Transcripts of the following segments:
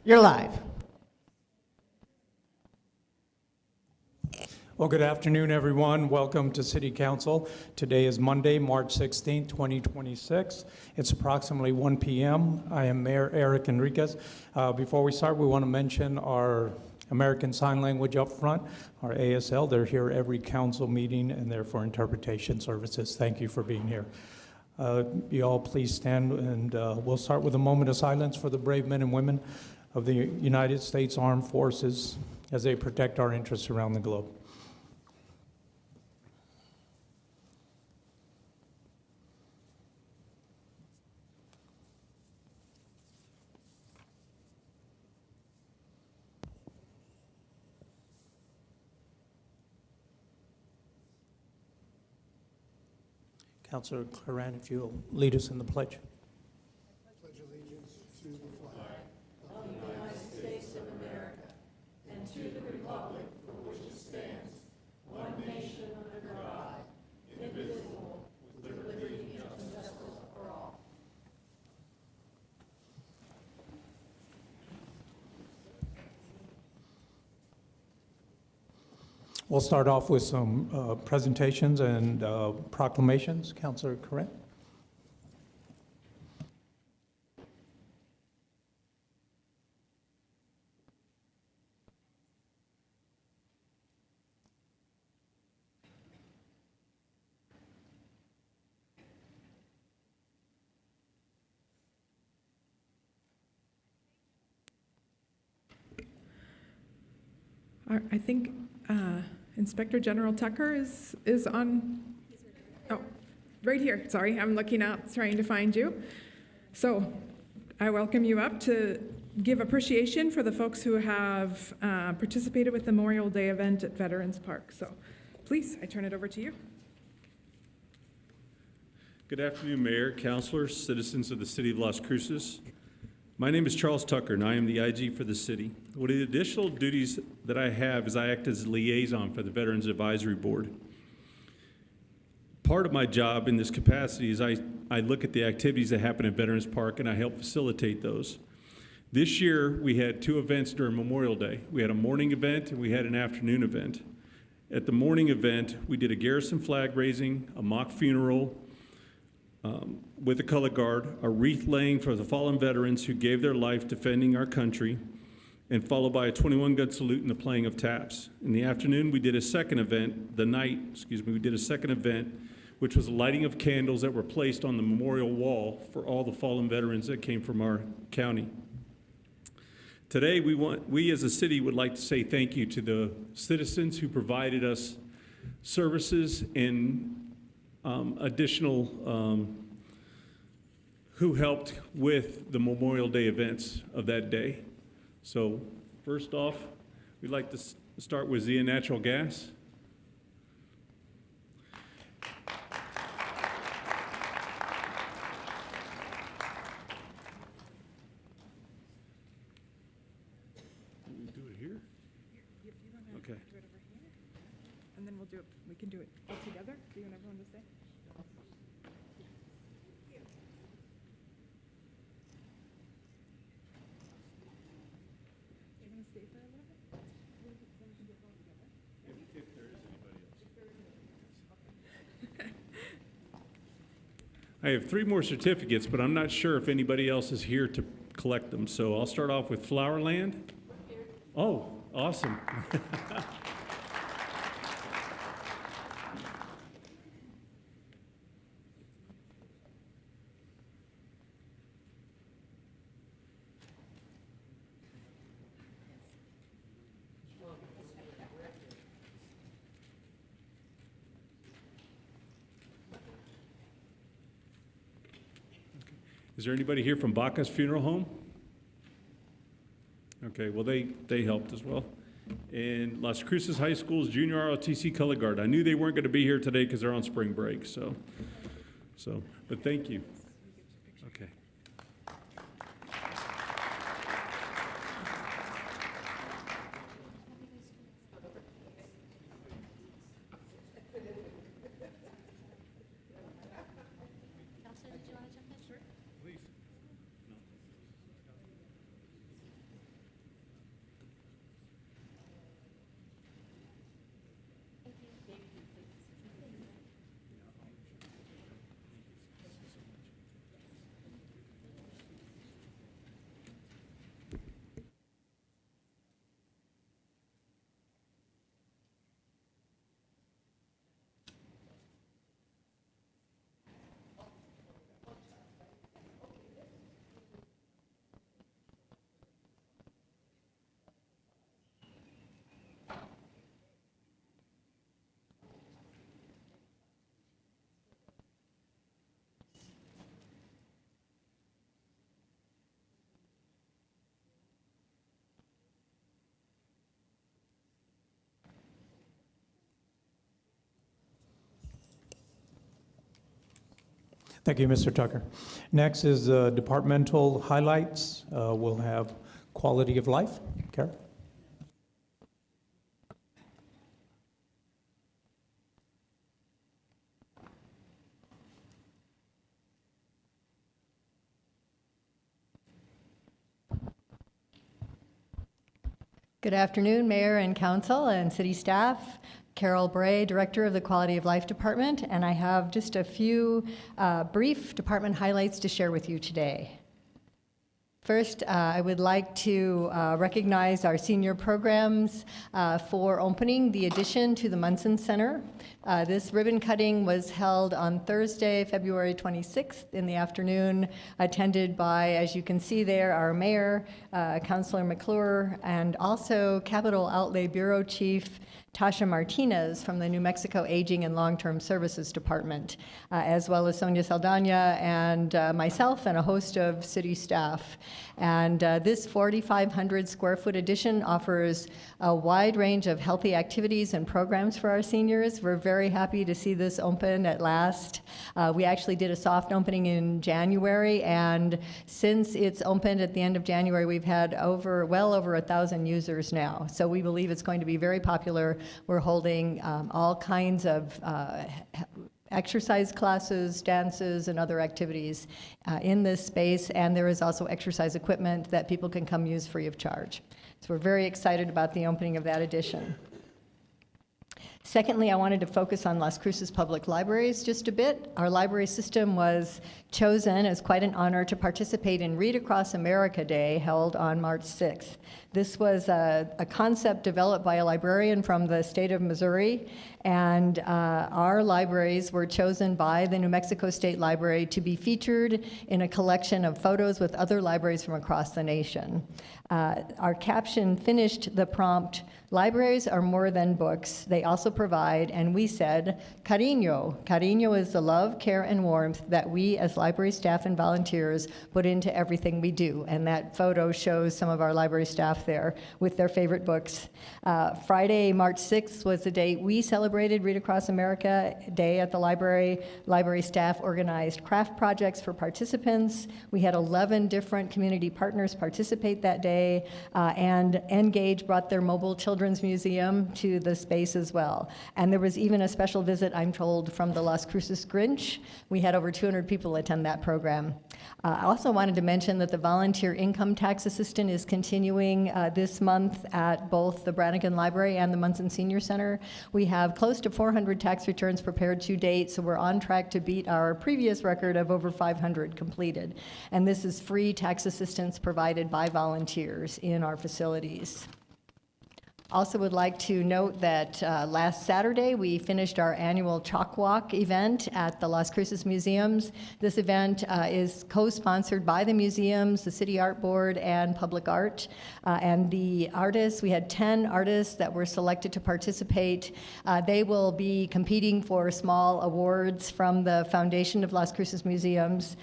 You're live. Well, good afternoon, everyone. Welcome to City Council. Today is Monday, March 16th, 2026. It's approximately 1 p.m. I am Mayor Eric Enriquez. Before we start, we want to mention our American Sign Language up front, our ASL. They're here every council meeting and they're for interpretation services. Thank you for being here. You all please stand, and we'll start with a moment of silence for the brave men and women of the United States Armed Forces as they protect our interests around the globe. Councilor Claran, if you'll lead us in the pledge. Pledge allegiance to the flag of the United States of America and to the republic for which it stands, one nation under God, indivisible, with liberty and justice for all. We'll start off with some presentations and proclamations. Councilor Claran. I think Inspector General Tucker is on. Oh, right here. Sorry, I'm looking up, trying to find you. So I welcome you up to give appreciation for the folks who have participated with the Memorial Day event at Veterans Park. So please, I turn it over to you. Good afternoon, Mayor, councilors, citizens of the City of Las Cruces. My name is Charles Tucker, and I am the IG for the city. One of the additional duties that I have is I act as liaison for the Veterans Advisory Board. Part of my job in this capacity is I look at the activities that happen at Veterans Park, and I help facilitate those. This year, we had two events during Memorial Day. We had a morning event, and we had an afternoon event. At the morning event, we did a garrison flag raising, a mock funeral, with the color guard, a wreath laying for the fallen veterans who gave their life defending our country, and followed by a 21-gun salute and the playing of taps. In the afternoon, we did a second event, we did a second event, which was a lighting of candles that were placed on the memorial wall for all the fallen veterans that came from our county. Today, we as a city would like to say thank you to the citizens who provided us services and additional who helped with the Memorial Day events of that day. So first off, we'd like to start with Zia Natural Gas. Do it here? Okay. Do it over here, and then we can do it all together. Do you want everyone to stay? I have three more certificates, but I'm not sure if anybody else is here to collect them. So I'll start off with Flowerland. Oh, awesome. Is there anybody here from Baca's Funeral Home? Okay, well, they helped as well. And Las Cruces High School's Junior ROTC Color Guard. I knew they weren't going to be here today because they're on spring break, but thank you. Okay. Thank you, Mr. Tucker. Next is departmental highlights. We'll have quality of life. Kara? Good afternoon, Mayor and Council and City staff. Carol Bray, Director of the Quality of Life Department, and I have just a few brief department highlights to share with you today. First, I would like to recognize our senior programs for opening the addition to the Munson Center. This ribbon cutting was held on Thursday, February 26th in the afternoon, attended by, as you can see there, our mayor, Councilor McClure, and also Capital Outlay Bureau Chief Tasha Martinez from the New Mexico Aging and Long-Term Services Department, as well as Sonia Saldana and myself and a host of city staff. And this 4,500 square foot addition offers a wide range of healthy activities and programs for our seniors. We're very happy to see this open at last. We actually did a soft opening in January, and since it's opened at the end of January, we've had well over 1,000 users now. So we believe it's going to be very popular. We're holding all kinds of exercise classes, dances, and other activities in this space, and there is also exercise equipment that people can come use free of charge. So we're very excited about the opening of that addition. Secondly, I wanted to focus on Las Cruces Public Libraries just a bit. Our library system was chosen as quite an honor to participate in Read Across America Day, held on March 6th. This was a concept developed by a librarian from the state of Missouri, and our libraries were chosen by the New Mexico State Library to be featured in a collection of photos with other libraries from across the nation. Our caption finished the prompt, "Libraries are more than books. They also provide," and we said, "Cariño." Cariño is the love, care, and warmth that we as library staff and volunteers put into everything we do. And that photo shows some of our library staff there with their favorite books. Friday, March 6th was the date we celebrated Read Across America Day at the library. Library staff organized craft projects for participants. We had 11 different community partners participate that day, and Engage brought their mobile children's museum to the space as well. And there was even a special visit, I'm told, from the Las Cruces Grinch. We had over 200 people attend that program. I also wanted to mention that the volunteer income tax assistant is continuing this month at both the Brannigan Library and the Munson Senior Center. We have close to 400 tax returns prepared to date, so we're on track to beat our previous record of over 500 completed. And this is free tax assistance provided by volunteers in our facilities. Also would like to note that last Saturday we finished our annual Chalk Walk event at the Las Cruces Museums. This event is co-sponsored by the museums, the City Art Board, and Public Art. And the artists, we had 10 artists that were selected to participate. They will be competing for small awards from the Foundation of Las Cruces Museums.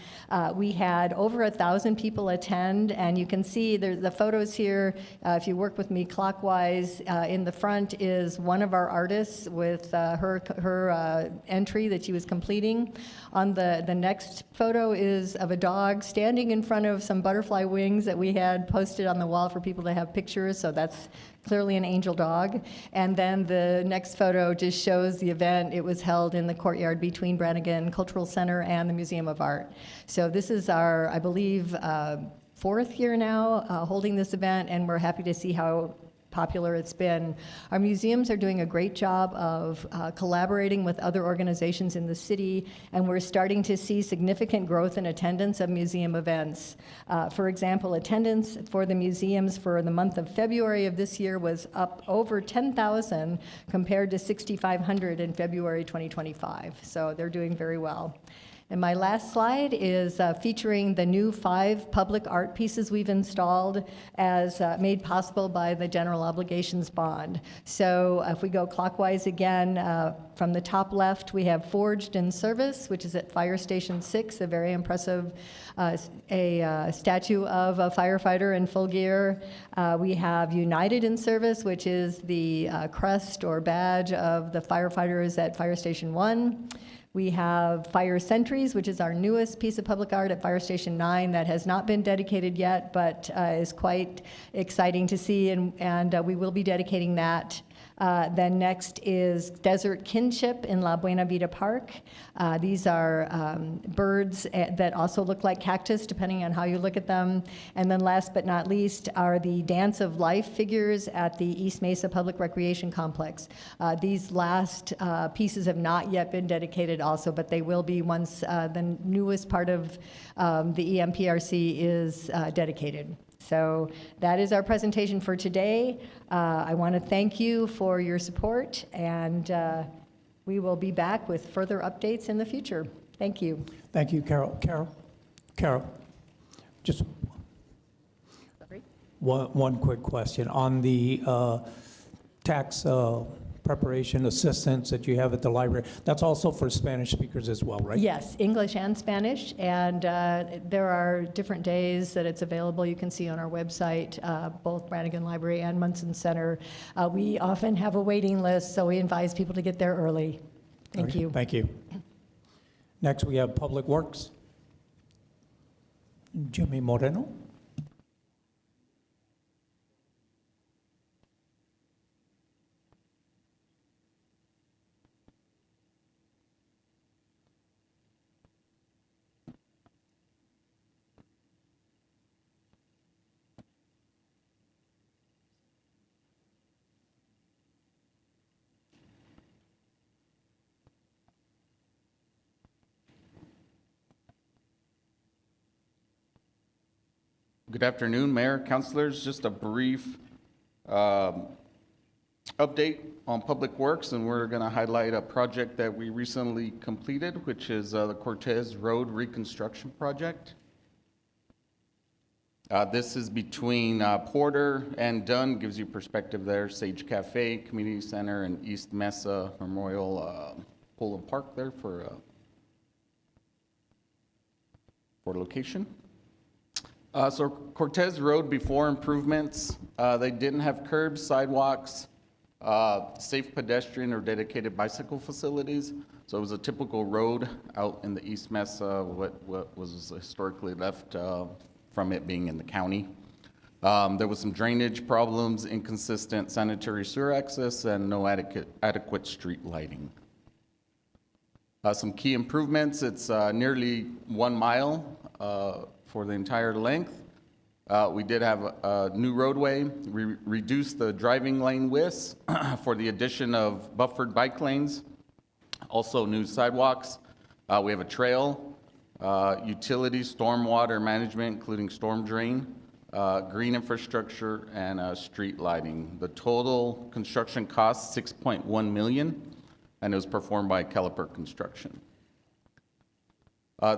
We had over 1,000 people attend, and you can see the photos here. If you work with me clockwise, in the front is one of our artists with her entry that she was completing. On the next photo is of a dog standing in front of some butterfly wings that we had posted on the wall for people to have pictures, so that's clearly an angel dog. And then the next photo just shows the event. It was held in the courtyard between Brannigan Cultural Center and the Museum of Art. So this is our, I believe, fourth year now holding this event, and we're happy to see how popular it's been. Our museums are doing a great job of collaborating with other organizations in the city, and we're starting to see significant growth in attendance of museum events. For example, attendance for the museums for the month of February of this year was up over 10,000 compared to 6,500 in February 2025. So they're doing very well. And my last slide is featuring the new 5 public art pieces we've installed as made possible by the general obligations bond. So if we go clockwise again, from the top left, we have Forged in Service, which is at Fire Station 6, a very impressive statue of a firefighter in full gear. We have United in Service, which is the crest or badge of the firefighters at Fire Station 1. We have Fire Sentries, which is our newest piece of public art at Fire Station 9 that has not been dedicated yet, but is quite exciting to see, and we will be dedicating that. Then next is Desert Kinship in La Buena Vida Park. These are birds that also look like cactus, depending on how you look at them. And then last but not least are the Dance of Life figures at the East Mesa Public Recreation Complex. These last pieces have not yet been dedicated also, but they will be once the newest part of the EMPRC is dedicated. So that is our presentation for today. I want to thank you for your support, and we will be back with further updates in the future. Thank you. Thank you, Carol. Carol, just one quick question. On the tax preparation assistance that you have at the library, that's also for Spanish speakers as well, right? Yes, English and Spanish, and there are different days that it's available. You can see on our website, both Brannigan Library and Munson Center. We often have a waiting list, so we advise people to get there early. Thank Okay, you. Thank you. Next, we have Public Works. Jimmy Moreno. Good afternoon, Mayor, Councilors. Just a brief update on Public Works, and we're going to highlight a project that we recently completed, which is the Cortez Road Reconstruction Project. This is between Porter and Dunn, gives you perspective there. Sage Cafe, Community Center, and East Mesa Memorial Polo Park there for location. So Cortez Road, before improvements, they didn't have curbs, sidewalks, safe pedestrian or dedicated bicycle facilities. So it was a typical road out in the East Mesa, what was historically left from it being in the county. There was some drainage problems, inconsistent sanitary sewer access, and no adequate street lighting. Some key improvements, it's nearly 1 mile for the entire length. We did have a new roadway. We reduced the driving lane widths for the addition of buffered bike lanes. Also new sidewalks. We have a trail, utilities, stormwater management, including storm drain, green infrastructure, and street lighting. The total construction cost, $6.1 million, and it was performed by Caliper Construction.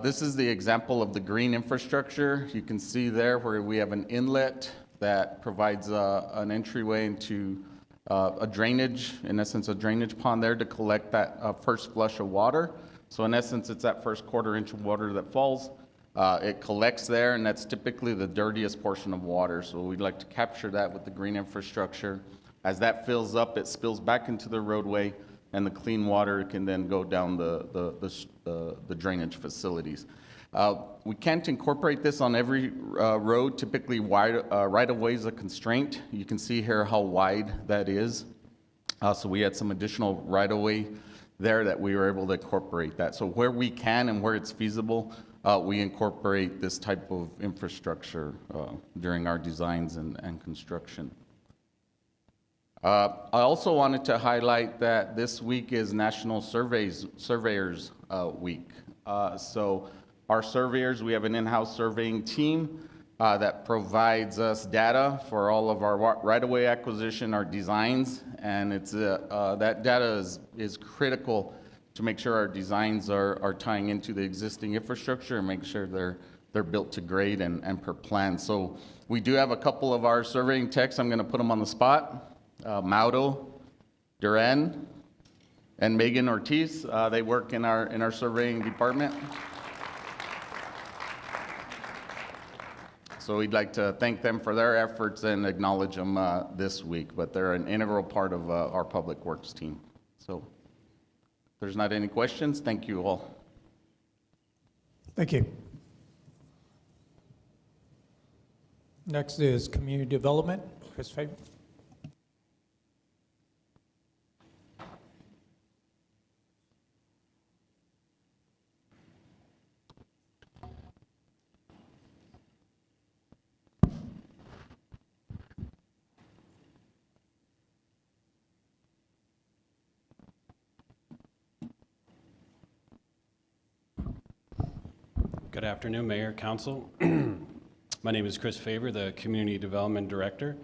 This is the example of the green infrastructure. You can see there where we have an inlet that provides an entryway into a drainage, in essence, a drainage pond there to collect that first flush of water. So in essence, it's that first quarter-inch of water that falls. It collects there, and that's typically the dirtiest portion of water. So we'd like to capture that with the green infrastructure. As that fills up, it spills back into the roadway, and the clean water can then go down the drainage facilities. We can't incorporate this on every road. Typically, right-of-way is a constraint. You can see here how wide that is. So we had some additional right-of-way there that we were able to incorporate that. So where we can and where it's feasible, we incorporate this type of infrastructure during our designs and construction. I also wanted to highlight that this week is National Surveyors Week. So our surveyors, we have an in-house surveying team that provides us data for all of our right-of-way acquisition, our designs, and it's that data is critical to make sure our designs are tying into the existing infrastructure and make sure they're built to grade and per plan. So we do have a couple of our surveying techs. I'm going to put them on the spot. Mauro Duran and Megan Ortiz. They work in our surveying department. So we'd like to thank them for their efforts and acknowledge them this week, but they're an integral part of our public works team. So there's not any questions, thank you all. Thank you. Next is community development. Chris Faber. Good afternoon, Mayor, Council. My name is Chris Faber, the Community Development Director.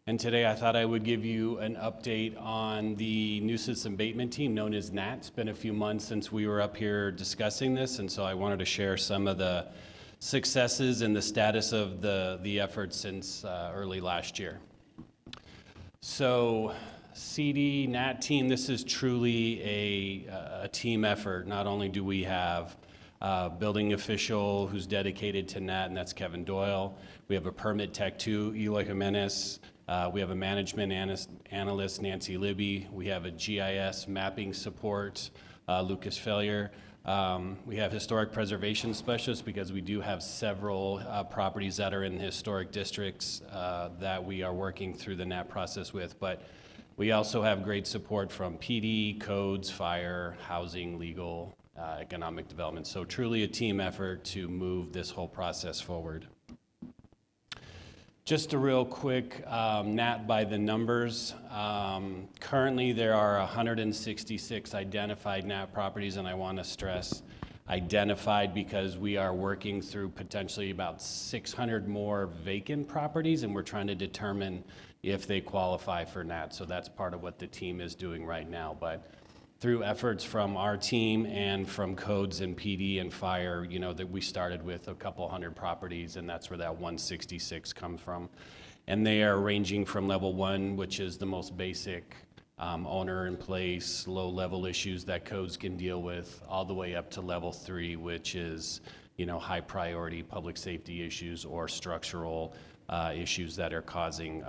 And today I thought I would give you an update on the nuisance abatement team known as NAT. It's been a few months since we were up here discussing this, and so I wanted to share some of the successes and the status of the efforts since early last year. So CD, NAT team, this is truly a team effort. Not only do we have building official who's dedicated to NAT, and that's Kevin Doyle. We have a permit tech too, Eloy Jimenez. We have a management analyst, Nancy Libby. We have a GIS mapping support, Lucas Failure. We have historic preservation specialists because we do have several properties that are in historic districts that we are working through the NAT process with. But we also have great support from PD, codes, fire, housing, legal, economic development. So truly a team effort to move this whole process forward. Just a real quick NAT by the numbers. Currently there are 166 identified NAT properties, and I want to stress identified because we are working through potentially about 600 more vacant properties, and we're trying to determine if they qualify for NAT. So that's part of what the team is doing right now. But through efforts from our team and from codes and PD and fire, you know, that we started with a couple hundred properties, and that's where that 166 comes from. And they are ranging from level 1, which is the most basic owner in place, low level issues that codes can deal with, all the way up to level 3, which is, you know, high priority public safety issues or structural issues that are causing,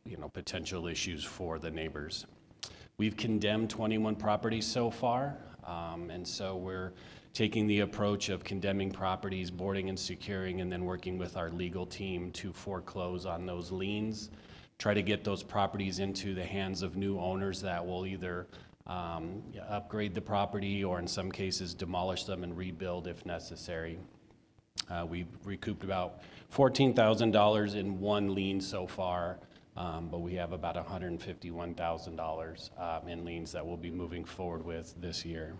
you know, potential issues for the neighbors. We've condemned 21 properties so far, and so we're taking the approach of condemning properties, boarding and securing, and then working with our legal team to foreclose on those liens, try to get those properties into the hands of new owners that will either upgrade the property or in some cases demolish them and rebuild if necessary. We've recouped about $14,000 in one lien so far. But we have about $151,000 in liens that we'll be moving forward with this year.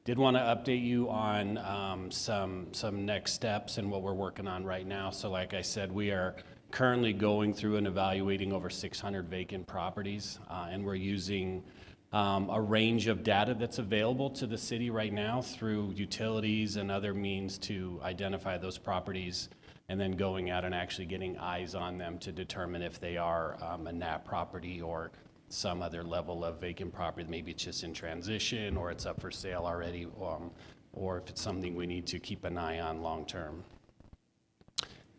Did want to update you on some next steps and what we're working on right now. So like I said, we are currently going through and evaluating over 600 vacant properties, and we're using a range of data that's available to the city right now through utilities and other means to identify those properties, and then going out and actually getting eyes on them to determine if they are a NAT property or some other level of vacant property. Maybe it's just in transition or it's up for sale already, or if it's something we need to keep an eye on long term.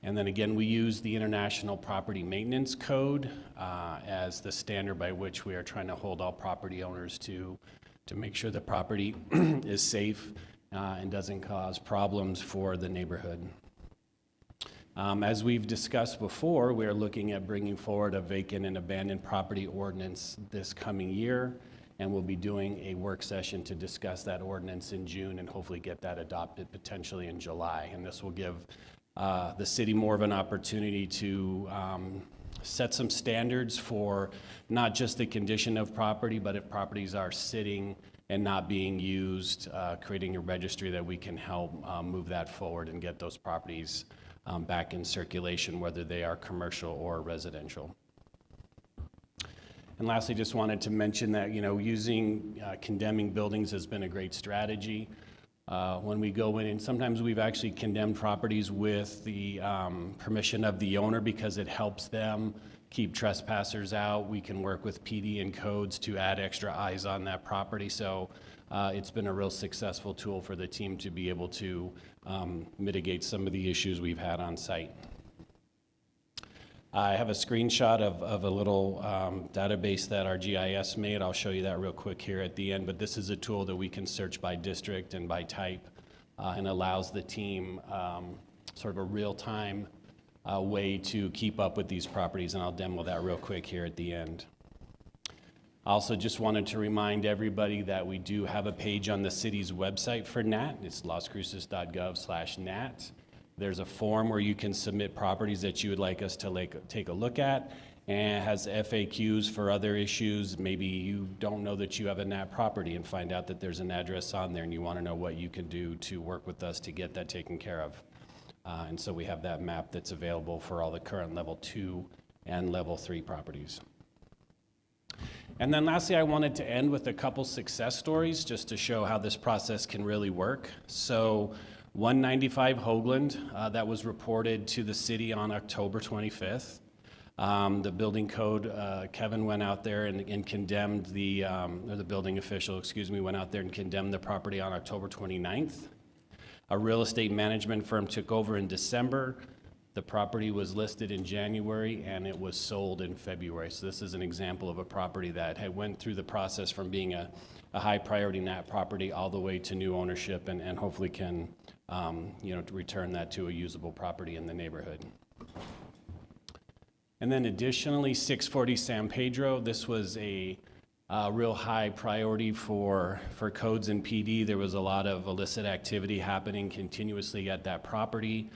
And then again, we use the International Property Maintenance Code as the standard by which we are trying to hold all property owners to make sure the property is safe and doesn't cause problems for the neighborhood. As we've discussed before, we are looking at bringing forward a vacant and abandoned property ordinance this coming year, and we'll be doing a work session to discuss that ordinance in June and hopefully get that adopted potentially in July. And this will give the city more of an opportunity to set some standards for not just the condition of property, but if properties are sitting and not being used, creating a registry that we can help move that forward and get those properties back in circulation, whether they are commercial or residential. And lastly, just wanted to mention that, you know, using condemning buildings has been a great strategy. When we go in, and sometimes we've actually condemned properties with the permission of the owner because it helps them keep trespassers out. We can work with PD and codes to add extra eyes on that property. So it's been a real successful tool for the team to be able to mitigate some of the issues we've had on site. I have a screenshot of a little database that our GIS made. I'll show you that real quick here at the end, but this is a tool that we can search by district and by type and allows the team sort of a real-time way to keep up with these properties, and I'll demo that real quick here at the end. I also just wanted to remind everybody that we do have a page on the city's website for NAT. It's loscruces.gov/NAT. There's a form where you can submit properties that you would like us to take a look at, and it has FAQs for other issues. Maybe you don't know that you have a NAT property and find out that there's an address on there and you want to know what you can do to work with us to get that taken care of. And so we have that map that's available for all the current level 2 and level 3 properties. And then lastly, I wanted to end with a couple success stories just to show how this process can really work. So 195 Hoagland, that was reported to the city on October 25th. The building code, Kevin went out there and condemned or the building official, went out there and condemned the property on October 29th. A real estate management firm took over in December. The property was listed in January and it was sold in February. So this is an example of a property that had went through the process from being a high priority NAT property all the way to new ownership and hopefully can to return that to a usable property in the neighborhood. And then additionally, 640 San Pedro, this was a real high priority for codes and PD. There was a lot of illicit activity happening continuously at that property.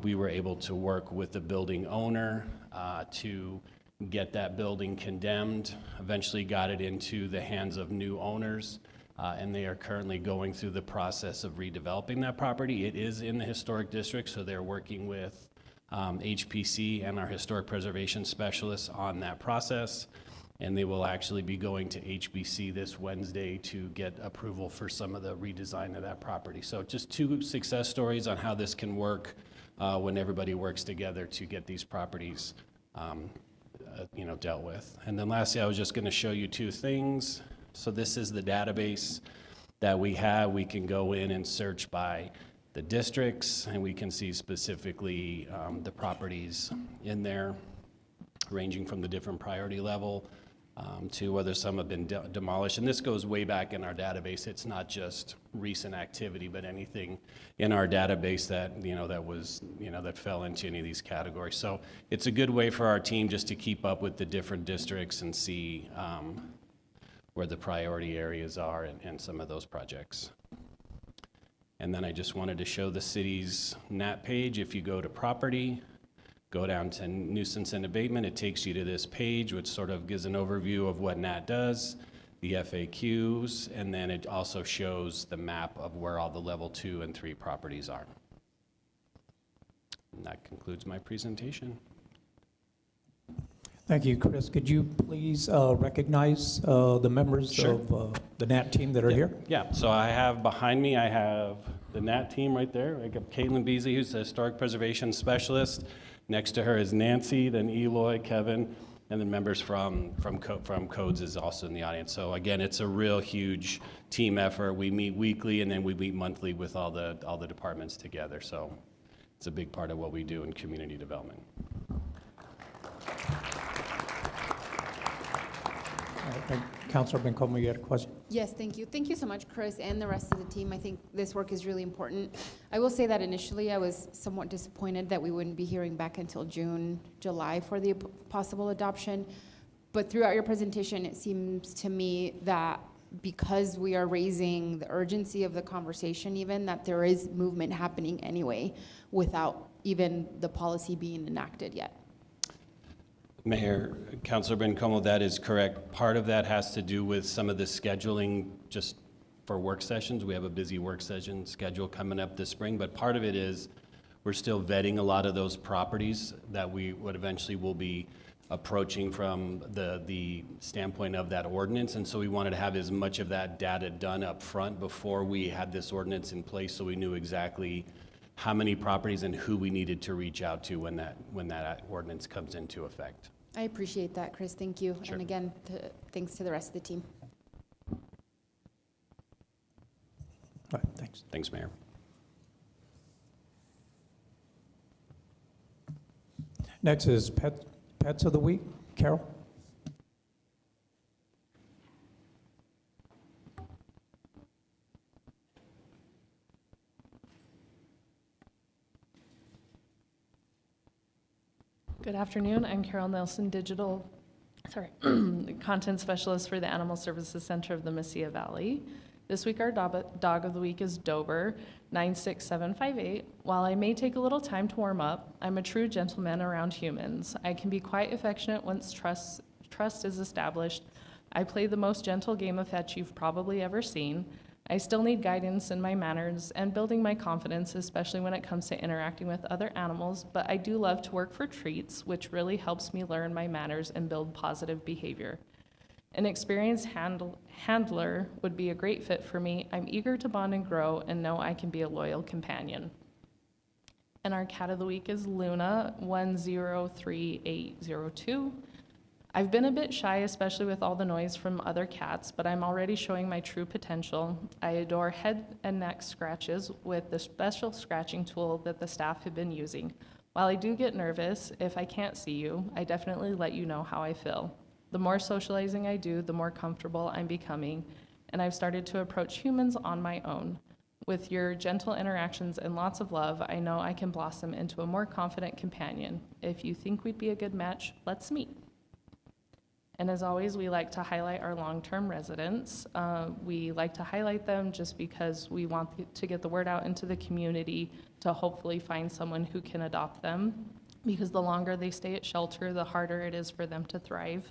We were able to work with the building owner to get that building condemned, eventually got it into the hands of new owners, and they are currently going through the process of redeveloping that property. It is in the historic district, so they're working with HPC and our historic preservation specialists on that process, and they will actually be going to HBC this Wednesday to get approval for some of the redesign of that property. So just 2 success stories on how this can work when everybody works together to get these properties dealt with. And then lastly, I was just going to show you 2 things. So this is the database that we have. We can go in and search by the districts, and we can see specifically the properties in there, ranging from the different priority level to whether some have been demolished. And this goes way back in our database. It's not just recent activity, but anything in our database that that fell into any of these categories. So it's a good way for our team just to keep up with the different districts and see where the priority areas are and some of those projects. And then I just wanted to show the city's NAT page. If you go to property, go down to nuisance and abatement, it takes you to this page, which sort of gives an overview of what NAT does, the FAQs, and then it also shows the map of where all the level 2 and 3 properties are. And that concludes my presentation. Thank you, Chris. Could you please recognize the members Sure. of the NAT team that are here? Yeah, so behind me, I have the NAT team right there. I got Caitlin Beasley, who's the historic preservation specialist. Next to her is Nancy, then Eloy, Kevin, and then members from Codes is also in the audience. So again, it's a real huge team effort. We meet weekly and then we meet monthly with all the departments together. So it's a big part of what we do in community development. Councilor Bencomo, you had a question? Yes, thank you. Thank you so much, Chris, and the rest of the team. I think this work is really important. I will say that initially I was somewhat disappointed that we wouldn't be hearing back until June, July for the possible adoption. But throughout your presentation, it seems to me that because we are raising the urgency of the conversation even, that there is movement happening anyway without even the policy being enacted yet. Mayor, Councilor Bencomo, that is correct. Part of that has to do with some of the scheduling just for work sessions. We have a busy work session schedule coming up this spring, but part of it is we're still vetting a lot of those properties that we would eventually will be approaching from the standpoint of that ordinance. And so we wanted to have as much of that data done up front before we had this ordinance in place, so we knew exactly how many properties and who we needed to reach out to when that ordinance comes into effect. I appreciate that, Chris. Thank you. Sure. And again, thanks to the rest of the team. All right, thanks. Thanks, Mayor. Next is Pets of the Week. Carol? Good afternoon. I'm Carol Nelson, content specialist for the Animal Services Center of the Mesilla Valley. This week, our dog of the week is Dober, 96758. While I may take a little time to warm up, I'm a true gentleman around humans. I can be quite affectionate once trust is established. I play the most gentle game of fetch you've probably ever seen. I still need guidance in my manners and building my confidence, especially when it comes to interacting with other animals, but I do love to work for treats, which really helps me learn my manners and build positive behavior. An experienced handler would be a great fit for me. I'm eager to bond and grow and know I can be a loyal companion. And our cat of the week is Luna, 103802. I've been a bit shy, especially with all the noise from other cats, but I'm already showing my true potential. I adore head and neck scratches with the special scratching tool that the staff have been using. While I do get nervous, if I can't see you, I definitely let you know how I feel. The more socializing I do, the more comfortable I'm becoming, and I've started to approach humans on my own. With your gentle interactions and lots of love, I know I can blossom into a more confident companion. If you think we'd be a good match, let's meet. And as always, we like to highlight our long-term residents. We like to highlight them just because we want to get the word out into the community to hopefully find someone who can adopt them, because the longer they stay at shelter, the harder it is for them to thrive.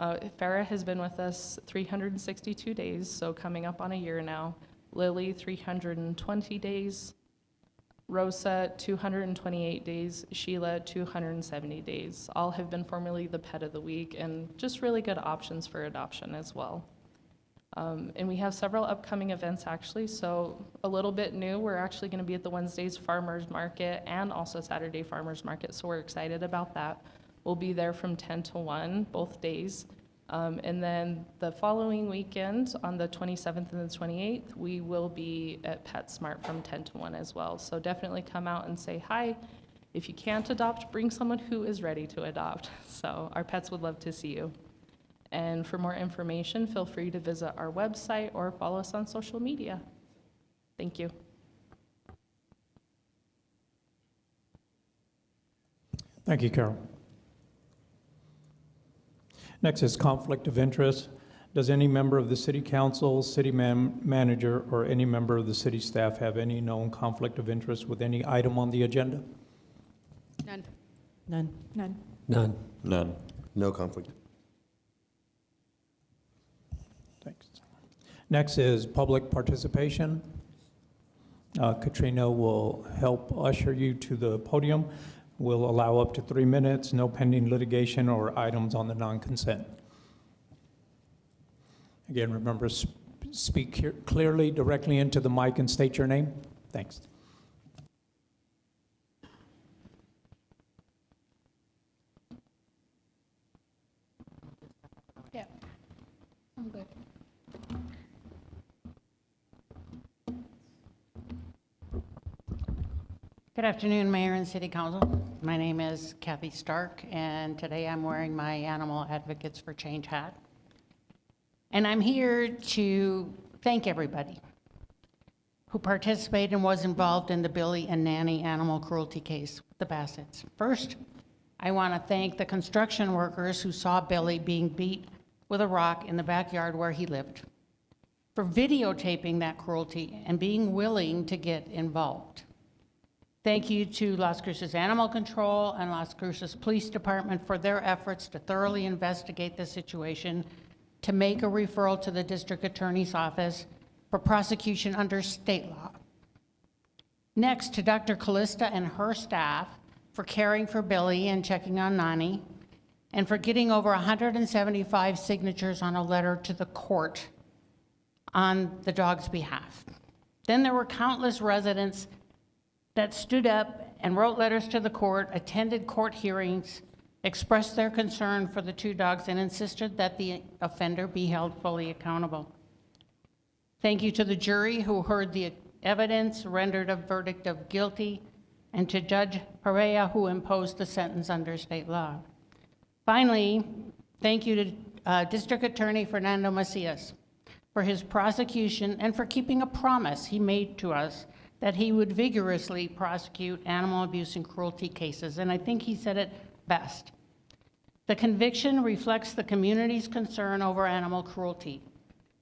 Farah has been with us 362 days, so coming up on a year now. Lily, 320 days. Rosa, 228 days, Sheila, 270 days. All have been formerly the pet of the week and just really good options for adoption as well. And we have several upcoming events actually, so a little bit new. We're actually going to be at the Wednesday's Farmers Market and also Saturday Farmers Market, so we're excited about that. We'll be there from 10 to 1 both days. And then the following weekend, on the 27th and the 28th, we will be at PetSmart from 10 to 1 as well. So definitely come out and say hi. If you can't adopt, bring someone who is ready to adopt. So our pets would love to see you. And for more information, feel free to visit our website or follow us on social media. Thank you. Thank you, Carol. Next is conflict of interest. Does any member of the city council, city manager, or any member of the city staff have any known conflict of interest with any item on the agenda? None. None. None. None. None. No conflict. Thanks. Next is public participation. Katrina will help usher you to the podium. We'll allow up to 3 minutes, no pending litigation or items on the non-consent. Again, remember, speak clearly, directly into the mic and state your name. Thanks. Yeah, I'm good. Good afternoon, Mayor and City Council. My name is Kathy Stark, and today I'm wearing my Animal Advocates for Change hat. And I'm here to thank everybody who participated and was involved in the Billy and Nanny animal cruelty case with the Bassetts. First, I want to thank the construction workers who saw Billy being beat with a rock in the backyard where he lived, for videotaping that cruelty and being willing to get involved. Thank you to Las Cruces Animal Control and Las Cruces Police Department for their efforts to thoroughly investigate the situation, to make a referral to the District Attorney's Office for prosecution under state law. Next, to Dr. Callista and her staff for caring for Billy and checking on Nani, and for getting over 175 signatures on a letter to the court on the dog's behalf. Then there were countless residents that stood up and wrote letters to the court, attended court hearings, expressed their concern for the two dogs, and insisted that the offender be held fully accountable. Thank you to the jury who heard the evidence, rendered a verdict of guilty, and to Judge Perea, who imposed the sentence under state law. Finally, thank you to District Attorney Fernando Macias for his prosecution and for keeping a promise he made to us that he would vigorously prosecute animal abuse and cruelty cases, and I think he said it best. The conviction reflects the community's concern over animal cruelty.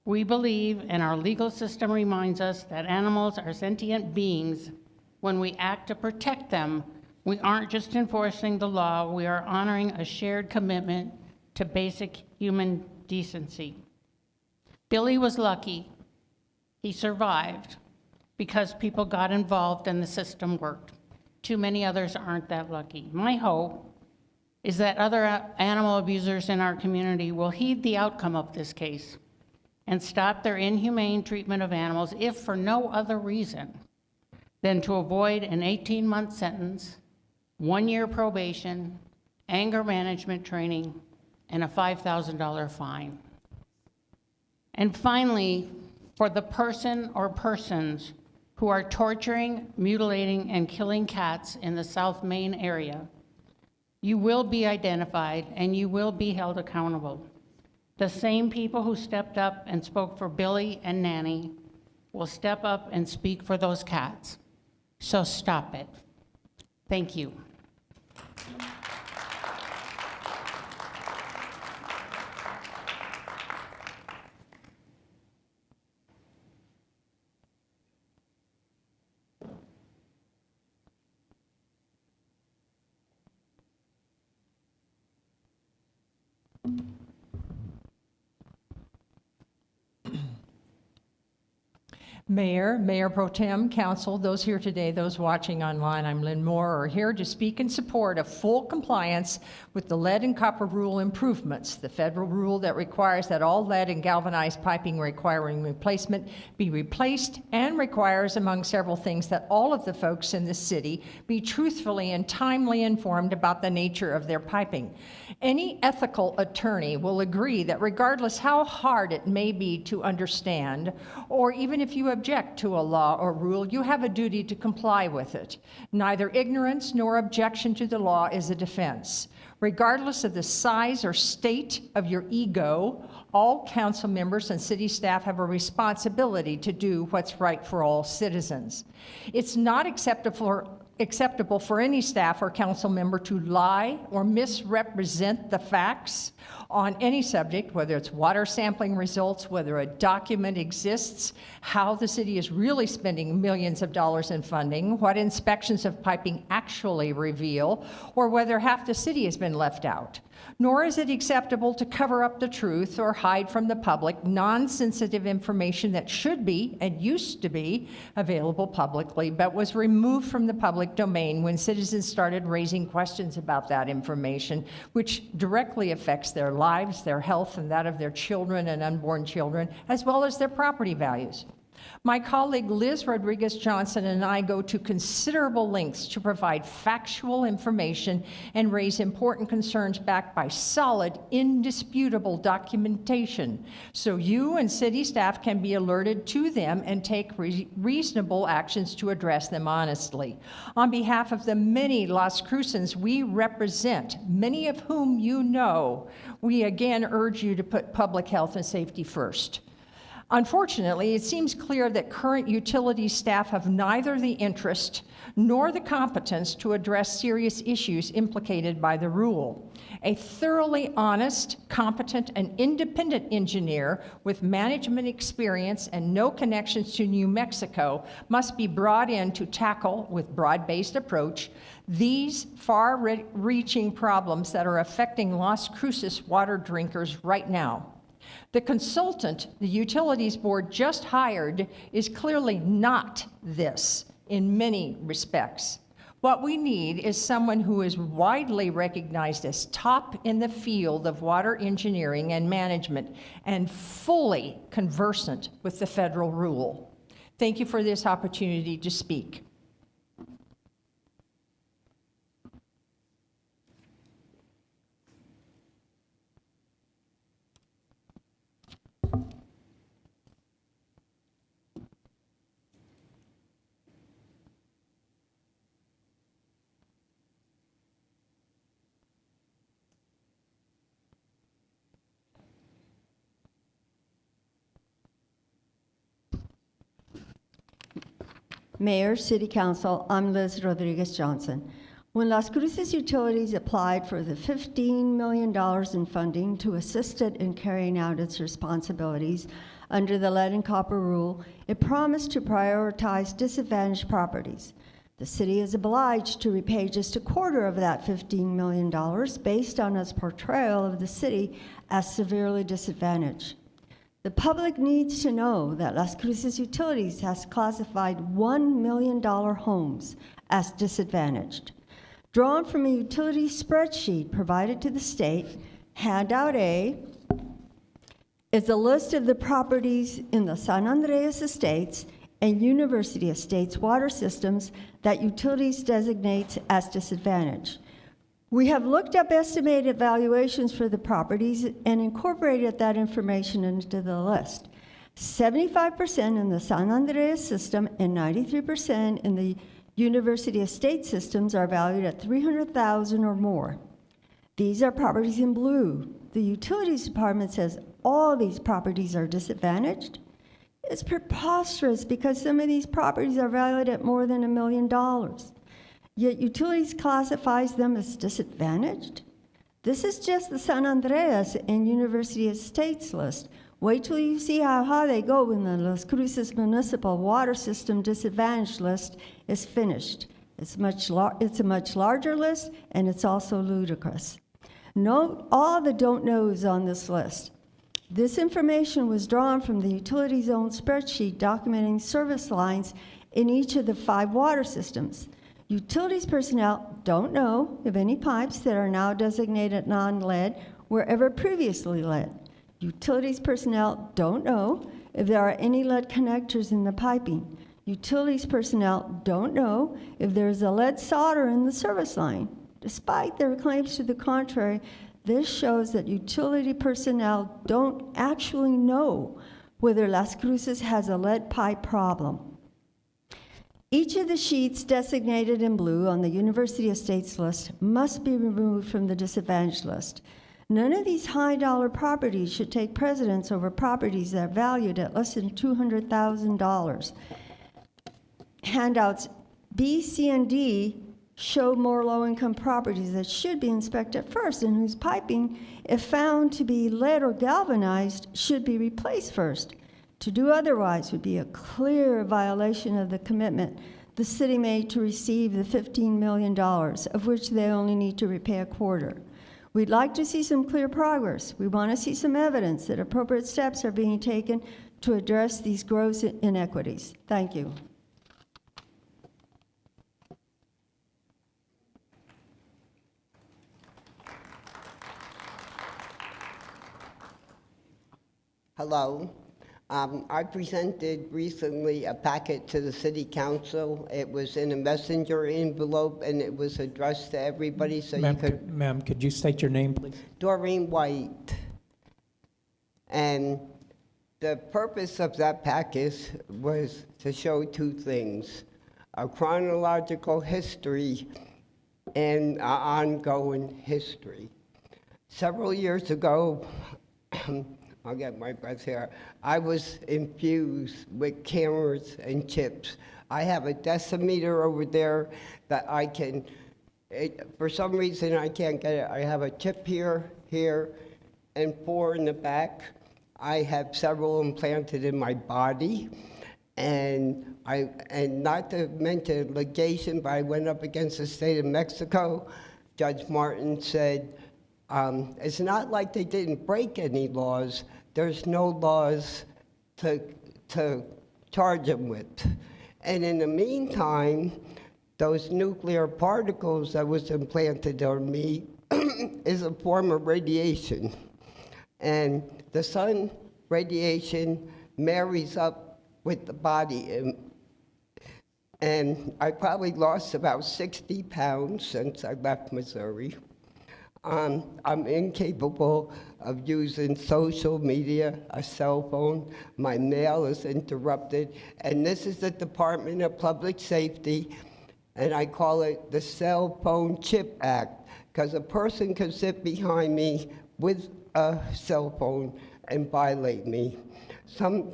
We believe, and our legal system reminds us, that animals are sentient beings. When we act to protect them, we aren't just enforcing the law, we are honoring a shared commitment to basic human decency. Billy was lucky. He survived because people got involved and the system worked. Too many others aren't that lucky. My hope is that other animal abusers in our community will heed the outcome of this case and stop their inhumane treatment of animals, if for no other reason than to avoid an 18-month sentence, 1-year probation, anger management training, and a $5,000 fine. And finally, for the person or persons who are torturing, mutilating, and killing cats in the South Main area, you will be identified and you will be held accountable. The same people who stepped up and spoke for Billy and Nanny will step up and speak for those cats. So stop it. Thank you. Mayor, Mayor Pro Tem, Council, those here today, those watching online, I'm Lynn Moore, are here to speak in support of full compliance with the lead and copper rule improvements, the federal rule that requires that all lead and galvanized piping requiring replacement be replaced, and requires, among several things, that all of the folks in the city be truthfully and timely informed about the nature of their piping. Any ethical attorney will agree that regardless how hard it may be to understand, or even if you object to a law or rule, you have a duty to comply with it. Neither ignorance nor objection to the law is a defense. Regardless of the size or state of your ego, all council members and city staff have a responsibility to do what's right for all citizens. It's not acceptable for any staff or council member to lie or misrepresent the facts on any subject, whether it's water sampling results, whether a document exists, how the city is really spending millions of dollars in funding, what inspections of piping actually reveal, or whether half the city has been left out. Nor is it acceptable to cover up the truth or hide from the public non-sensitive information that should be and used to be available publicly, but was removed from the public domain when citizens started raising questions about that information, which directly affects their lives, their health, and that of their children and unborn children, as well as their property values. My colleague Liz Rodriguez-Johnson and I go to considerable lengths to provide factual information and raise important concerns backed by solid, indisputable documentation, so you and city staff can be alerted to them and take reasonable actions to address them honestly. On behalf of the many Las Cruces we represent, many of whom you know, we again urge you to put public health and safety first. Unfortunately, it seems clear that current utility staff have neither the interest nor the competence to address serious issues implicated by the rule. A thoroughly honest, competent, and independent engineer with management experience and no connections to New Mexico must be brought in to tackle, with broad-based approach, these far-reaching problems that are affecting Las Cruces water drinkers right now. The consultant the Utilities Board just hired is clearly not this in many respects. What we need is someone who is widely recognized as top in the field of water engineering and management and fully conversant with the federal rule. Thank you for this opportunity to speak. Mayor, City Council, I'm Liz Rodriguez Johnson. When Las Cruces Utilities applied for the $15 million in funding to assist it in carrying out its responsibilities under the lead and copper rule, it promised to prioritize disadvantaged properties. The city is obliged to repay just a quarter of that $15 million based on its portrayal of the city as severely disadvantaged. The public needs to know that Las Cruces Utilities has classified $1 million homes as disadvantaged. Drawn from a utility spreadsheet provided to the state, Handout A is a list of the properties in the San Andreas Estates and University Estates water systems that utilities designates as disadvantaged. We have looked up estimated valuations for the properties and incorporated that information into the list. 75% in the San Andreas system and 93% in the University Estate systems are valued at $300,000 or more. These are properties in blue. The Utilities Department says all these properties are disadvantaged. It's preposterous because some of these properties are valued at more than $1 million. Yet Utilities classifies them as disadvantaged. This is just the San Andreas and University Estates list. Wait till you see how high they go when the Las Cruces Municipal Water System Disadvantaged list is finished. It's a much larger list, and it's also ludicrous. Note all the don't knows on this list. This information was drawn from the utility's own spreadsheet documenting service lines in each of the 5 water systems. Utilities personnel don't know if any pipes that are now designated non-lead were ever previously lead. Utilities personnel don't know if there are any lead connectors in the piping. Utilities personnel don't know if there is a lead solder in the service line. Despite their claims to the contrary, this shows that utility personnel don't actually know whether Las Cruces has a lead pipe problem. Each of the sheets designated in blue on the University Estates list must be removed from the disadvantaged list. None of these high-dollar properties should take precedence over properties that are valued at less than $200,000. Handouts B, C, and D show more low-income properties that should be inspected first and whose piping, if found to be lead or galvanized, should be replaced first. To do otherwise would be a clear violation of the commitment the city made to receive the $15 million, of which they only need to repay a quarter. We'd like to see some clear progress. We want to see some evidence that appropriate steps are being taken to address these gross inequities. Thank you. Hello. I presented recently a packet to the City Council. It was in a messenger envelope, and it was addressed to everybody, so you could... Ma'am, could you state your name, please? Doreen White. And the purpose of that packet was to show 2 things: a chronological history and an ongoing history. Several years ago, I'll get my breath here, I was infused with cameras and chips. I have a decimeter over there that I can, for some reason I can't get it. I have a chip here, and 4 in the back. I have several implanted in my body, and not to mention litigation, but I went up against the state of Mexico. Judge Martin said, it's not like they didn't break any laws. There's no laws to charge them with. And in the meantime, those nuclear particles that was implanted on me is a form of radiation. And the sun radiation marries up with the body. And I probably lost about 60 pounds since I left Missouri. I'm incapable of using social media, a cell phone. My mail is interrupted. And this is the Department of Public Safety, and I call it the Cell Phone Chip Act, because a person can sit behind me with a cell phone and violate me. The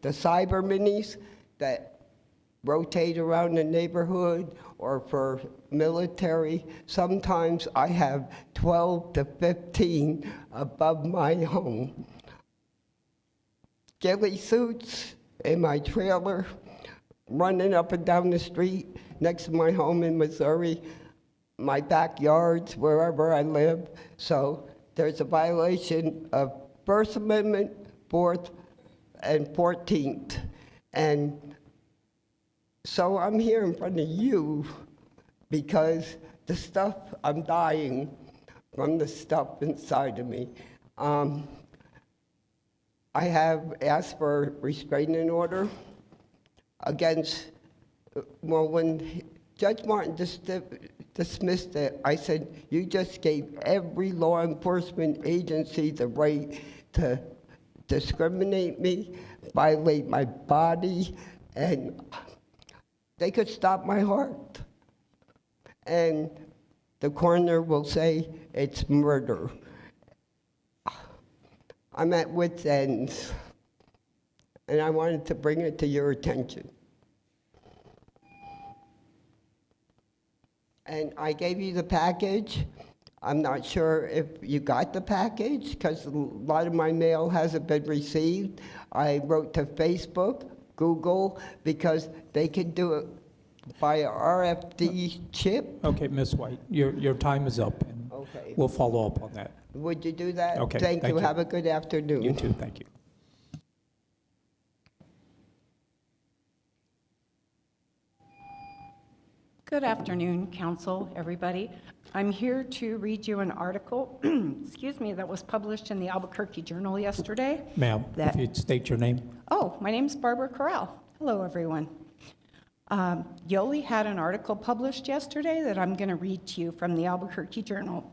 cyber minis that rotate around the neighborhood or for military. Sometimes I have 12 to 15 above my home. Ghillie suits in my trailer, running up and down the street next to my home in Missouri, my backyards, wherever I live. So there's a violation of First Amendment, 4th, and 14th. And so I'm here in front of you because the stuff, I'm dying from the stuff inside of me. I have asked for restraining order against, well, when Judge Martin dismissed it, I said, you just gave every law enforcement agency the right to discriminate me, violate my body, and they could stop my heart. And the coroner will say it's murder. I'm at wit's ends, and I wanted to bring it to your attention. And I gave you the package. I'm not sure if you got the package, because a lot of my mail hasn't been received. I wrote to Facebook, Google, because they can do it by a RFD chip. Okay, Ms. White, your time is up, and Okay. we'll follow up on that. Would you do that? Okay, Thank thank you. you. Have a good afternoon. You too, thank you. Good afternoon, council, everybody. I'm here to read you an article, excuse me, that was published in the Albuquerque Journal yesterday. Ma'am, That- if you'd state your name. Oh, my name's Barbara Corral. Hello, everyone. Yoli had an article published yesterday that I'm going to read to you from the Albuquerque Journal.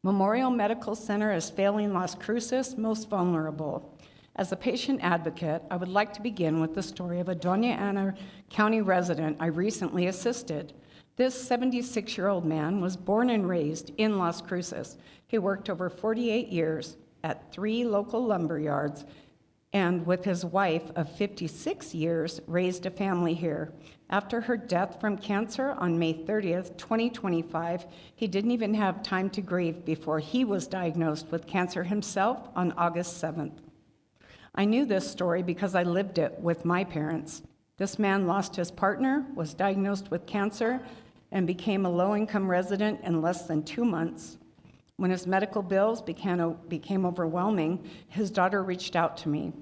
Memorial Medical Center is failing Las Cruces most vulnerable. As a patient advocate, I would like to begin with the story of a Doña Ana County resident I recently assisted. This 76-year-old man was born and raised in Las Cruces. He worked over 48 years at 3 local lumber yards, and with his wife of 56 years, raised a family here. After her death from cancer on May 30th, 2025, he didn't even have time to grieve before he was diagnosed with cancer himself on August 7th. I knew this story because I lived it with my parents. This man lost his partner, was diagnosed with cancer, and became a low-income resident in less than 2 months. When his medical bills became overwhelming, his daughter reached out to me.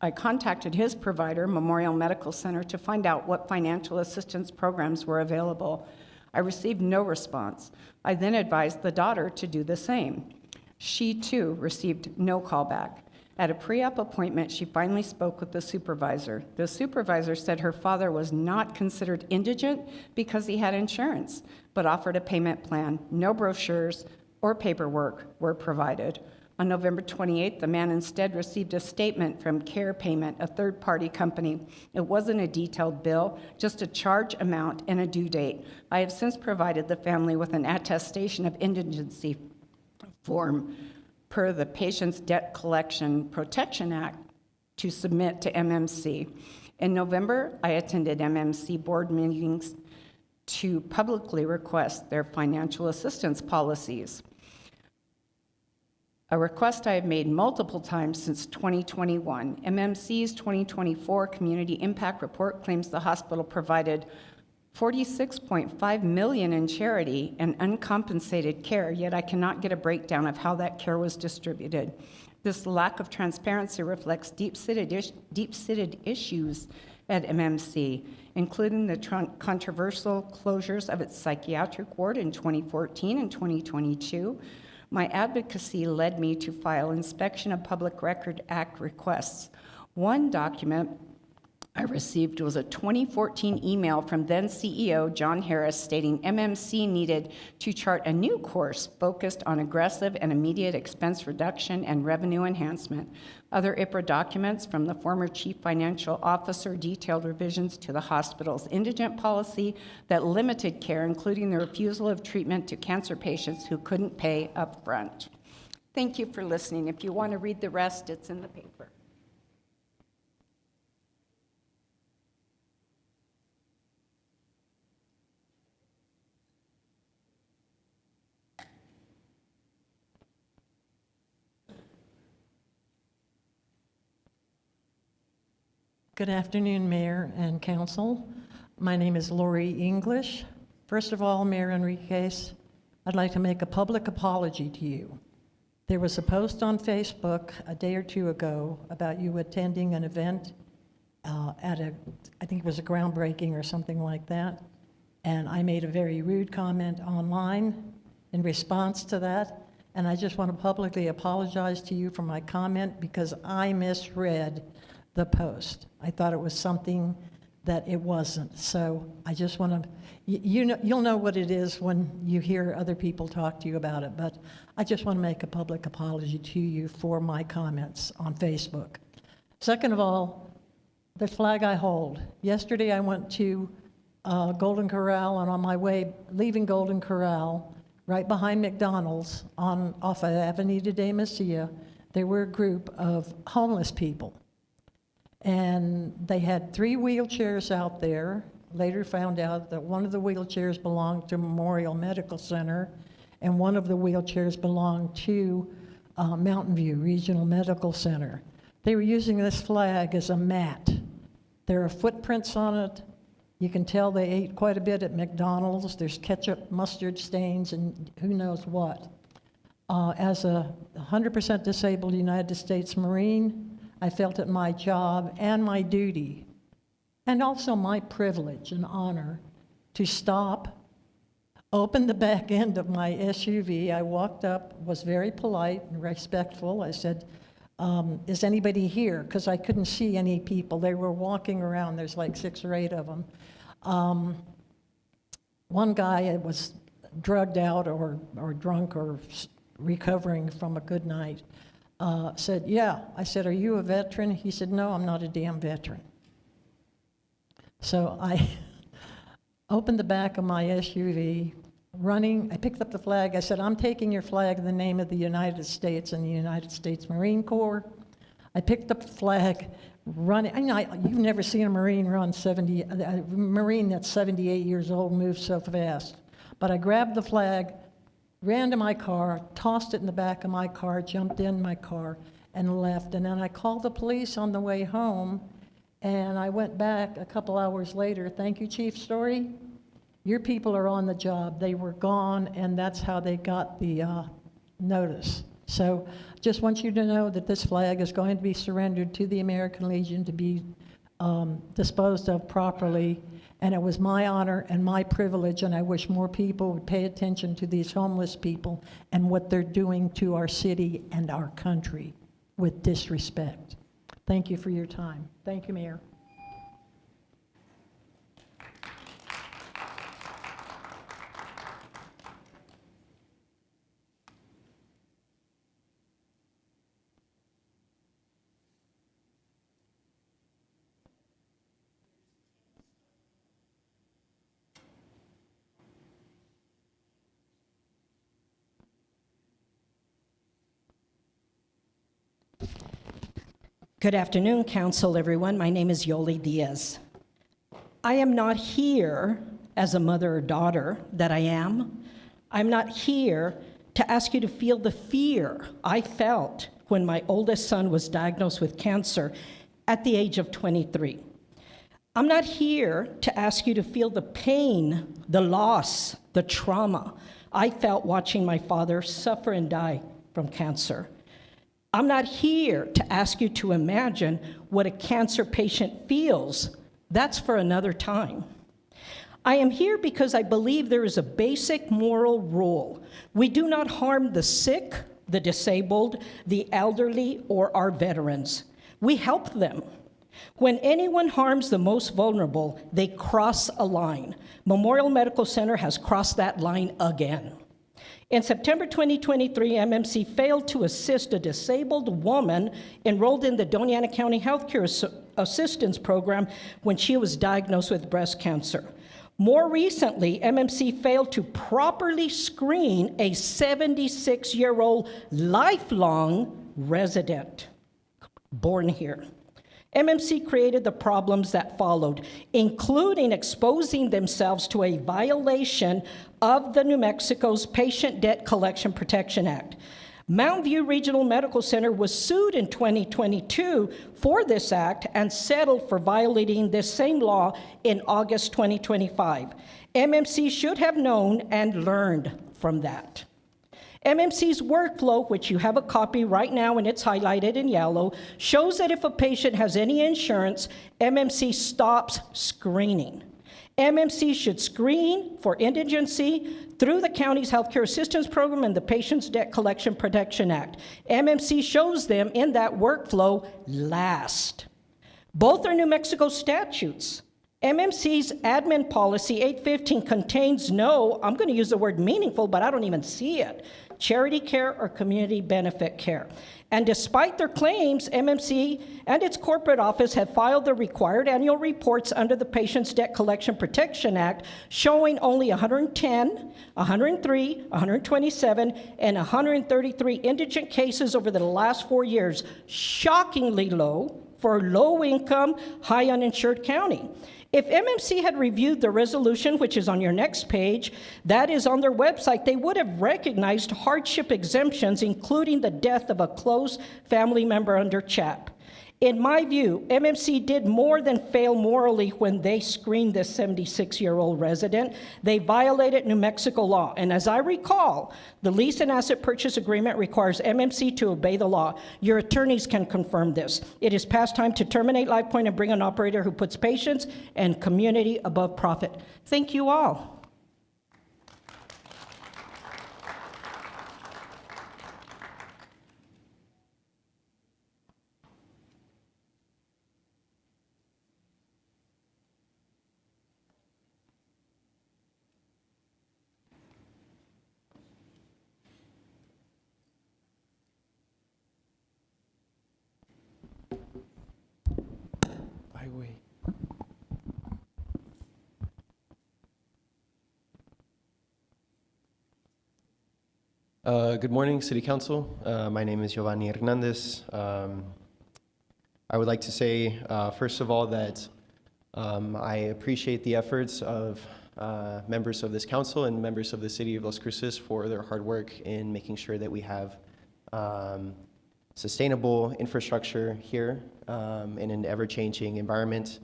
I contacted his provider, Memorial Medical Center, to find out what financial assistance programs were available. I received no response. I then advised the daughter to do the same. She, too, received no callback. At a pre-op appointment, she finally spoke with the supervisor. The supervisor said her father was not considered indigent because he had insurance, but offered a payment plan. No brochures or paperwork were provided. On November 28th, the man instead received a statement from Care Payment, a third-party company. It wasn't a detailed bill, just a charge amount and a due date. I have since provided the family with an attestation of indigency form per the Patient's Debt Collection Protection Act to submit to MMC. In November, I attended MMC board meetings to publicly request their financial assistance policies, a request I have made multiple times since 2021. MMC's 2024 Community Impact Report claims the hospital provided $46.5 million in charity and uncompensated care, yet I cannot get a breakdown of how that care was distributed. This lack of transparency reflects deep-seated issues at MMC, including the controversial closures of its psychiatric ward in 2014 and 2022. My advocacy led me to file Inspection of Public Record Act requests. One document I received was a 2014 email from then CEO John Harris stating MMC needed to chart a new course focused on aggressive and immediate expense reduction and revenue enhancement. Other IPRA documents from the former chief financial officer detailed revisions to the hospital's indigent policy that limited care, including the refusal of treatment to cancer patients who couldn't pay up front. Thank you for listening. If you want to read the rest, it's in the paper. Good afternoon, Mayor and Council. My name is Lori English. First of all, Mayor Enriquez, I'd like to make a public apology to you. There was a post on Facebook a day or two ago about you attending an event I think it was a groundbreaking or something like that, and I made a very rude comment online in response to that, and I just want to publicly apologize to you for my comment because I misread the post. I thought it was something that it wasn't. So I just want to, you'll know what it is when you hear other people talk to you about it, but I just want to make a public apology to you for my comments on Facebook. Second of all, the flag I hold. Yesterday I went to Golden Corral, and on my way leaving Golden Corral, right behind McDonald's off of Avenida de Mesilla, there were a group of homeless people. And they had 3 wheelchairs out there. Later found out that one of the wheelchairs belonged to Memorial Medical Center, and one of the wheelchairs belonged to Mountain View Regional Medical Center. They were using this flag as a mat. There are footprints on it. You can tell they ate quite a bit at McDonald's. There's ketchup, mustard stains, and who knows what. As a 100% disabled United States Marine, I felt it my job and my duty, and also my privilege and honor, to stop, open the back end of my SUV. I walked up, was very polite and respectful. I said, is anybody here? Because I couldn't see any people. They were walking around. There's like 6 or 8 of them. One guy was drugged out or drunk or recovering from a good night. Said, yeah. I said, are you a veteran? He said, no, I'm not a damn veteran. So I opened the back of my SUV, running. I picked up the flag. I said, I'm taking your flag in the name of the United States and the United States Marine Corps. I picked up the flag, running. You've never seen a Marine run a Marine that's 78 years old move so fast. But I grabbed the flag, ran to my car, tossed it in the back of my car, jumped in my car, and left. And then I called the police on the way home, and I went back a couple hours later. Thank you, Chief Story. Your people are on the job. They were gone, and that's how they got the notice. So just want you to know that this flag is going to be surrendered to the American Legion to be disposed of properly. And it was my honor and my privilege, and I wish more people would pay attention to these homeless people and what they're doing to our city and our country with disrespect. Thank you for your time. Thank you, Mayor. Good afternoon, Council, everyone. My name is Yoli Diaz. I am not here as a mother or daughter that I am. I'm not here to ask you to feel the fear I felt when my oldest son was diagnosed with cancer at the age of 23. I'm not here to ask you to feel the pain, the loss, the trauma I felt watching my father suffer and die from cancer. I'm not here to ask you to imagine what a cancer patient feels. That's for another time. I am here because I believe there is a basic moral rule. We do not harm the sick, the disabled, the elderly, or our veterans. We help them. When anyone harms the most vulnerable, they cross a line. Memorial Medical Center has crossed that line again. In September 2023, MMC failed to assist a disabled woman enrolled in the Doña Ana County Healthcare Assistance Program when she was diagnosed with breast cancer. More recently, MMC failed to properly screen a 76-year-old lifelong resident born here. MMC created the problems that followed, including exposing themselves to a violation of the New Mexico's Patient Debt Collection Protection Act. Mountain View Regional Medical Center was sued in 2022 for this act and settled for violating this same law in August 2025. MMC should have known and learned from that. MMC's workflow, which you have a copy right now and it's highlighted in yellow, shows that if a patient has any insurance, MMC stops screening. MMC should screen for indigency through the county's healthcare assistance program and the Patient's Debt Collection Protection Act. MMC shows them in that workflow last. Both are New Mexico statutes. MMC's admin policy 815 contains no, I'm going to use the word meaningful, but I don't even see it, charity care or community benefit care. And despite their claims, MMC and its corporate office have filed the required annual reports under the Patient's Debt Collection Protection Act, showing only 110, 103, 127, and 133 indigent cases over the last 4 years, shockingly low for a low-income, high uninsured county. If MMC had reviewed the resolution, which is on your next page, that is on their website, they would have recognized hardship exemptions, including the death of a close family member under CHAP. In my view, MMC did more than fail morally when they screened this 76-year-old resident. They violated New Mexico law. And as I recall, the lease and asset purchase agreement requires MMC to obey the law. Your attorneys can confirm this. It is past time to terminate LifePoint and bring an operator who puts patients and community above profit. Thank you all. Good morning, City Council. My name is Giovanni Hernandez. I would like to say, first of all, that I appreciate the efforts of members of this council and members of the City of Las Cruces for their hard work in making sure that we have sustainable infrastructure here in an ever-changing environment.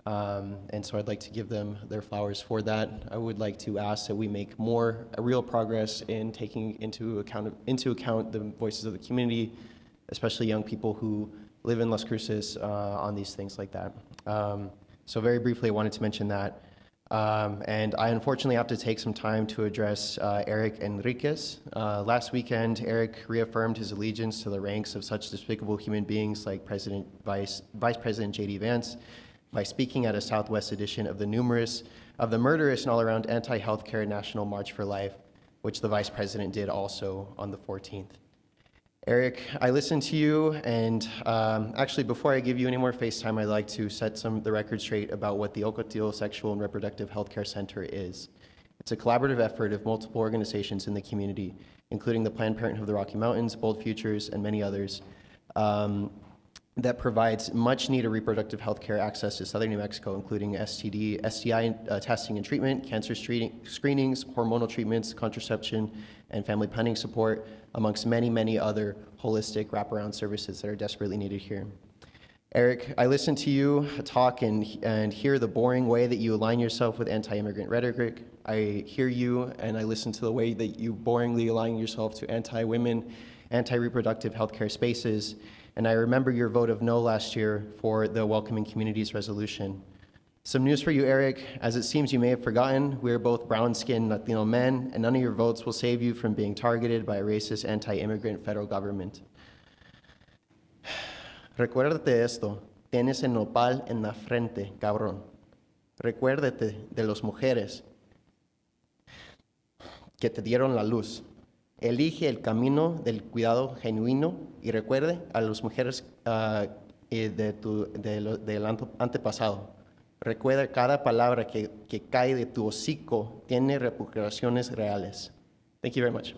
And so I'd like to give them their flowers for that. I would like to ask that we make real progress in taking into account the voices of the community, especially young people who live in Las Cruces on these things like that. So very briefly, I wanted to mention that. And I unfortunately have to take some time to address Eric Enriquez. Last weekend, Eric reaffirmed his allegiance to the ranks of such despicable human beings like Vice President J.D. Vance, by speaking at a Southwest edition of the murderous and all-around anti-healthcare National March for Life, which the Vice President did also on the 14th. Eric, I listened to you, and actually, before I give you any more FaceTime, I'd like to set the record straight about what the Ocotillo Sexual and Reproductive Healthcare Center is. It's a collaborative effort of multiple organizations in the community, including the Planned Parenthood of the Rocky Mountains, Bold Futures, and many others, that provides much-needed reproductive health care access to southern New Mexico, including STI testing and treatment, cancer screenings, hormonal treatments, contraception, and family planning support, amongst many, many other holistic wraparound services that are desperately needed here. Eric, I listen to you talk and hear the boring way that you align yourself with anti-immigrant rhetoric. I hear you and I listen to the way that you boringly align yourself to anti-women, anti-reproductive healthcare spaces. And I remember your vote of no last year for the Welcoming Communities resolution. Some news for you, Eric. As it seems you may have forgotten, we are both brown-skinned Latino men, and none of your votes will save you from being targeted by a racist anti-immigrant federal government. Recuérdate esto. Tienes el nopal en la frente, cabrón. Recuérdate de las mujeres que te dieron la luz. Elige el camino del cuidado genuino y recuerde a las mujeres del antepasado. Recuerda cada palabra que cae de tu hocico tiene repercusiones reales. Thank you very much.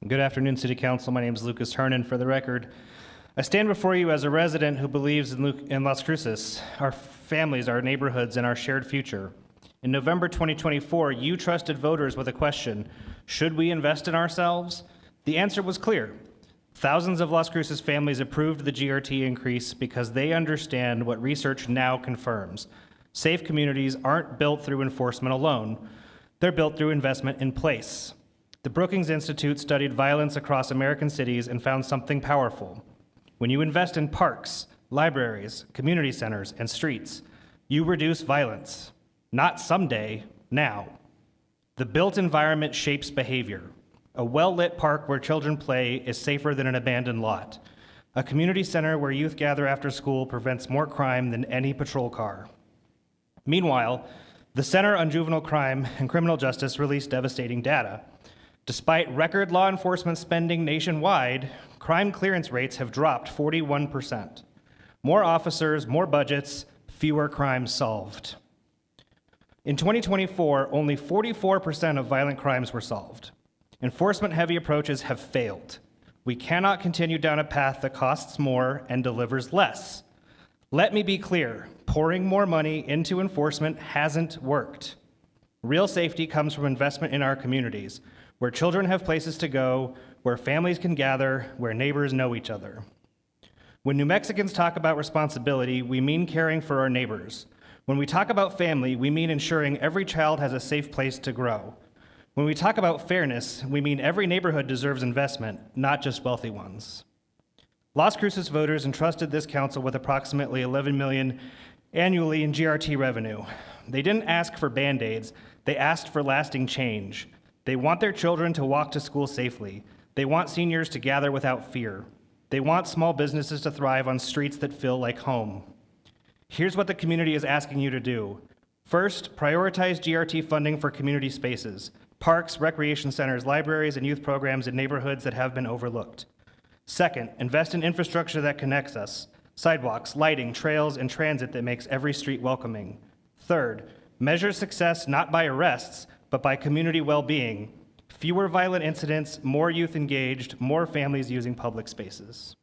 Good afternoon, City Council. My name is Lucas Hernan. For the record, I stand before you as a resident who believes in Las Cruces, our families, our neighborhoods, and our shared future. In November 2024, you trusted voters with a question: should we invest in ourselves? The answer was clear. Thousands of Las Cruces families approved the GRT increase because they understand what research now confirms. Safe communities aren't built through enforcement alone. They're built through investment in place. The Brookings Institute studied violence across American cities and found something powerful. When you invest in parks, libraries, community centers, and streets, you reduce violence. Not someday, now. The built environment shapes behavior. A well-lit park where children play is safer than an abandoned lot. A community center where youth gather after school prevents more crime than any patrol car. Meanwhile, the Center on Juvenile Crime and Criminal Justice released devastating data. Despite record law enforcement spending nationwide, crime clearance rates have dropped 41%. More officers, more budgets, fewer crimes solved. In 2024, only 44% of violent crimes were solved. Enforcement-heavy approaches have failed. We cannot continue down a path that costs more and delivers less. Let me be clear, pouring more money into enforcement hasn't worked. Real safety comes from investment in our communities, where children have places to go, where families can gather, where neighbors know each other. When New Mexicans talk about responsibility, we mean caring for our neighbors. When we talk about family, we mean ensuring every child has a safe place to grow. When we talk about fairness, we mean every neighborhood deserves investment, not just wealthy ones. Las Cruces voters entrusted this council with approximately $11 million annually in GRT revenue. They didn't ask for Band-Aids, they asked for lasting change. They want their children to walk to school safely. They want seniors to gather without fear. They want small businesses to thrive on streets that feel like home. Here's what the community is asking you to do. First, prioritize GRT funding for community spaces, parks, recreation centers, libraries, and youth programs in neighborhoods that have been overlooked. Second, invest in infrastructure that connects us, sidewalks, lighting, trails, and transit that makes every street welcoming. Third, measure success not by arrests, but by community well-being. Fewer violent incidents, more youth engaged, more families using public spaces.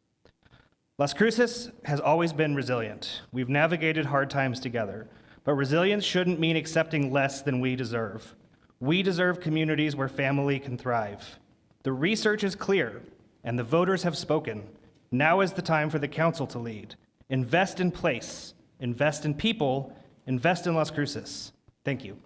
Las Cruces has always been resilient. We've navigated hard times together, but resilience shouldn't mean accepting less than we deserve. We deserve communities where family can thrive. The research is clear, and the voters have spoken. Now is the time for the council to lead. Invest in place, invest in people, invest in Las Cruces. Thank you.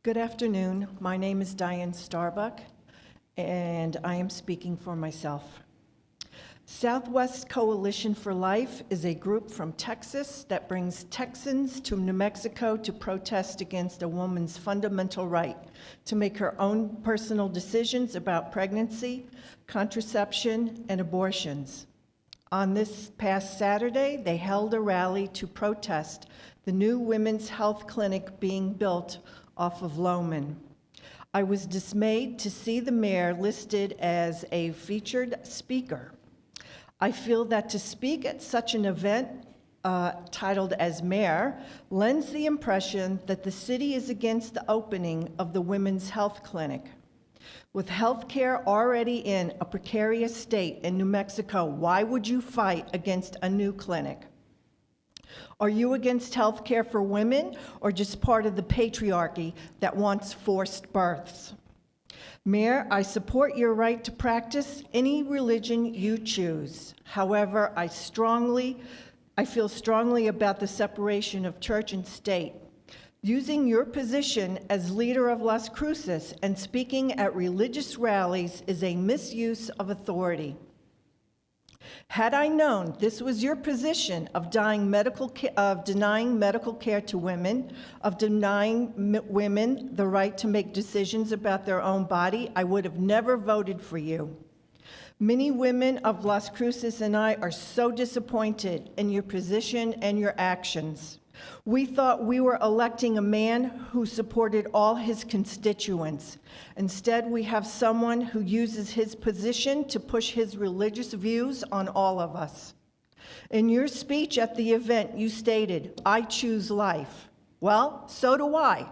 Good afternoon. My name is Diane Starbuck, and I am speaking for myself. Southwest Coalition for Life is a group from Texas that brings Texans to New Mexico to protest against a woman's fundamental right to make her own personal decisions about pregnancy, contraception, and abortions. On this past Saturday, they held a rally to protest the new women's health clinic being built off of Lohman. I was dismayed to see the mayor listed as a featured speaker. I feel that to speak at such an event titled as mayor lends the impression that the city is against the opening of the women's health clinic. With health care already in a precarious state in New Mexico, why would you fight against a new clinic? Are you against health care for women or just part of the patriarchy that wants forced births? Mayor, I support your right to practice any religion you choose. However, I feel strongly about the separation of church and state. Using your position as leader of Las Cruces and speaking at religious rallies is a misuse of authority. Had I known this was your position of denying medical care to women, of denying women the right to make decisions about their own body, I would have never voted for you. Many women of Las Cruces and I are so disappointed in your position and your actions. We thought we were electing a man who supported all his constituents. Instead, we have someone who uses his position to push his religious views on all of us. In your speech at the event, you stated, "I choose life." Well, so do I.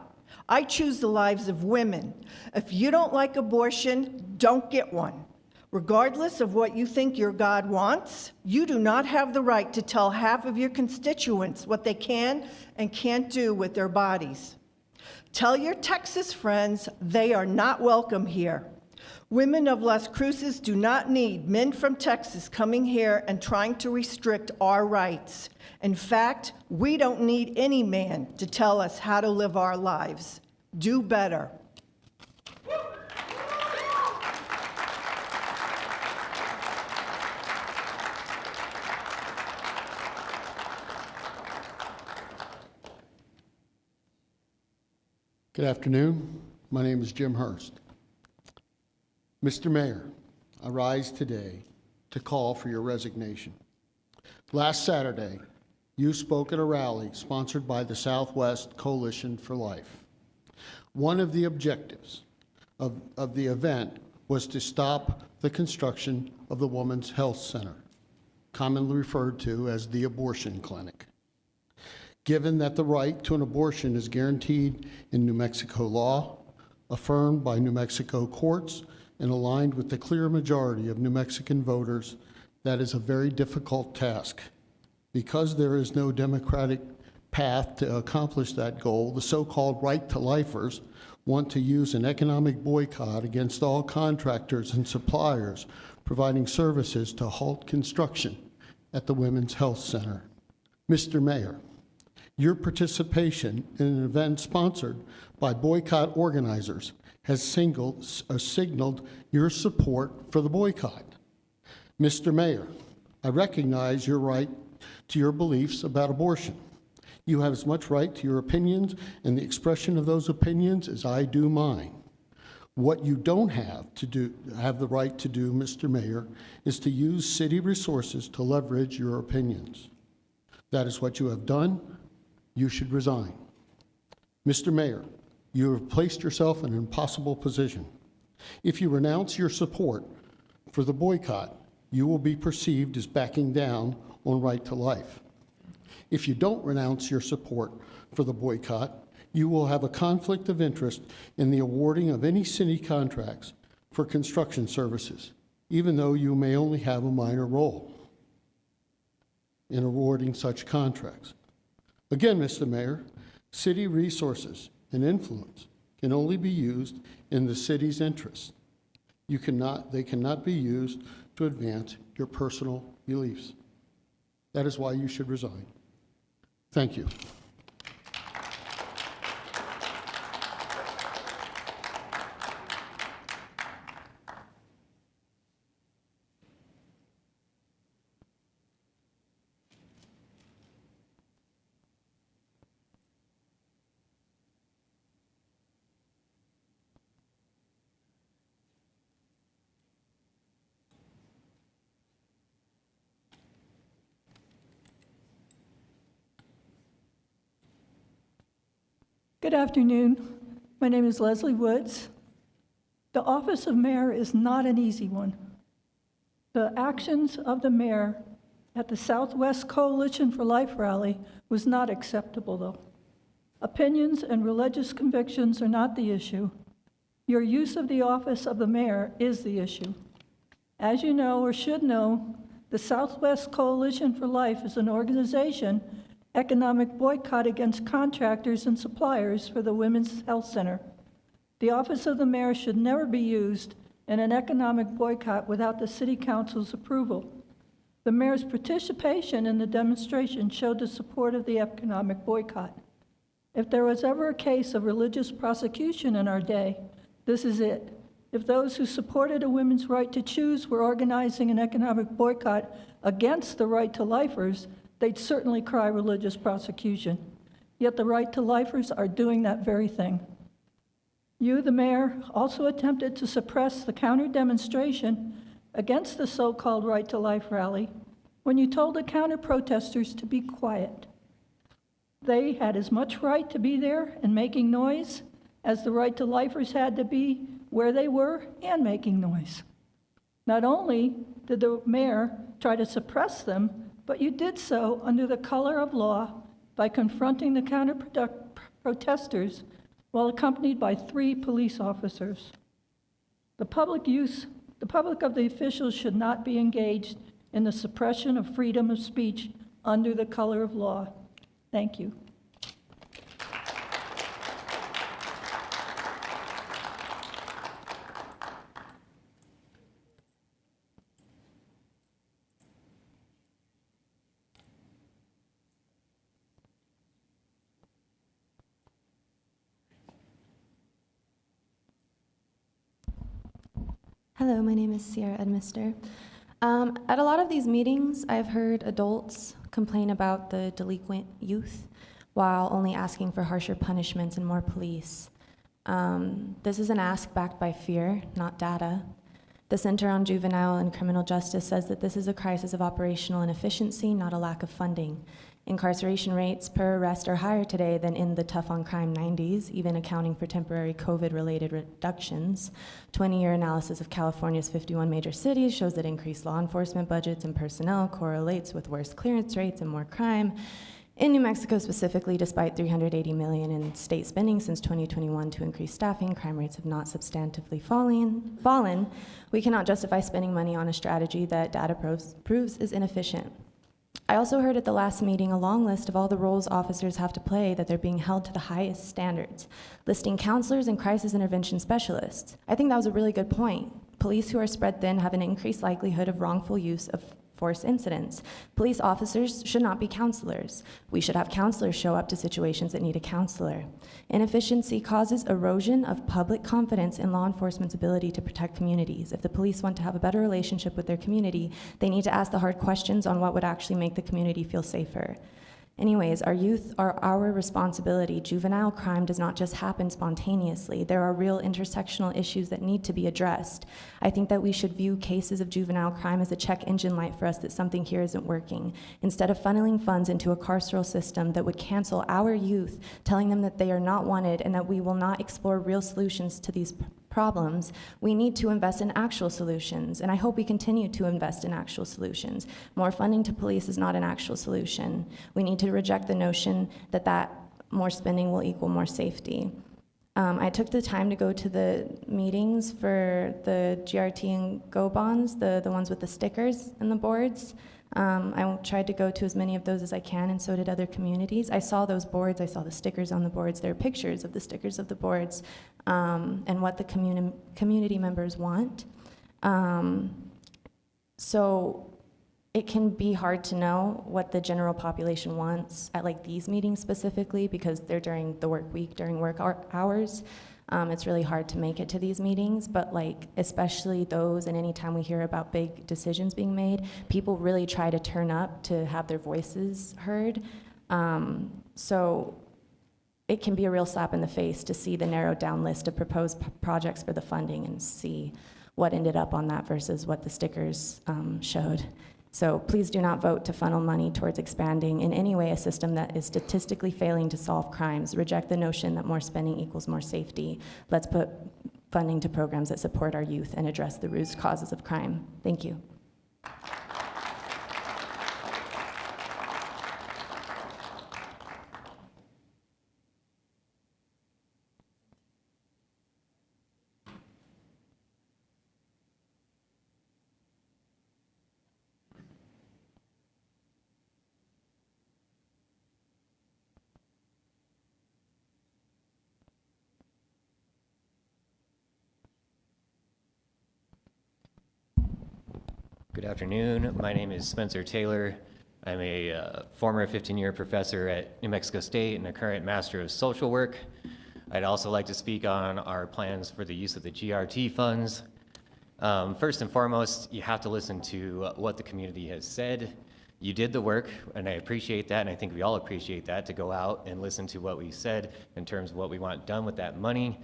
I choose the lives of women. If you don't like abortion, don't get one. Regardless of what you think your God wants, you do not have the right to tell half of your constituents what they can and can't do with their bodies. Tell your Texas friends they are not welcome here. Women of Las Cruces do not need men from Texas coming here and trying to restrict our rights. In fact, we don't need any man to tell us how to live our lives. Do better. Good afternoon. My name is Jim Hurst. Mr. Mayor, I rise today to call for your resignation. Last Saturday, you spoke at a rally sponsored by the Southwest Coalition for Life. One of the objectives of the event was to stop the construction of the Women's Health Center, commonly referred to as the abortion clinic. Given that the right to an abortion is guaranteed in New Mexico law, affirmed by New Mexico courts, and aligned with the clear majority of New Mexican voters, that is a very difficult task. Because there is no democratic path to accomplish that goal, the so-called right-to-lifers want to use an economic boycott against all contractors and suppliers providing services to halt construction at the Women's Health Center. Mr. Mayor, your participation in an event sponsored by boycott organizers has signaled your support for the boycott. Mr. Mayor, I recognize your right to your beliefs about abortion. You have as much right to your opinions and the expression of those opinions as I do mine. What you don't have the right to do, Mr. Mayor, is to use city resources to leverage your opinions. That is what you have done. You should resign. Mr. Mayor, you have placed yourself in an impossible position. If you renounce your support for the boycott, you will be perceived as backing down on right to life. If you don't renounce your support for the boycott, you will have a conflict of interest in the awarding of any city contracts for construction services, even though you may only have a minor role in awarding such contracts. Again, Mr. Mayor, city resources and influence can only be used in the city's interest. They cannot be used to advance your personal beliefs. That is why you should resign. Thank you. Good afternoon. My name is Leslie Woods. The office of mayor is not an easy one. The actions of the mayor at the Southwest Coalition for Life rally was not acceptable, though. Opinions and religious convictions are not the issue. Your use of the office of the mayor is the issue. As you know or should know, the Southwest Coalition for Life is an organization economic boycott against contractors and suppliers for the Women's Health Center. The office of the mayor should never be used in an economic boycott without the city council's approval. The mayor's participation in the demonstration showed the support of the economic boycott. If there was ever a case of religious prosecution in our day, this is it. If those who supported a women's right to choose were organizing an economic boycott against the right to lifers, they'd certainly cry religious prosecution. Yet the right to lifers are doing that very thing. You, the mayor, also attempted to suppress the counter-demonstration against the so-called right to life rally when you told the counter-protesters to be quiet. They had as much right to be there and making noise as the right to lifers had to be where they were and making noise. Not only did the mayor try to suppress them, but you did so under the color of law by confronting the protesters while accompanied by 3 police officers. The public of the officials should not be engaged in the suppression of freedom of speech under the color of law. Thank you. Hello, my name is Sierra Edmister. At a lot of these meetings, I've heard adults complain about the delinquent youth while only asking for harsher punishments and more police. This is an ask backed by fear, not data. The Center on Juvenile and Criminal Justice says that this is a crisis of operational inefficiency, not a lack of funding. Incarceration rates per arrest are higher today than in the tough on crime 90s, even accounting for temporary COVID-related reductions. 20-year analysis of California's 51 major cities shows that increased law enforcement budgets and personnel correlates with worse clearance rates and more crime. In New Mexico specifically, despite $380 million in state spending since 2021 to increase staffing, crime rates have not substantively fallen. We cannot justify spending money on a strategy that data proves is inefficient. I also heard at the last meeting a long list of all the roles officers have to play, that they're being held to the highest standards, listing counselors and crisis intervention specialists. I think that was a really good point. Police who are spread thin have an increased likelihood of wrongful use of force incidents. Police officers should not be counselors. We should have counselors show up to situations that need a counselor. Inefficiency causes erosion of public confidence in law enforcement's ability to protect communities. If the police want to have a better relationship with their community, they need to ask the hard questions on what would actually make the community feel safer. Anyways, our youth are our responsibility. Juvenile crime does not just happen spontaneously. There are real intersectional issues that need to be addressed. I think that we should view cases of juvenile crime as a check engine light for us that something here isn't working. Instead of funneling funds into a carceral system that would cancel our youth, telling them that they are not wanted and that we will not explore real solutions to these problems, we need to invest in actual solutions, and I hope we continue to invest in actual solutions. More funding to police is not an actual solution. We need to reject the notion that more spending will equal more safety. I took the time to go to the meetings for the GRT and GO bonds, the ones with the stickers and the boards. I tried to go to as many of those as I can, and so did other communities. I saw those boards, I saw the stickers on the boards. There are pictures of the stickers of the boards and what the community members want. So it can be hard to know what the general population wants at like these meetings specifically, because they're during the work week, during work hours. It's really hard to make it to these meetings, but like especially those, and anytime we hear about big decisions being made, people really try to turn up to have their voices heard. So it can be a real slap in the face to see the narrowed down list of proposed projects for the funding and see what ended up on that versus what the stickers showed. So please do not vote to funnel money towards expanding in any way a system that is statistically failing to solve crimes. Reject the notion that more spending equals more safety. Let's put funding to programs that support our youth and address the root causes of crime. Thank you. Good afternoon. My name is Spencer Taylor. I'm a former 15-year professor at New Mexico State and a current Master of Social Work. I'd also like to speak on our plans for the use of the GRT funds. First and foremost, you have to listen to what the community has said. You did the work, and I appreciate that, and I think we all appreciate that, to go out and listen to what we said in terms of what we want done with that money.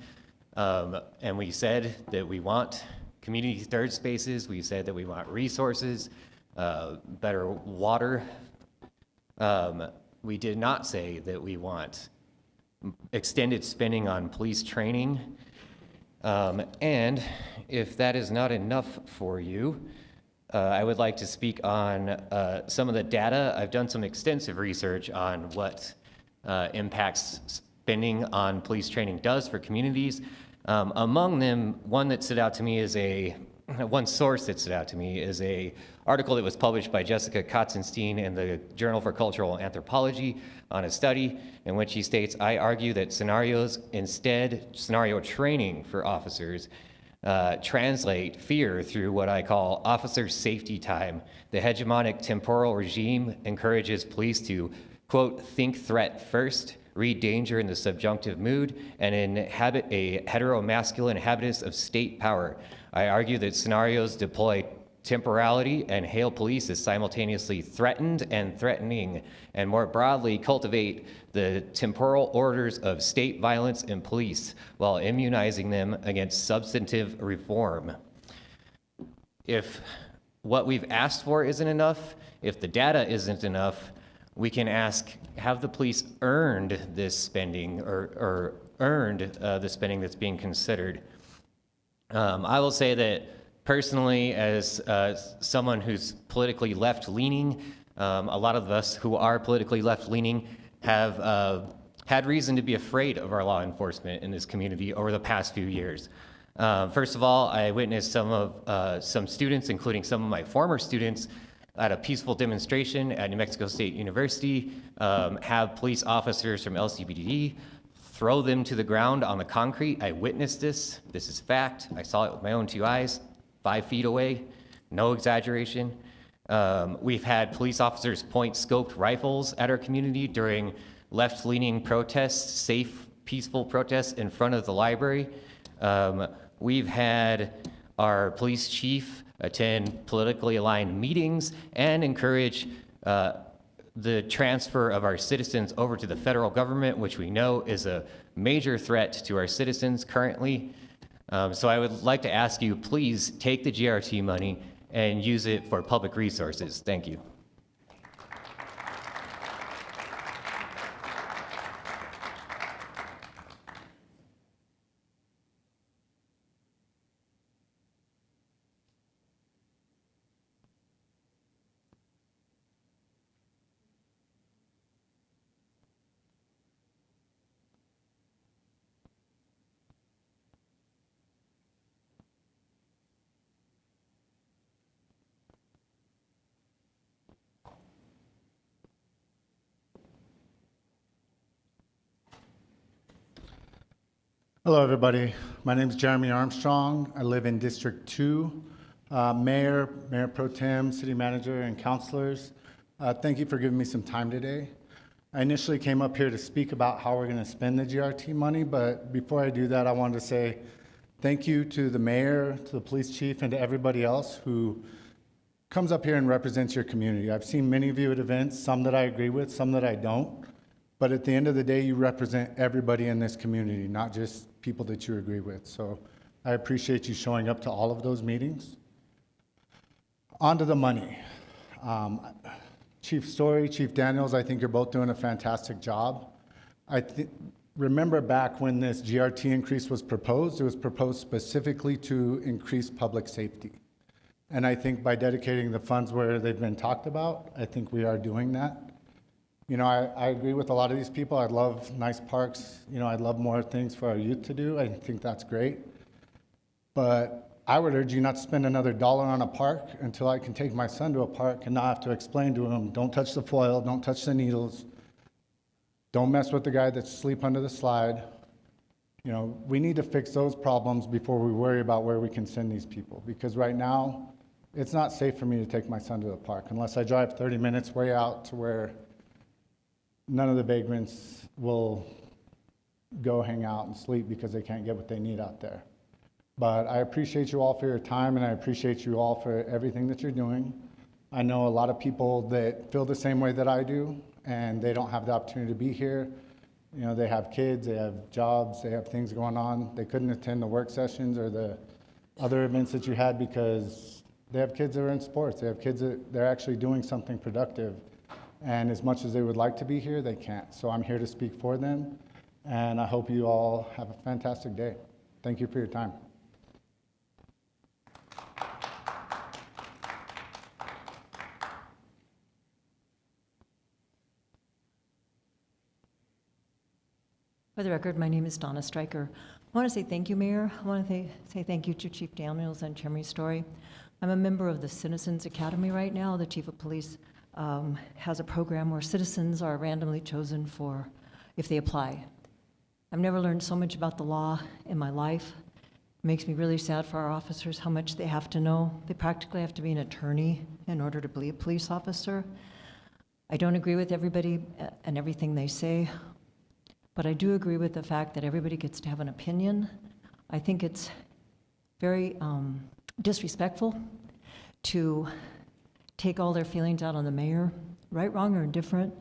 And we said that we want community third spaces. We said that we want resources, better water. We did not say that we want extended spending on police training. And if that is not enough for you, I would like to speak on some of the data. I've done some extensive research on what impacts spending on police training does for communities. Among them, one that stood out to me is one source that stood out to me is a article that was published by Jessica Katzenstein in the Journal for Cultural Anthropology on a study in which he states, I argue that scenario training for officers translate fear through what I call officer safety time. The hegemonic temporal regime encourages police to, quote, think threat first, read danger in the subjunctive mood, and inhabit a heteromasculine habitus of state power. I argue that scenarios deploy temporality and hail police as simultaneously threatened and threatening, and more broadly cultivate the temporal orders of state violence and police while immunizing them against substantive reform. If what we've asked for isn't enough, if the data isn't enough, we can ask, have the police earned this spending or earned the spending that's being considered? I will say that personally, as someone who's politically left-leaning, a lot of us who are politically left-leaning have had reason to be afraid of our law enforcement in this community over the past few years. First of all, I witnessed some students, including some of my former students, at a peaceful demonstration at New Mexico State University, have police officers from LCPD throw them to the ground on the concrete. I witnessed this. This is fact. I saw it with my own 2 eyes, 5 feet away, no exaggeration. We've had police officers point scoped rifles at our community during left-leaning protests, safe, peaceful protests in front of the library. We've had our police chief attend politically aligned meetings and encourage the transfer of our citizens over to the federal government, which we know is a major threat to our citizens currently. So I would like to ask you, please take the GRT money and use it for public resources. Thank you. Hello, everybody. My name is Jeremy Armstrong. I live in District 2. Mayor Pro Tem, City Manager, and councilors, thank you for giving me some time today. I initially came up here to speak about how we're going to spend the GRT money, but before I do that, I wanted to say thank you to the mayor, to the police chief, and to everybody else who comes up here and represents your community. I've seen many of you at events, some that I agree with, some that I don't. But at the end of the day, you represent everybody in this community, not just people that you agree with. So I appreciate you showing up to all of those meetings. On to the money. Chief Story, Chief Daniels, I think you're both doing a fantastic job. Remember back when this GRT increase was proposed, it was proposed specifically to increase public safety. And I think by dedicating the funds where they've been talked about, I think we are doing that. You know, I agree with a lot of these people. I'd love nice parks. You know, I'd love more things for our youth to do. I think that's great. But I would urge you not to spend another dollar on a park until I can take my son to a park and not have to explain to him, don't touch the foil, don't touch the needles, don't mess with the guy that's asleep under the slide. You know, we need to fix those problems before we worry about where we can send these people. Because right now, it's not safe for me to take my son to the park unless I drive 30 minutes way out to where none of the vagrants will go hang out and sleep because they can't get what they need out there. But I appreciate you all for your time, and I appreciate you all for everything that you're doing. I know a lot of people that feel the same way that I do, and they don't have the opportunity to be here. You know, they have kids, they have jobs, they have things going on. They couldn't attend the work sessions or the other events that you had because they have kids that are in sports. They have kids that they're actually doing something productive. And as much as they would like to be here, they can't. So I'm here to speak for them, and I hope you all have a fantastic day. Thank you for your time. For the record, my name is Donna Stryker. I want to say thank you, Mayor. I want to say thank you to Chief Daniels and Chairman Story. I'm a member of the Citizens Academy right now. The Chief of Police has a program where citizens are randomly chosen for if they apply. I've never learned so much about the law in my life. It makes me really sad for our officers how much they have to know. They practically have to be an attorney in order to be a police officer. I don't agree with everybody and everything they say, but I do agree with the fact that everybody gets to have an opinion. I think it's very disrespectful to take all their feelings out on the mayor, right, wrong, or indifferent.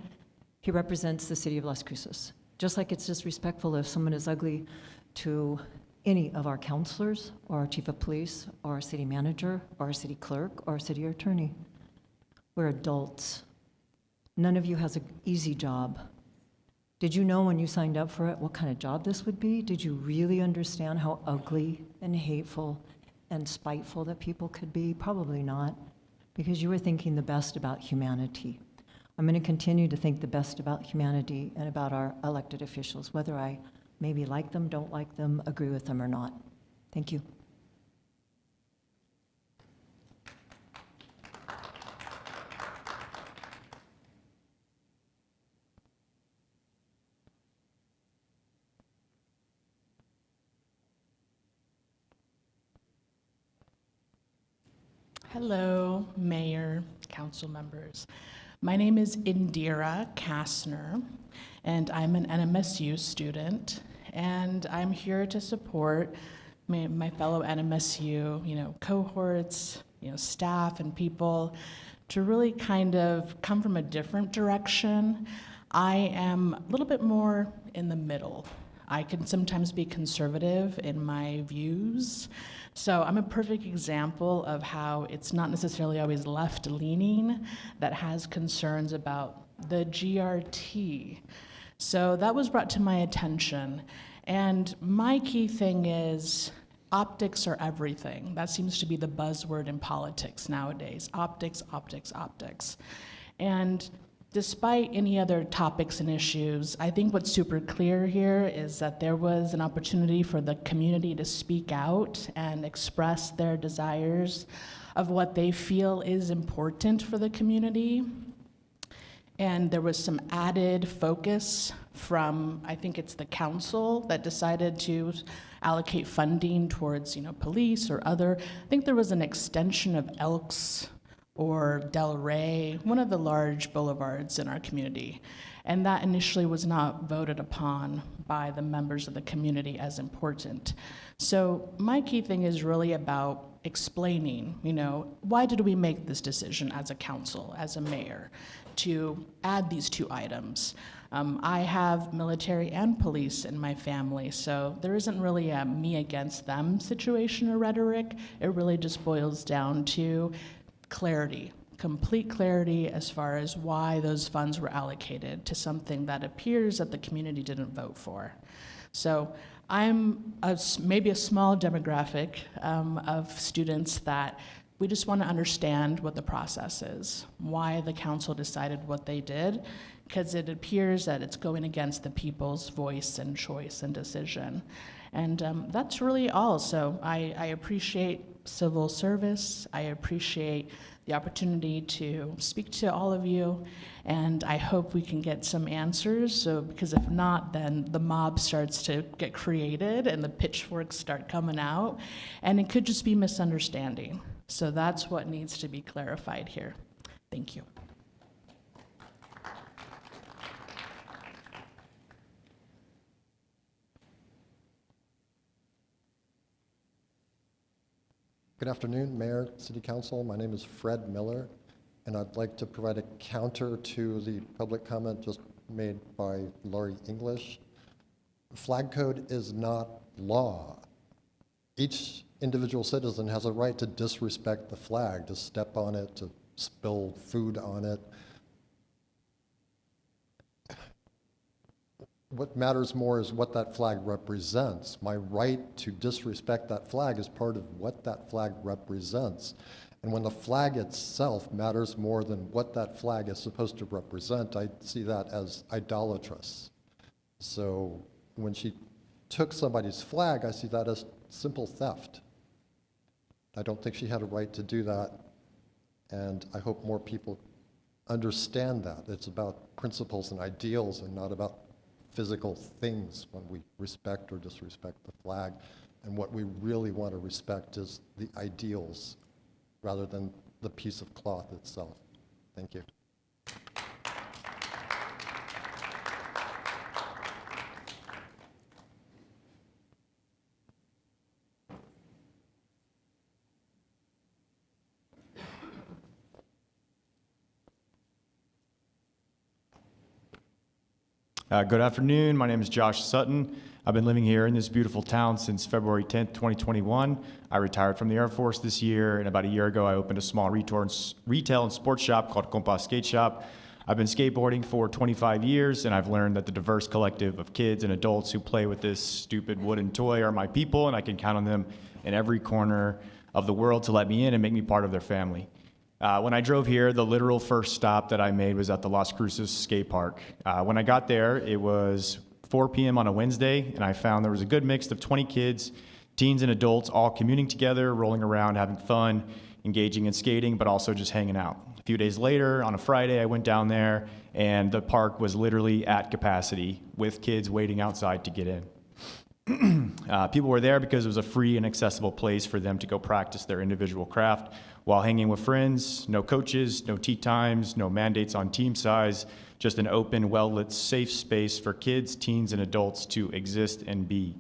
He represents the city of Las Cruces. Just like it's disrespectful if someone is ugly to any of our counselors, or our chief of police, or our city manager, or our city clerk, or our city attorney. We're adults. None of you has an easy job. Did you know when you signed up for it what kind of job this would be? Did you really understand how ugly and hateful and spiteful that people could be? Probably not, because you were thinking the best about humanity. I'm going to continue to think the best about humanity and about our elected officials, whether I maybe like them, don't like them, agree with them or not. Thank you. Hello, Mayor, council members. My name is Indira Kastner, and I'm an NMSU student, and I'm here to support my fellow NMSU, cohorts, staff and people to really kind of come from a different direction. I am a little bit more in the middle. I can sometimes be conservative in my views. So I'm a perfect example of how it's not necessarily always left-leaning that has concerns about the GRT. So that was brought to my attention. And my key thing is optics are everything. That seems to be the buzzword in politics nowadays. Optics, optics, optics. And despite any other topics and issues, I think what's super clear here is that there was an opportunity for the community to speak out and express their desires of what they feel is important for the community. And there was some added focus from, I think it's the council that decided to allocate funding towards, police or other. I think there was an extension of Elks or Del Rey, one of the large boulevards in our community. And that initially was not voted upon by the members of the community as important. So my key thing is really about explaining, why did we make this decision as a council, as a mayor, to add these two items? I have military and police in my family, so there isn't really a me against them situation or rhetoric. It really just boils down to clarity, complete clarity as far as why those funds were allocated to something that appears that the community didn't vote for. So I'm maybe a small demographic of students that we just want to understand what the process is, why the council decided what they did, because it appears that it's going against the people's voice and choice and decision. And that's really all. So I appreciate civil service. I appreciate the opportunity to speak to all of you, and I hope we can get some answers. So, because if not, then the mob starts to get created and the pitchforks start coming out, and it could just be misunderstanding. So that's what needs to be clarified here. Thank you. Good afternoon, Mayor, City Council. My name is Fred Miller, and I'd like to provide a counter to the public comment just made by Laurie English. Flag code is not law. Each individual citizen has a right to disrespect the flag, to step on it, to spill food on it. what matters more is what that flag represents. My right to disrespect that flag is part of what that flag represents. And when the flag itself matters more than what that flag is supposed to represent, I see that as idolatrous. So when she took somebody's flag, I see that as simple theft. I don't think she had a right to do that, and I hope more people understand that. It's about principles and ideals and not about physical things when we respect or disrespect the flag. And what we really want to respect is the ideals rather than the piece of cloth itself. Thank you. Good afternoon. My name is Josh Sutton. I've been living here in this beautiful town since February 10th, 2021. I retired from the Air Force this year, and about a year ago, I opened a small retail and sports shop called Compa Skate Shop. I've been skateboarding for 25 years, and I've learned that the diverse collective of kids and adults who play with this stupid wooden toy are my people, and I can count on them in every corner of the world to let me in and make me part of their family. When I drove here, the literal first stop that I made was at the Las Cruces skate park. When I got there, it was 4 p.m. on a Wednesday, and I found there was a good mix of 20 kids, teens and adults, all communing together, rolling around, having fun, engaging in skating, but also just hanging out. A few days later, on a Friday, I went down there, and the park was literally at capacity, with kids waiting outside to get in. People were there because it was a free and accessible place for them to go practice their individual craft while hanging with friends. No coaches, no tee times, no mandates on team size, just an open, well-lit, safe space for kids, teens, and adults to exist and be.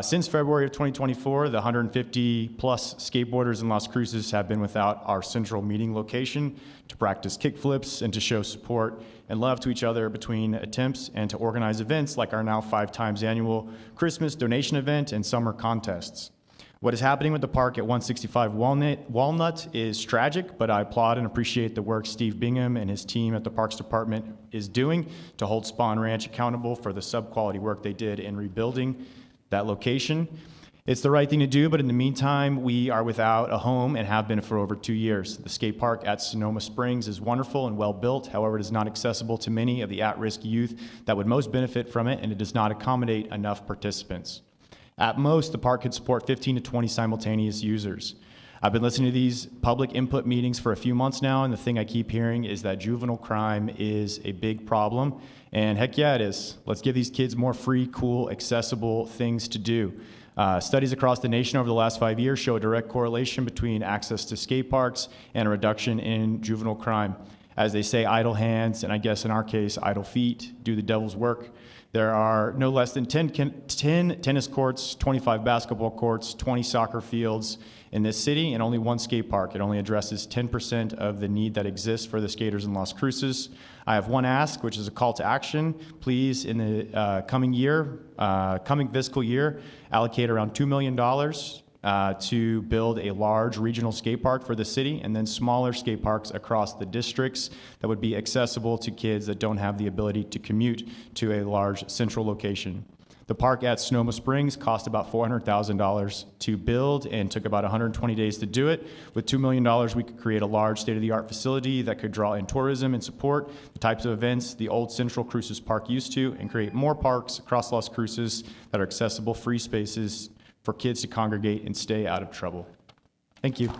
Since February of 2024, the 150-plus skateboarders in Las Cruces have been without our central meeting location to practice kickflips and to show support and love to each other between attempts and to organize events like our now 5 times annual Christmas donation event and summer contests. What is happening with the park at 165 Walnut is tragic, but I applaud and appreciate the work Steve Bingham and his team at the Parks Department is doing to hold Spawn Ranch accountable for the sub-quality work they did in rebuilding that location. It's the right thing to do, but in the meantime, we are without a home and have been for over 2 years. The skate park at Sonoma Springs is wonderful and well-built. However, it is not accessible to many of the at-risk youth that would most benefit from it, and it does not accommodate enough participants. At most, the park could support 15 to 20 simultaneous users. I've been listening to these public input meetings for a few months now, and the thing I keep hearing is that juvenile crime is a big problem, and heck yeah, it is. Let's give these kids more free, cool, accessible things to do. Studies across the nation over the last 5 years show a direct correlation between access to skate parks and a reduction in juvenile crime. As they say, idle hands, and I guess in our case, idle feet, do the devil's work. There are no less than 10 tennis courts, 25 basketball courts, 20 soccer fields in this city, and only 1 skate park. It only addresses 10% of the need that exists for the skaters in Las Cruces. I have one ask, which is a call to action. Please, in the coming fiscal year, allocate around $2 million to build a large regional skate park for the city, and then smaller skate parks across the districts that would be accessible to kids that don't have the ability to commute to a large central location. The park at Sonoma Springs cost about $400,000 to build and took about 120 days to do it. With $2 million, we could create a large state-of-the-art facility that could draw in tourism and support the types of events the old Central Cruces Park used to, and create more parks across Las Cruces that are accessible, free spaces for kids to congregate and stay out of trouble. Thank you.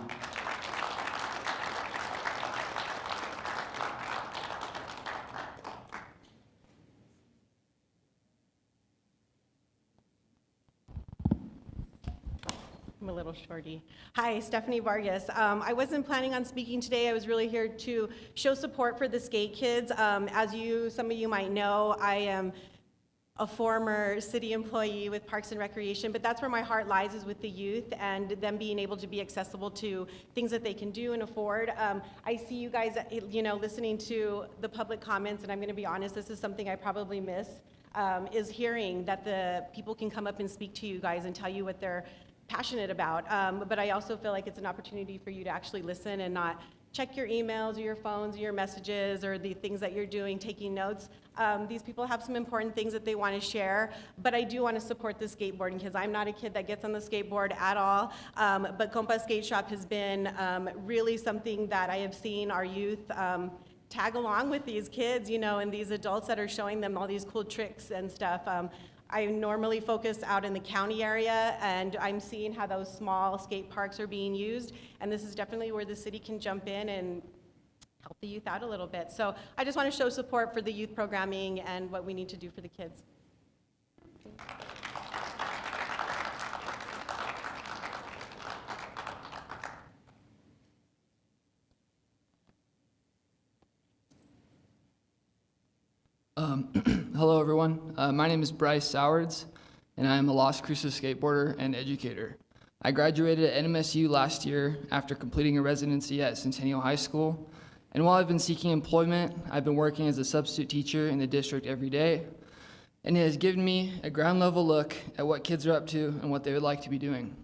I'm a little shorty. Hi, Stephanie Vargas. I wasn't planning on speaking today. I was really here to show support for the skate kids. As some of you might know, I am a former city employee with Parks and Recreation, but that's where my heart lies, is with the youth and them being able to be accessible to things that they can do and afford. I see you guys, listening to the public comments, and I'm going to be honest, this is something I probably miss, is hearing that the people can come up and speak to you guys and tell you what they're passionate about. But I also feel like it's an opportunity for you to actually listen and not check your emails or your phones or your messages or the things that you're doing, taking notes. These people have some important things that they want to share, but I do want to support the skateboarding because I'm not a kid that gets on the skateboard at all. But Compa Skate Shop has been really something that I have seen our youth tag along with these kids, you know, and these adults that are showing them all these cool tricks and stuff. I normally focus out in the county area, and I'm seeing how those small skate parks are being used, and this is definitely where the city can jump in and help the youth out a little bit. So I just want to show support for the youth programming and what we need to do for the kids. Hello, everyone. My name is Bryce Sowards, and I am a Las Cruces skateboarder and educator. I graduated at NMSU last year after completing a residency at Centennial High School. And while I've been seeking employment, I've been working as a substitute teacher in the district every day. And it has given me a ground level look at what kids are up to and what they would like to be doing.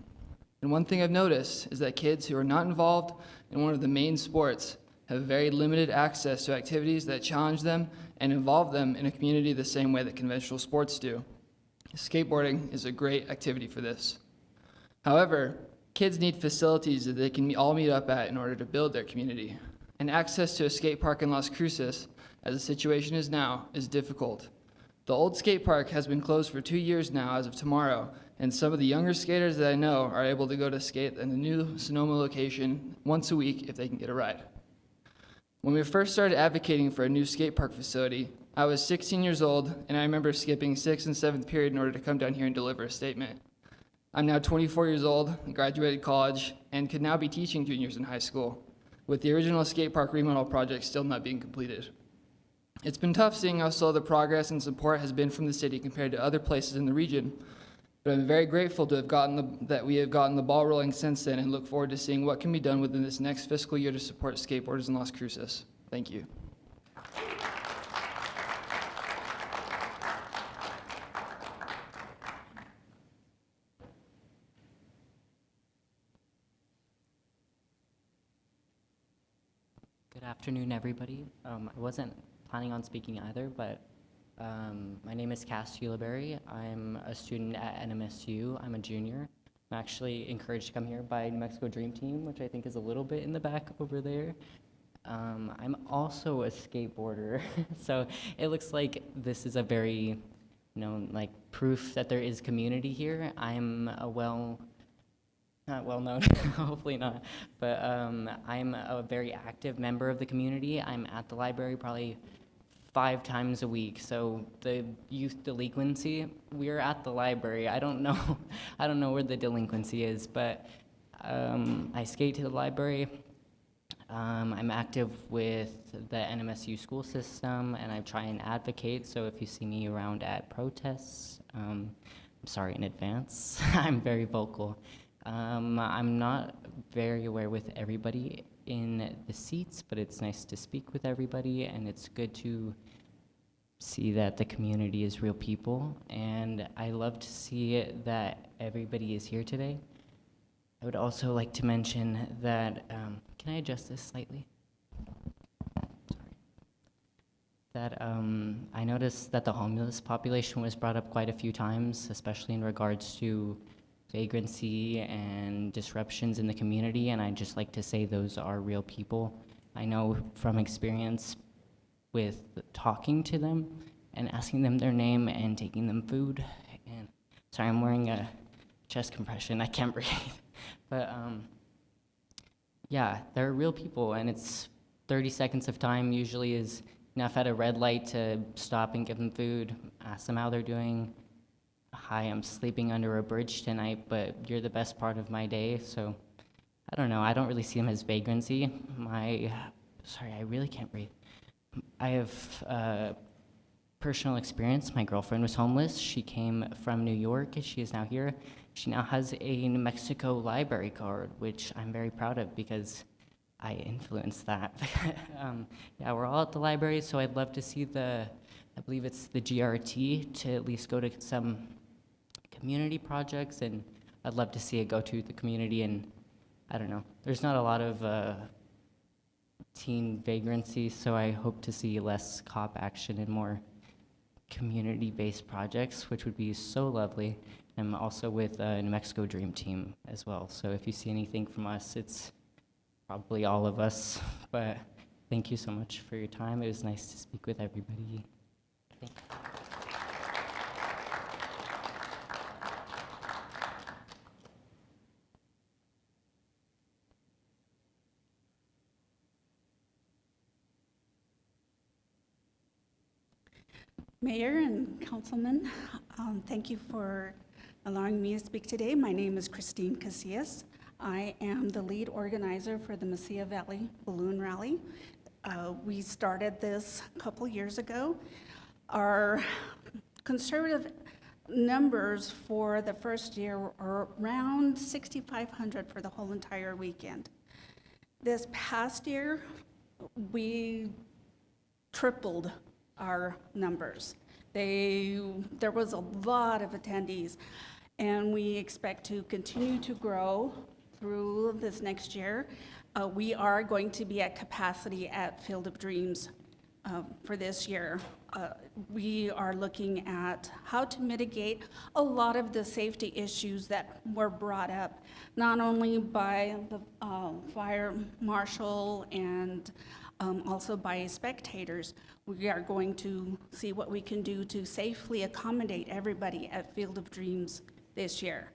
And one thing I've noticed is that kids who are not involved in one of the main sports have very limited access to activities that challenge them and involve them in a community the same way that conventional sports do. Skateboarding is a great activity for this. However, kids need facilities that they can all meet up at in order to build their community. And access to a skate park in Las Cruces, as the situation is now, is difficult. The old skate park has been closed for 2 years now as of tomorrow, and some of the younger skaters that I know are able to go to skate in the new Sonoma location once a week if they can get a ride. When we first started advocating for a new skate park facility, I was 16 years old, and I remember skipping 6th and 7th period in order to come down here and deliver a statement. I'm now 24 years old, graduated college, and could now be teaching juniors in high school, with the original skate park remodel project still not being completed. It's been tough seeing how slow the progress and support has been from the city compared to other places in the region, but I'm very grateful to have that we have gotten the ball rolling since then and look forward to seeing what can be done within this next fiscal year to support skateboarders in Las Cruces. Thank you. Good afternoon, everybody. I wasn't planning on speaking either, but my name is Cass Hewleberry. I'm a student at NMSU. I'm a junior. I'm actually encouraged to come here by New Mexico Dream Team, which I think is a little bit in the back over there. I'm also a skateboarder, so it looks like this is a very, like proof that there is community here. I'm a not well known, hopefully not, but I'm a very active member of the community. I'm at the library probably 5 times a week. So the youth delinquency, we're at the library. I don't know where the delinquency is, but I skate to the library. I'm active with the NMSU school system, and I try and advocate. So if you see me around at protests, I'm sorry in advance. I'm very vocal. I'm not very aware with everybody in the seats, but it's nice to speak with everybody, and it's good to see that the community is real people, and I love to see that everybody is here today. I would also like to mention that, can I adjust this slightly? Sorry. That I noticed that the homeless population was brought up quite a few times, especially in regards to vagrancy and disruptions in the community, and I'd just like to say those are real people. I know from experience with talking to them and asking them their name and taking them food. And sorry, I'm wearing a chest compression. I can't breathe. But yeah, they're real people, and it's 30 seconds of time usually is enough at a red light to stop and give them food, ask them how they're doing. Hi, I'm sleeping under a bridge tonight, but you're the best part of my day. So I don't know. I don't really see them as vagrancy. Sorry, I really can't breathe. I have personal experience. My girlfriend was homeless. She came from New York. She is now here. She now has a New Mexico library card, which I'm very proud of because I influenced that. Yeah, we're all at the library, so I'd love to see I believe it's the GRT, to at least go to some community projects, and I'd love to see it go to the community. And I don't know, there's not a lot of teen vagrancy, so I hope to see less cop action and more community-based projects, which would be so lovely. I'm also with New Mexico Dream Team as well, so if you see anything from us, it's probably all of us, but thank you so much for your time. It was nice to speak with everybody. Thank you. Mayor and Councilman, thank you for allowing me to speak today. My name is Christine Casillas. I am the lead organizer for the Mesilla Valley Balloon Rally. We started this a couple years ago. Our conservative numbers for the first year are around 6,500 for the whole entire weekend. This past year, we tripled our numbers. There was a lot of attendees, and we expect to continue to grow through this next year. We are going to be at capacity at Field of Dreams for this year. We are looking at how to mitigate a lot of the safety issues that were brought up, not only by the fire marshal and also by spectators. We are going to see what we can do to safely accommodate everybody at Field of Dreams this year.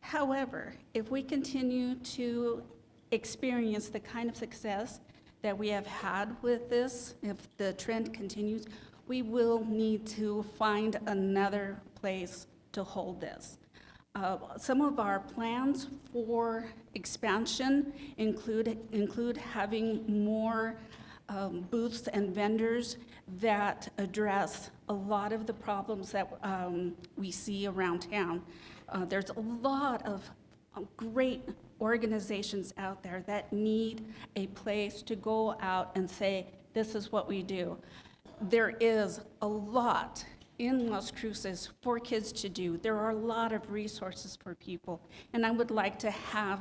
However, if we continue to experience the kind of success that we have had with this, if the trend continues, we will need to find another place to hold this. Some of our plans for expansion include having more booths and vendors that address a lot of the problems that we see around town. There's a lot of great organizations out there that need a place to go out and say, this is what we do. There is a lot in Las Cruces for kids to do. There are a lot of resources for people, and I would like to have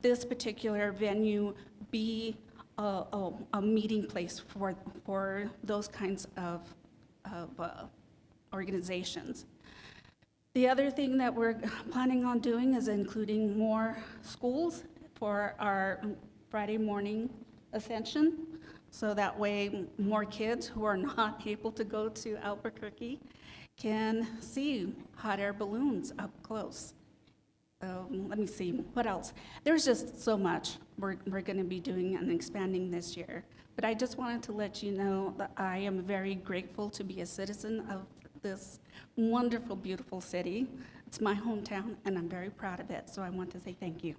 this particular venue be a meeting place for those kinds of organizations. The other thing that we're planning on doing is including more schools for our Friday morning ascension, so that way more kids who are not able to go to Albuquerque can see hot air balloons up close. Let me see, what else? There's just so much we're going to be doing and expanding this year. But I just wanted to let you know that I am very grateful to be a citizen of this wonderful, beautiful city. It's my hometown, and I'm very proud of it, so I want to say thank you.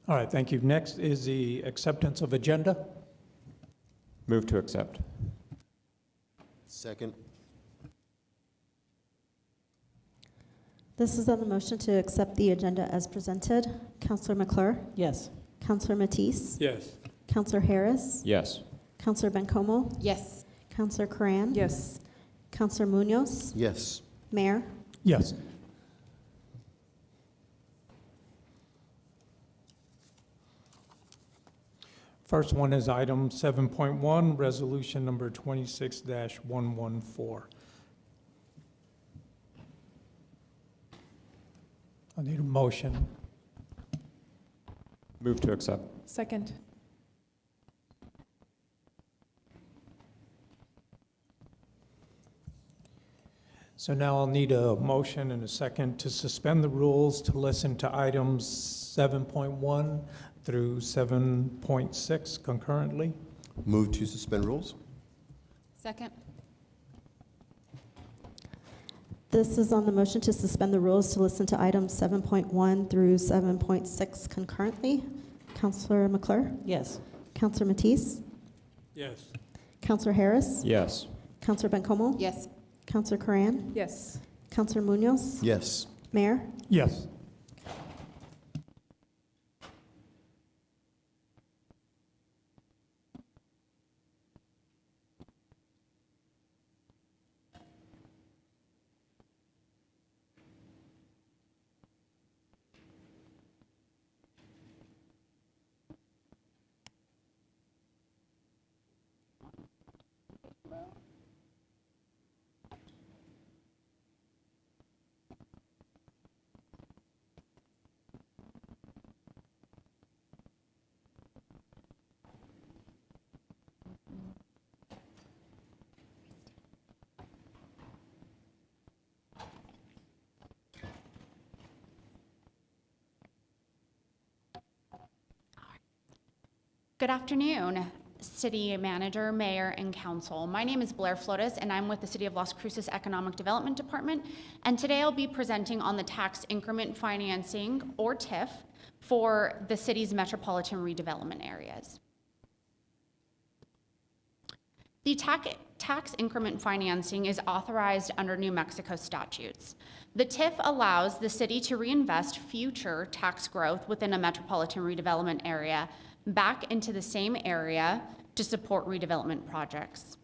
All right, thank you. Next is the acceptance of agenda. Move to accept. Second. This is on the motion to accept the agenda as presented. Councillor McClure? Yes. Councillor Matisse? Yes. Councillor Harris? Yes. Councillor Bencomo? Yes. Councillor Coran? Yes. Councillor Munoz? Yes. Mayor? Yes. First one is item 7.1, resolution number 26-114. I need a motion. Move to accept. Second. So now I'll need a motion and a second to suspend the rules to listen to items 7.1 through 7.6 concurrently. Move to suspend rules. Second. This is on the motion to suspend the rules to listen to items 7.1 through 7.6 concurrently. Councillor McClure? Yes. Councillor Matisse? Yes. Councillor Harris? Yes. Councillor Bencomo? Yes. Councillor Coran? Yes. Councillor Munoz? Yes. Mayor? Yes. Good afternoon, City Manager, Mayor, and Council. My name is Blair Flores, and I'm with the City of Las Cruces Economic Development Department. And today I'll be presenting on the tax increment financing, or TIF, for the city's metropolitan redevelopment areas. The tax increment financing is authorized under New Mexico statutes. The TIF allows the city to reinvest future tax growth within a metropolitan redevelopment area back into the same area to support redevelopment projects.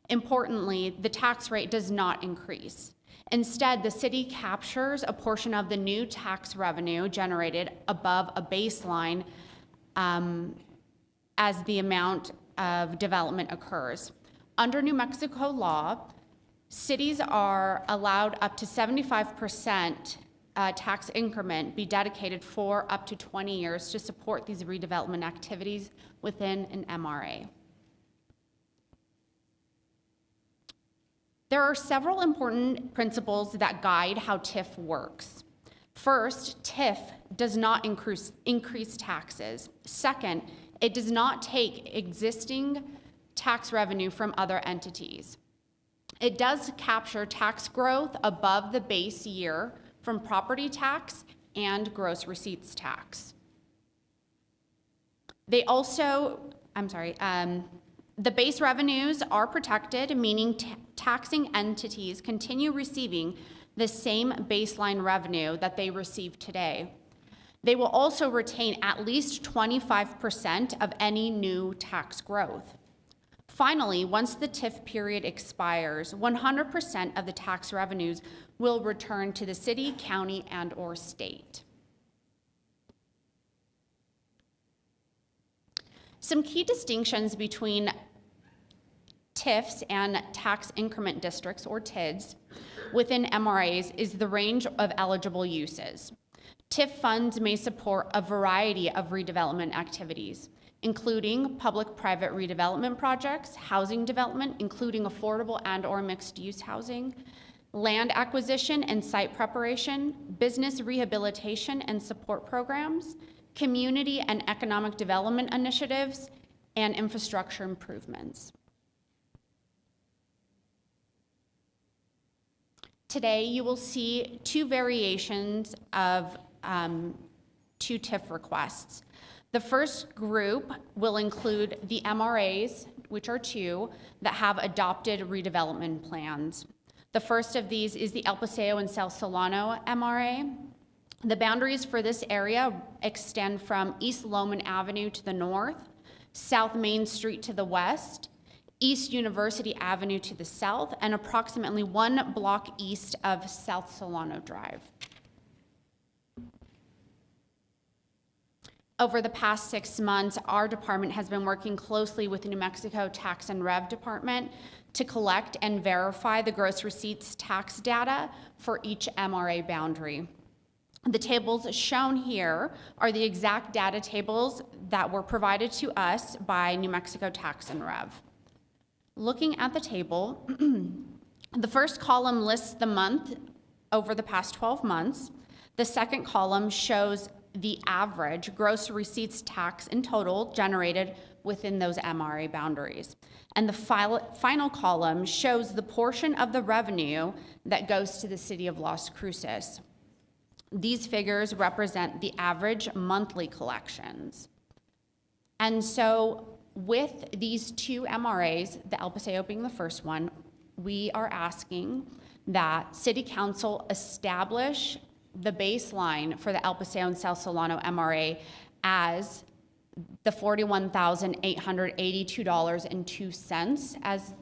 Importantly, the tax rate does not increase. Instead, the city captures a portion of the new tax revenue generated above a baseline as the amount of development occurs. Under New Mexico law, cities are allowed up to 75% tax increment be dedicated for up to 20 years to support these redevelopment activities within an MRA. There are several important principles that guide how TIF works. First, TIF does not increase taxes. Second, it does not take existing tax revenue from other entities. It does capture tax growth above the base year from property tax and gross receipts tax. The base revenues are protected, meaning taxing entities continue receiving the same baseline revenue that they receive today. They will also retain at least 25% of any new tax growth. Finally, once the TIF period expires, 100% of the tax revenues will return to the city, county, and/or state. Some key distinctions between TIFs and tax increment districts, or TIDs, within MRAs is the range of eligible uses. TIF funds may support a variety of redevelopment activities, including public-private redevelopment projects, housing development, including affordable and/or mixed-use housing, land acquisition and site preparation, business rehabilitation and support programs, community and economic development initiatives, and infrastructure improvements. Today, you will see two variations of two TIF requests. The first group will include the MRAs, which are two, that have adopted redevelopment plans. The first of these is the El Paseo and South Solano MRA. The boundaries for this area extend from East Lowman Avenue to the north, South Main Street to the west, East University Avenue to the south, and approximately 1 block east of South Solano Drive. Over the past 6 months, our department has been working closely with the New Mexico Tax and Rev Department to collect and verify the gross receipts tax data for each MRA boundary. The tables shown here are the exact data tables that were provided to us by New Mexico Tax and Rev. Looking at the table, the first column lists the month over the past 12 months. The second column shows the average gross receipts tax in total generated within those MRA boundaries. And the final column shows the portion of the revenue that goes to the city of Las Cruces. These figures represent the average monthly collections. And so with these two MRAs, the El Paseo being the first one, we are asking that City Council establish the baseline for the El Paseo and South Solano MRA as the $41,882.02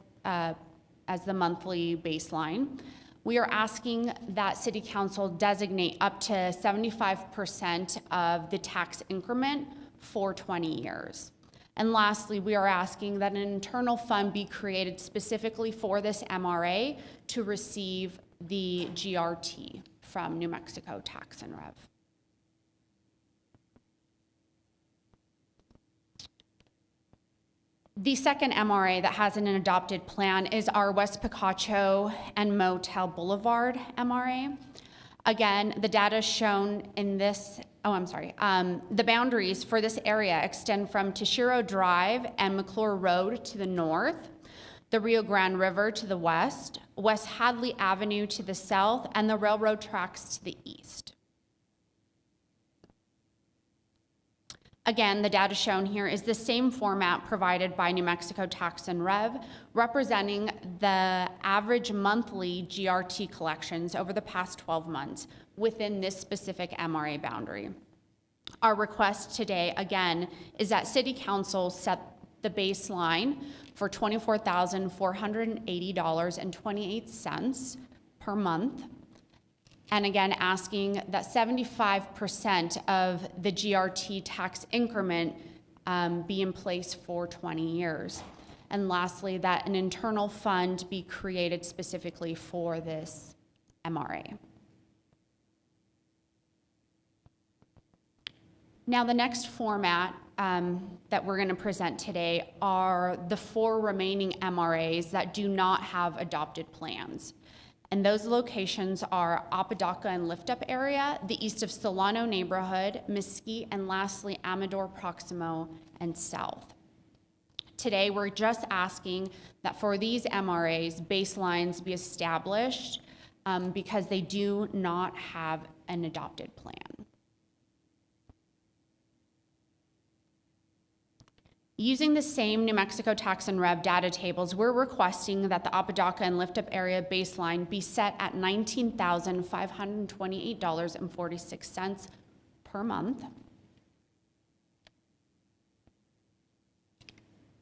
as the monthly baseline. We are asking that City Council designate up to 75% of the tax increment for 20 years. And lastly, we are asking that an internal fund be created specifically for this MRA to receive the GRT from New Mexico Tax and Rev. The second MRA that has an adopted plan is our West Picacho and Motel Boulevard MRA. Again, the data shown in this The boundaries for this area extend from Tashiro Drive and McClure Road to the north, the Rio Grande River to the west, West Hadley Avenue to the south, and the railroad tracks to the east. Again, the data shown here is the same format provided by New Mexico Tax and Rev, representing the average monthly GRT collections over the past 12 months within this specific MRA boundary. Our request today, again, is that City Council set the baseline for $24,480.28 per month. And again, asking that 75% of the GRT tax increment be in place for 20 years. And lastly, that an internal fund be created specifically for this MRA. Now, the next format that we're going to present today are the 4 remaining MRAs that do not have adopted plans. And those locations are Apodaca and Lift Up area, the east of Solano neighborhood, Mesquite, and lastly, Amador, Proximo, and South. Today, we're just asking that for these MRAs, baselines be established because they do not have an adopted plan. Using the same New Mexico Tax and Rev data tables, we're requesting that the Apodaca and Lift Up area baseline be set at $19,528.46 per month.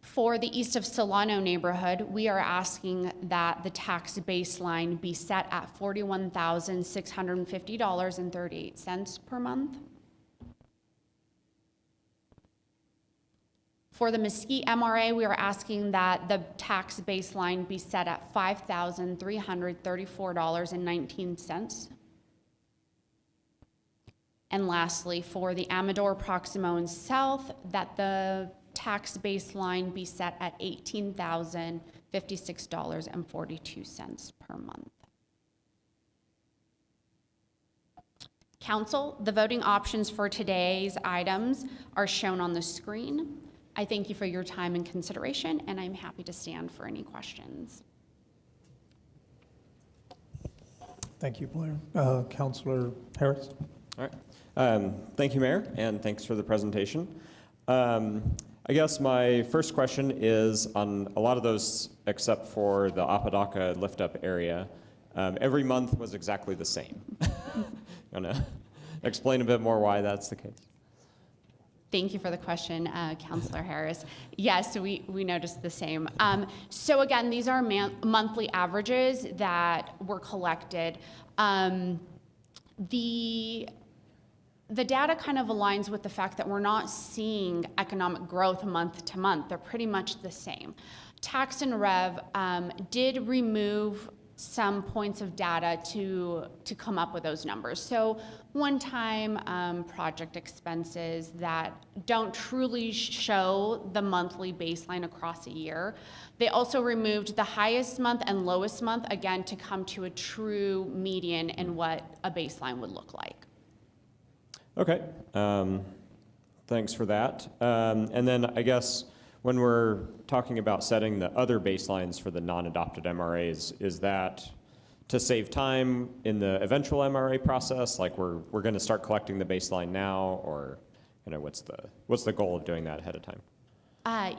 For the east of Solano neighborhood, we are asking that the tax baseline be set at $41,650.38 per month. For the Mesquite MRA, we are asking that the tax baseline be set at $5,334.19. And lastly, for the Amador, Proximo, and South, that the tax baseline be set at $18,056.42 per month. Council, the voting options for today's items are shown on the screen. I thank you for your time and consideration, and I'm happy to stand for any questions. Thank you, Blair. Councilor Harris. All right. Thank you, Mayor, and thanks for the presentation. I guess my first question is on a lot of those, except for the Apodaca Lift Up area, every month was exactly the same. You want to explain a bit more why that's the case? Thank you for the question, Councilor Harris. Yes, we noticed the same. So again, these are monthly averages that were collected. The data kind of aligns with the fact that we're not seeing economic growth month to month. They're pretty much the same. Tax and Rev did remove some points of data to come up with those numbers. So one-time project expenses that don't truly show the monthly baseline across a year. They also removed the highest month and lowest month, again, to come to a true median in what a baseline would look like. Okay, thanks for that. And then I guess when we're talking about setting the other baselines for the non-adopted MRAs, is that to save time in the eventual MRA process? Like we're going to start collecting the baseline now, or what's the goal of doing that ahead of time?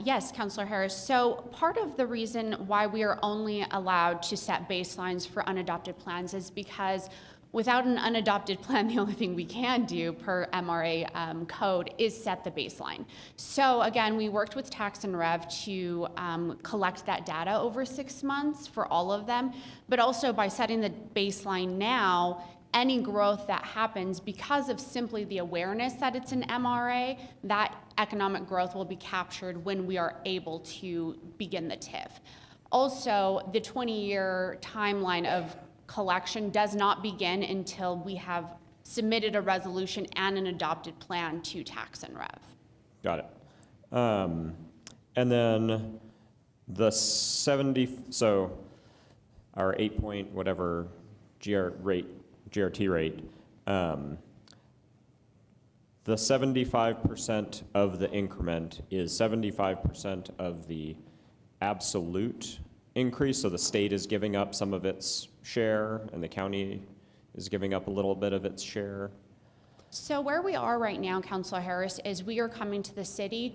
Yes, Councilor Harris. So part of the reason why we are only allowed to set baselines for unadopted plans is because without an unadopted plan, the only thing we can do per MRA code is set the baseline. So again, we worked with Tax and Rev to collect that data over 6 months for all of them, but also by setting the baseline now, any growth that happens because of simply the awareness that it's an MRA, that economic growth will be captured when we are able to begin the TIF. Also, the 20-year timeline of collection does not begin until we have submitted a resolution and an adopted plan to Tax and Rev. Got it. And then the 70, so our 8 point whatever GRT rate, the 75% of the increment is 75% of the absolute increase, so the state is giving up some of its share and the county is giving up a little bit of its share? So where we are right now, Councilor Harris, is we are coming to the city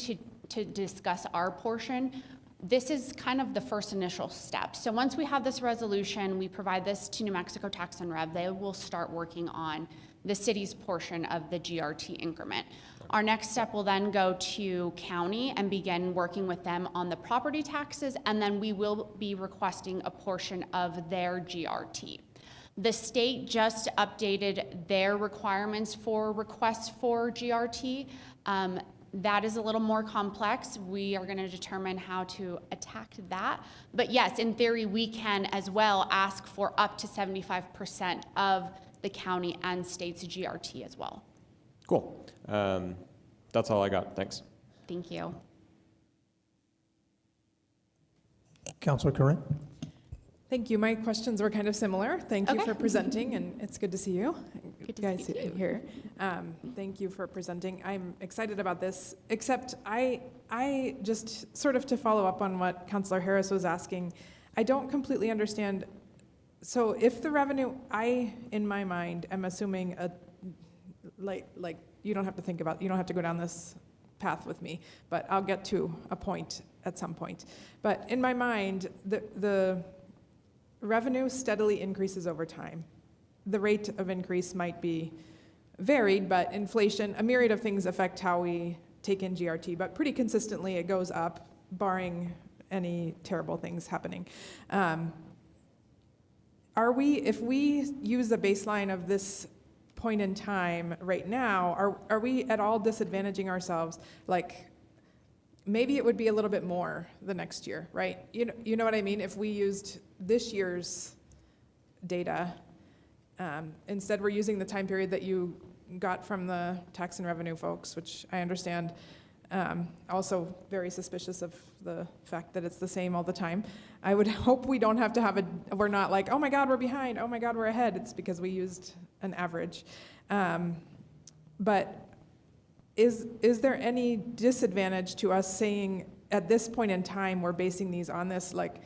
to discuss our portion. This is kind of the first initial step. So once we have this resolution, we provide this to New Mexico Tax and Rev, they will start working on the city's portion of the GRT increment. Our next step will then go to county and begin working with them on the property taxes, and then we will be requesting a portion of their GRT. The state just updated their requirements for requests for GRT. That is a little more complex. We are going to determine how to attack that. But yes, in theory, we can as well ask for up to 75% of the county and state's GRT as well. Cool. That's all I got. Thanks. Thank you. Councilor Curran? Thank you. My questions were kind of similar. Thank you for presenting, and it's good to see you. Good to guys see you. Here. Thank you for presenting. I'm excited about this, except I just sort of to follow up on what Councilor Harris was asking, I don't completely understand. So if the revenue, in my mind, am assuming like you don't have to think about, you don't have to go down this path with me, but I'll get to a point at some point. But in my mind, the revenue steadily increases over time. The rate of increase might be varied, but inflation, a myriad of things affect how we take in GRT, but pretty consistently it goes up, barring any terrible things happening. If we use the baseline of this point in time right now, are we at all disadvantaging ourselves? Like, maybe it would be a little bit more the next year, right? You know what I mean? If we used this year's data, instead we're using the time period that you got from the tax and revenue folks, which I understand. Also very suspicious of the fact that it's the same all the time. I would hope we don't have to we're not like, oh my God, we're behind, oh my God, we're ahead. It's because we used an average. But is there any disadvantage to us saying at this point in time, we're basing these on this, like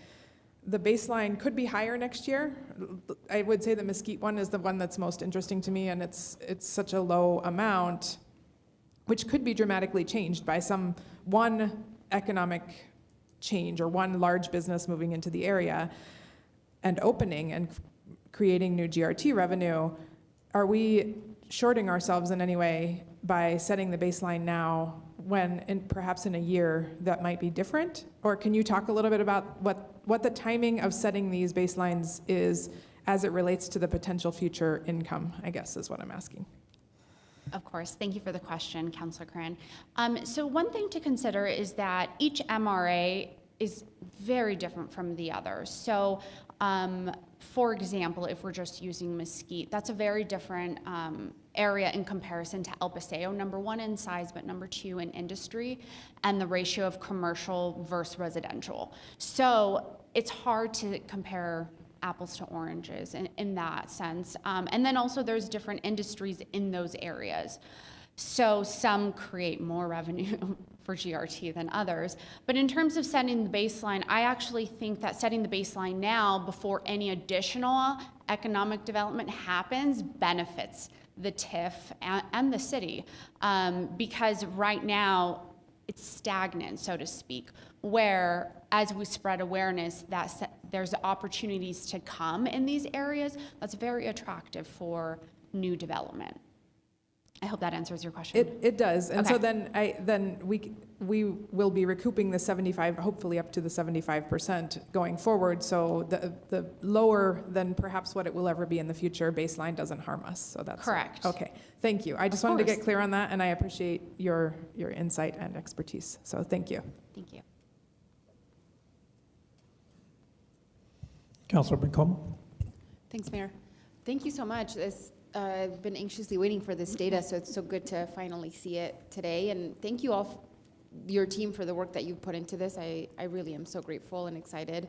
the baseline could be higher next year? I would say the Mesquite one is the one that's most interesting to me, and it's such a low amount, which could be dramatically changed by one economic change or one large business moving into the area and opening and creating new GRT revenue. Are we shorting ourselves in any way by setting the baseline now when perhaps in a year that might be different? Or can you talk a little bit about what the timing of setting these baselines is as it relates to the potential future income, I guess is what I'm asking. Of course. Thank you for the question, Councilor Curran. So one thing to consider is that each MRA is very different from the others. So for example, if we're just using Mesquite, that's a very different area in comparison to El Paseo, number one in size, but number two in industry, and the ratio of commercial versus residential. So it's hard to compare apples to oranges in that sense. And then also there's different industries in those areas. So some create more revenue for GRT than others. But in terms of setting the baseline, I actually think that setting the baseline now before any additional economic development happens benefits the TIF and the city. Because right now it's stagnant, so to speak, where as we spread awareness that there's opportunities to come in these areas, that's very attractive for new development. I hope that answers your question. It does, and Okay. so then we will be recouping the 75, hopefully up to the 75% going forward. So the lower than perhaps what it will ever be in the future baseline doesn't harm us. So that's correct. Okay, thank you. I just wanted to get clear on that, and I appreciate your insight and expertise. So thank you. Thank you. Councilor Bencoma? Thanks, Mayor. Thank you so much. I've been anxiously waiting for this data, so it's so good to finally see it today. And thank you all, your team, for the work that you've put into this. I really am so grateful and excited.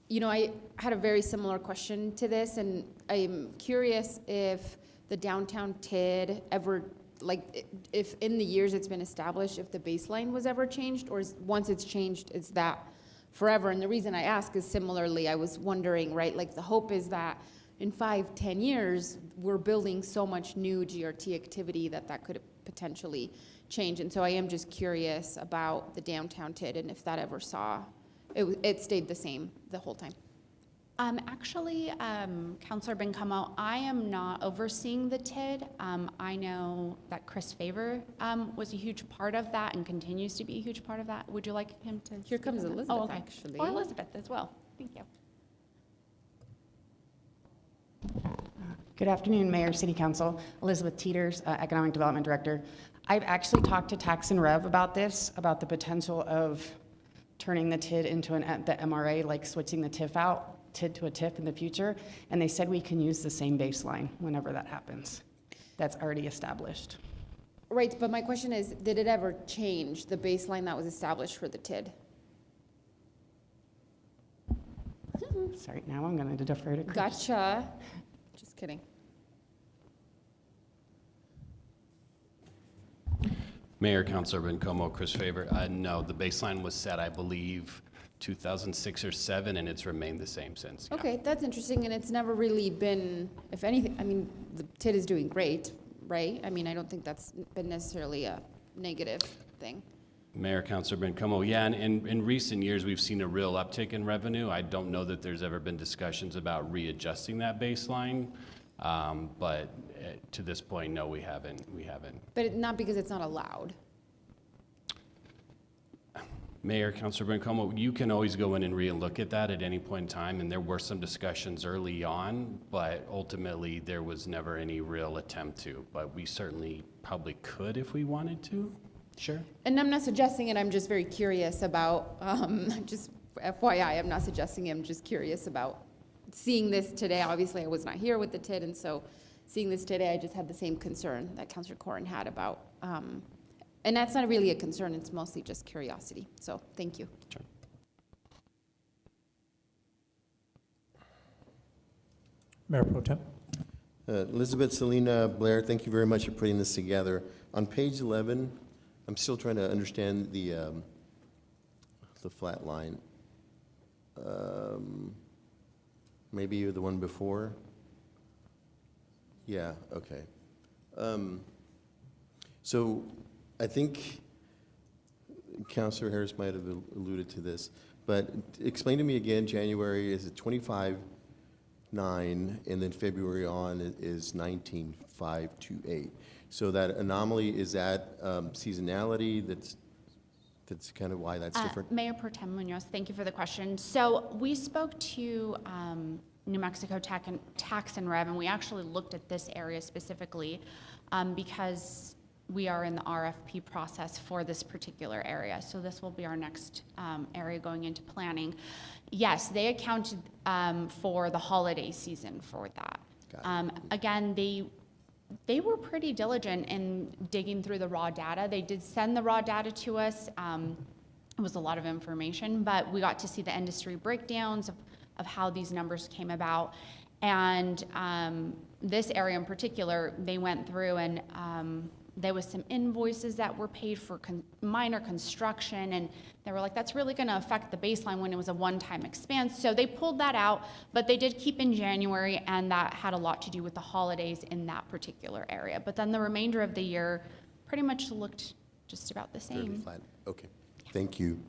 You know, I had a very similar question to this, and I'm curious if the downtown TID ever like, if in the years it's been established, if the baseline was ever changed, or once it's changed, is that forever? And the reason I ask is similarly, I was wondering, right, like the hope is that in 5-10 years, we're building so much new GRT activity that could potentially change. And so I am just curious about the downtown TID and if that ever it stayed the same the whole time. Actually, Councilor Bencomo, I am not overseeing the TID. I know that Chris Favor was a huge part of that and continues to be a huge part of that. Would you like him to? Here comes speak on that? Elizabeth, Oh, okay. actually. Or Elizabeth as well. Thank you. Good afternoon, Mayor, City Council. Elizabeth Teeters, Economic Development Director. I've actually talked to Tax and Rev about this, about the potential of turning the TID into the MRA, like switching the TID to a TIF in the future, and they said we can use the same baseline whenever that happens. That's already established. Right, but my question is, did it ever change the baseline that was established for the TID? Sorry, now I'm going to defer to Chris. Gotcha. Just kidding. Mayor, Councilor Bencomo, Chris Favor. No, the baseline was set, I believe, 2006 or 7, and it's remained the same since. Yeah. Okay, that's interesting, and it's never really been, if anything, I mean, the TID is doing great, right? I mean, I don't think that's been necessarily a negative thing. Mayor, Councilor Bencomo, yeah, and in recent years, we've seen a real uptick in revenue. I don't know that there's ever been discussions about readjusting that baseline, but to this point, no, we haven't. But not because it's not allowed. Mayor, Councilor Bencomo, you can always go in and re-look at that at any point in time, and there were some discussions early on, but ultimately there was never any real attempt to, but we certainly probably could if we wanted to. Sure. And I'm not suggesting it, I'm just very curious about, just FYI, I'm not suggesting it, I'm just curious about seeing this today. Obviously, I was not here with the TID, and so seeing this today, I just had the same concern that Councilor Corrin had about, and that's not really a concern, it's mostly just curiosity. So, thank you. Sure. Mayor Pro Tem. Elizabeth, Selena, Blair, thank you very much for putting this together. On page 11, I'm still trying to understand the flat line. Maybe you're the one before? Yeah, okay. So I think Councilor Harris might have alluded to this, but explain to me again, January, is it 25.9, and then February on is 19.528. So that anomaly, is that seasonality? That's kind of why that's different? Mayor Pro Tem Munoz, thank you for the question. So we spoke to New Mexico Tax and Rev, and we actually looked at this area specifically because we are in the RFP process for this particular area. So this will be our next area going into planning. Yes, they accounted for the holiday season for that. Again, they were pretty diligent in digging through the raw data. They did send the raw data to us. It was a lot of information, but we got to see the industry breakdowns of how these numbers came about. And this area in particular, they went through and there was some invoices that were paid for minor construction, and they were like, that's really gonna affect the baseline when it was a one-time expense. So they pulled that out, but they did keep in January, and that had a lot to do with the holidays in that particular area. But then the remainder of the year pretty much looked just about the same. Fairly flat. Okay, thank you.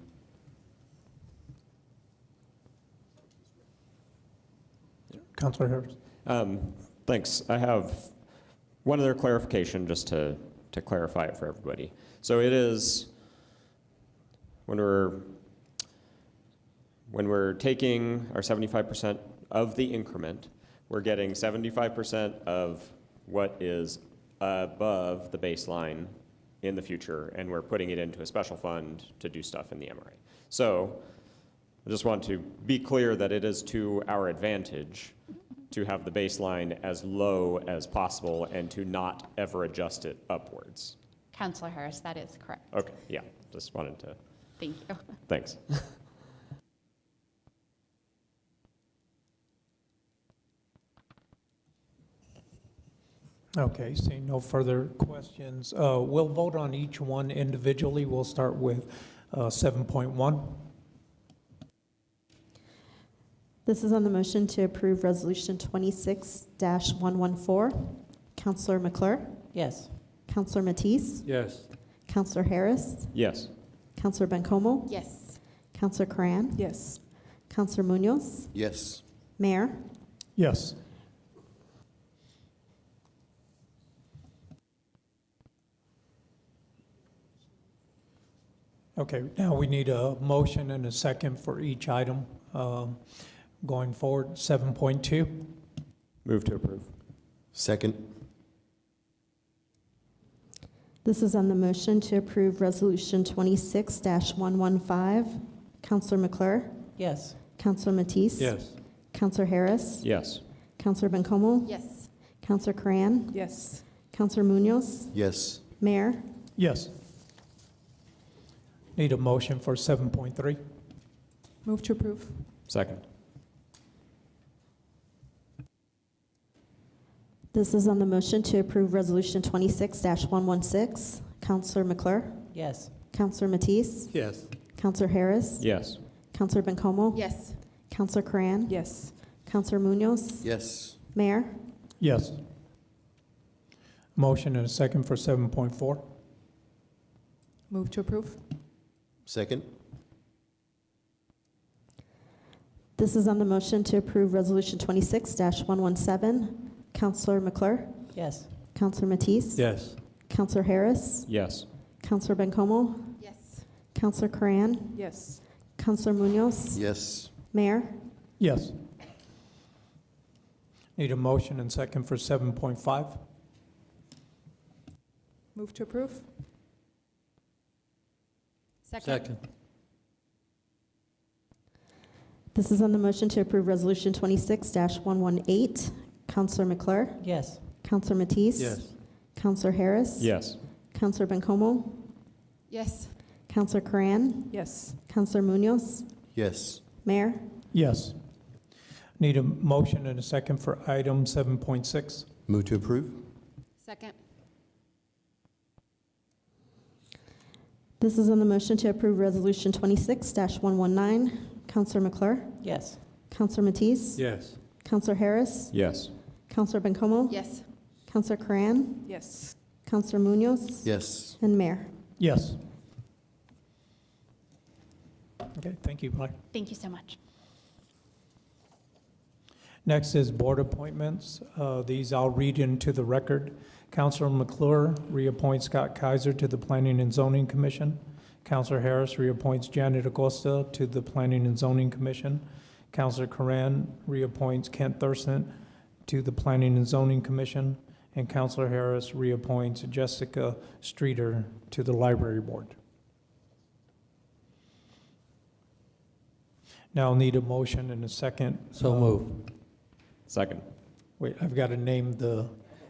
Councilor Harris. Thanks. I have one other clarification just to clarify it for everybody. So it is, when we're taking our 75% of the increment, we're getting 75% of what is above the baseline in the future, and we're putting it into a special fund to do stuff in the MRA. So I just want to be clear that it is to our advantage to have the baseline as low as possible and to not ever adjust it upwards. Councilor Harris, that is correct. Okay, yeah, just wanted to. Thank you. Thanks. Okay, seeing no further questions, we'll vote on each one individually. We'll start with 7.1. This is on the motion to approve Resolution 26-114. Counselor McClure? Yes. Counselor Matisse? Yes. Counselor Harris? Yes. Counselor Bencomo? Yes. Counselor Cran? Yes. Counselor Munoz? Yes. Mayor? Yes. Okay, now we need a motion and a second for each item. Going forward, 7.2. Move to approve. Second. This is on the motion to approve Resolution 26-115. Counselor McClure? Yes. Counselor Matisse? Yes. Counselor Harris? Yes. Counselor Bencomo? Yes. Counselor Cran? Yes. Counselor Munoz? Yes. Mayor? Yes. Need a motion for 7.3. Move to approve. Second. This is on the motion to approve Resolution 26-116. Counselor McClure? Yes. Counselor Matisse? Yes. Counselor Harris? Yes. Counselor Bencomo? Yes. Counselor Cran? Yes. Counselor Munoz? Yes. Mayor? Yes. Motion and a second for 7.4. Move to approve. Second. This is on the motion to approve Resolution 26-117. Counselor McClure? Yes. Counselor Matisse? Yes. Counselor Harris? Yes. Counselor Bencomo? Yes. Counselor Cran? Yes. Counselor Munoz? Yes. Mayor? Yes. Need a motion and second for 7.5. Move to approve. Second. This is on the motion to approve Resolution 26-118. Counselor McClure? Yes. Counselor Matisse? Yes. Counselor Harris? Yes. Counselor Bencomo? Yes. Counselor Cran? Yes. Counselor Munoz? Yes. Mayor? Yes. Need a motion and a second for item 7.6. Move to approve. Second. This is on the motion to approve Resolution 26-119. Counselor McClure? Yes. Counselor Matisse? Yes. Counselor Harris? Yes. Counselor Bencomo? Yes. Counselor Cran? Yes. Counselor Munoz? Yes. And Mayor? Yes. Okay, thank you, Blair. Thank you so much. Next is board appointments. These I'll read into the record. Counselor McClure reappoints Scott Kaiser to the Planning and Zoning Commission. Counselor Harris reappoints Janet Acosta to the Planning and Zoning Commission. Counselor Coran reappoints Kent Thurston to the Planning and Zoning Commission. And Counselor Harris reappoints Jessica Streeter to the Library Board. Now I'll need a motion and a second. So move. Second. Wait, I've got to name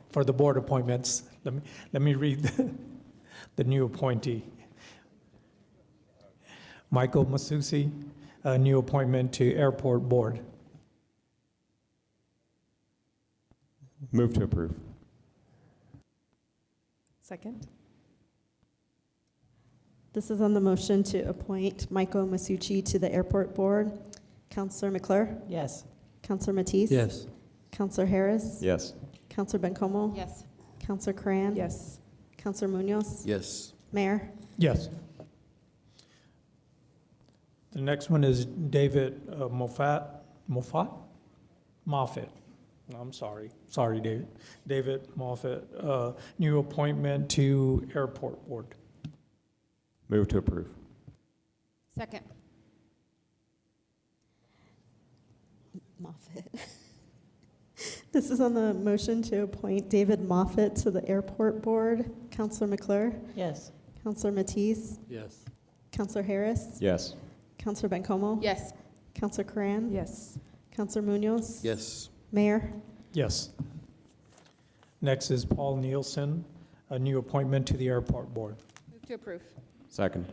for the board appointments. Let me read the new appointee. Michael Masusi, a new appointment to Airport Board. Move to approve. Second. This is on the motion to appoint Michael Masucci to the Airport Board. Counselor McClure? Yes. Counselor Matisse? Yes. Counselor Harris? Yes. Counselor Bencomo? Yes. Counselor Cran? Yes. Counselor Munoz? Yes. Mayor? Yes. The next one is David Moffat. I'm sorry. Sorry, David. David Moffat, new appointment to Airport Board. Move to approve. Second. Moffat. This is on the motion to appoint David Moffat to the Airport Board. Counselor McClure? Yes. Counselor Matisse? Yes. Counselor Harris? Yes. Counselor Bencomo? Yes. Counselor Cran? Yes. Counselor Munoz? Yes. Mayor? Yes. Next is Paul Nielsen, a new appointment to the Airport Board. Move to approve. Second.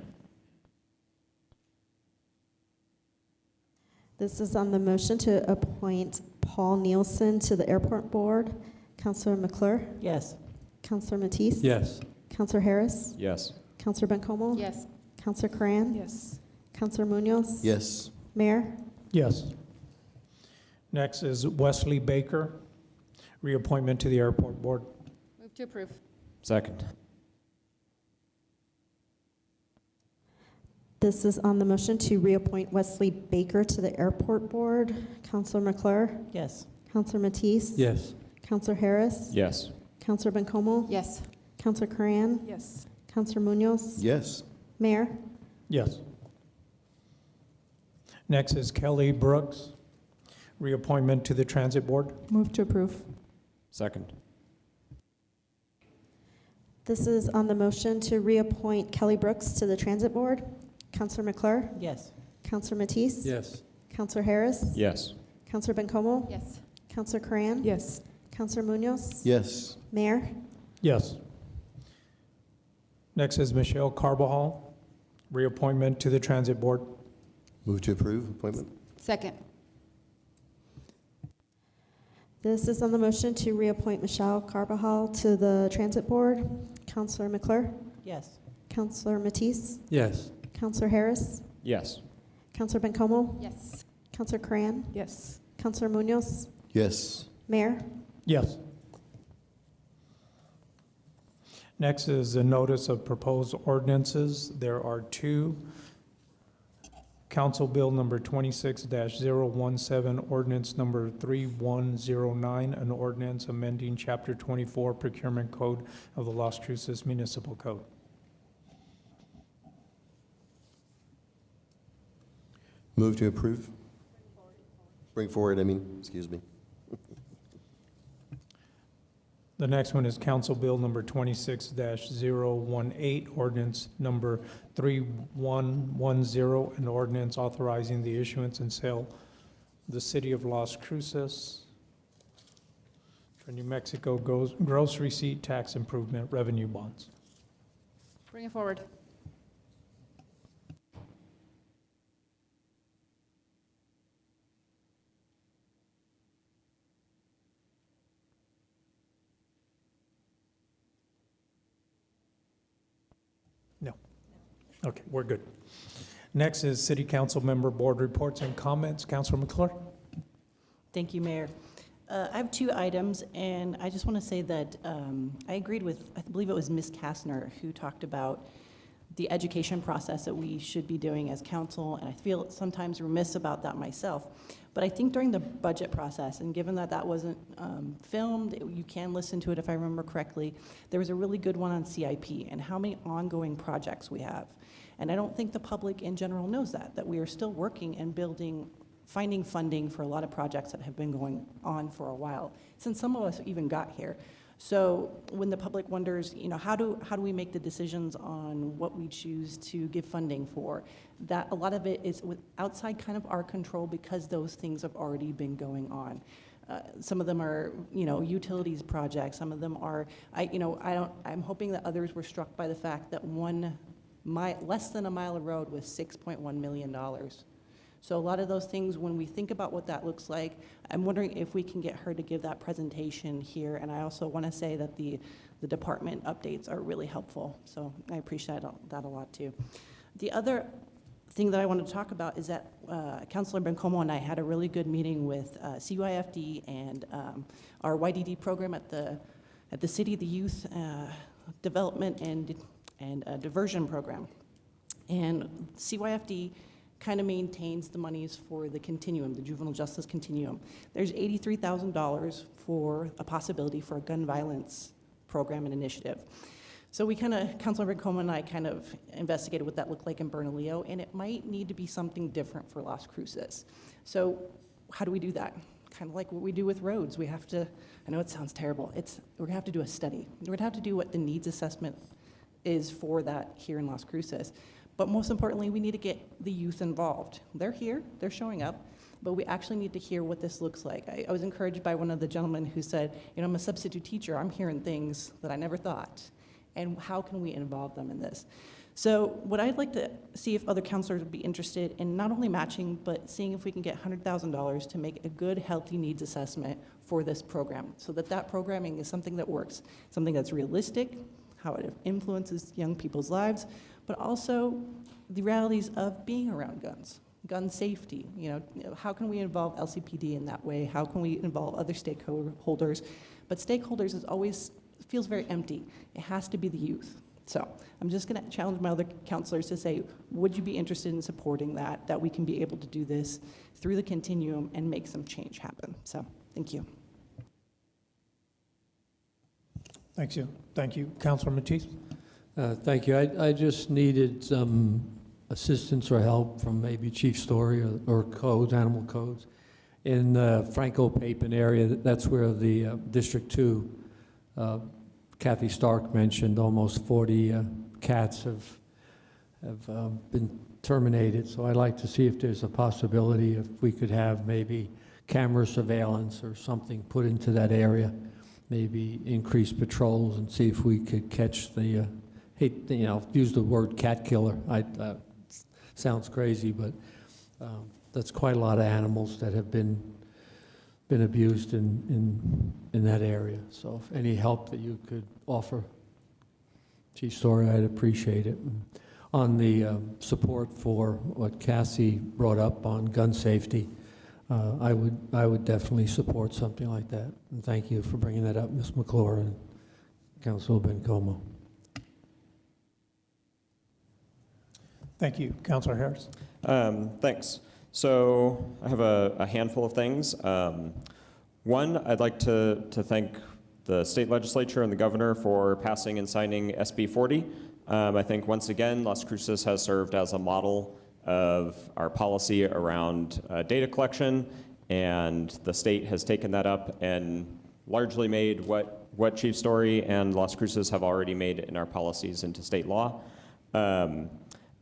This is on the motion to appoint Paul Nielsen to the Airport Board. Counselor McClure? Yes. Counselor Matisse? Yes. Counselor Harris? Yes. Counselor Bencomo? Yes. Counselor Cran? Yes. Counselor Munoz? Yes. Mayor? Yes. Next is Wesley Baker, reappointment to the Airport Board. Move to approve. Second. This is on the motion to reappoint Wesley Baker to the Airport Board. Counselor McClure? Yes. Counselor Matisse? Yes. Counselor Harris? Yes. Counselor Bencomo? Yes. Counselor Cran? Yes. Counselor Munoz? Yes. Mayor? Yes. Next is Kelly Brooks, reappointment to the Transit Board. Move to approve. Second. This is on the motion to reappoint Kelly Brooks to the Transit Board. Counselor McClure? Yes. Counselor Matisse? Yes. Counselor Harris? Yes. Counselor Bencomo? Yes. Counselor Cran? Yes. Counselor Munoz? Yes. Mayor? Yes. Next is Michelle Carbajal, reappointment to the Transit Board. Move to approve appointment. Second. This is on the motion to reappoint Michelle Carbajal to the Transit Board. Counselor McClure? Yes. Counselor Matisse? Yes. Counselor Harris? Yes. Counselor Bencomo? Yes. Counselor Cran? Yes. Counselor Munoz? Yes. Mayor? Yes. Next is a notice of proposed ordinances. There are two. Council Bill number 26-017, ordinance number 3109, an ordinance amending Chapter 24 Procurement Code of the Las Cruces Municipal Code. Move to approve. Bring forward, excuse me. The next one is Council Bill number 26-018, ordinance number 3110, an ordinance authorizing the issuance and sale of the City of Las Cruces for New Mexico gross receipt tax improvement revenue bonds. Bring it forward. No. Okay, we're good. Next is City Council Member Board Reports and Comments. Councilor McClure? Thank you, Mayor. I have two items, and I just want to say that I agreed with, I believe it was Ms. Kastner, who talked about the education process that we should be doing as council, and I feel sometimes remiss about that myself. But I think during the budget process, and given that that wasn't filmed, you can listen to it if I remember correctly, there was a really good one on CIP and how many ongoing projects we have. And I don't think the public in general knows that we are still working and building, finding funding for a lot of projects that have been going on for a while, since some of us even got here. So when the public wonders, how do we make the decisions on what we choose to give funding for, that a lot of it is outside kind of our control because those things have already been going on. Some of them are, utilities projects. Some of them are, I'm hoping that others were struck by the fact that less than a mile of road was $6.1 million. So a lot of those things, when we think about what that looks like, I'm wondering if we can get her to give that presentation here. And I also want to say that the department updates are really helpful. So I appreciate that a lot too. The other thing that I wanted to talk about is that Councilor Bencomo and I had a really good meeting with CYFD and our YDD program at the city, the youth development and diversion program. And CYFD kind of maintains the monies for the continuum, the juvenile justice continuum. There's $83,000 for a possibility for a gun violence program and initiative. So we Councilor Bencomo and I kind of investigated what that looked like in Bernalillo, and it might need to be something different for Las Cruces. So how do we do that? Kind of like what we do with roads. We have to, I know it sounds terrible, we're gonna have to do a study. We're gonna have to do what the needs assessment is for that here in Las Cruces. But most importantly, we need to get the youth involved. They're here, they're showing up, but we actually need to hear what this looks like. I was encouraged by one of the gentlemen who said, I'm a substitute teacher, I'm hearing things that I never thought. And how can we involve them in this? So what I'd like to see if other counselors would be interested in not only matching, but seeing if we can get $100,000 to make a good, healthy needs assessment for this program, so that that programming is something that works, something that's realistic, how it influences young people's lives, but also the realities of being around guns, gun safety. How can we involve LCPD in that way? How can we involve other stakeholders? But stakeholders feels very empty. It has to be the youth. So I'm just going to challenge my other counselors to say, would you be interested in supporting that we can be able to do this through the continuum and make some change happen? So thank you. Thank you. Thank you. Councilor Matisse? Thank you. I just needed some assistance or help from maybe Chief Story or codes, animal codes. In Franco-Papin area, that's where the District 2, Kathy Stark mentioned, almost 40 cats have been terminated. So I'd like to see if there's a possibility if we could have maybe camera surveillance or something put into that area, maybe increase patrols and see if we could catch the, use the word cat killer. Sounds crazy, but that's quite a lot of animals that have been abused in that area. So if any help that you could offer, Chief Story, I'd appreciate it. And on the support for what Cassie brought up on gun safety, I would definitely support something like that. And thank you for bringing that up, Ms. McClure and Councilor Bencomo. Thank you. Councilor Harris? Thanks. So I have a handful of things. One, I'd like to thank the state legislature and the governor for passing and signing SB 40. I think once again, Las Cruces has served as a model of our policy around data collection, and the state has taken that up and largely made what Chief Story and Las Cruces have already made in our policies into state law.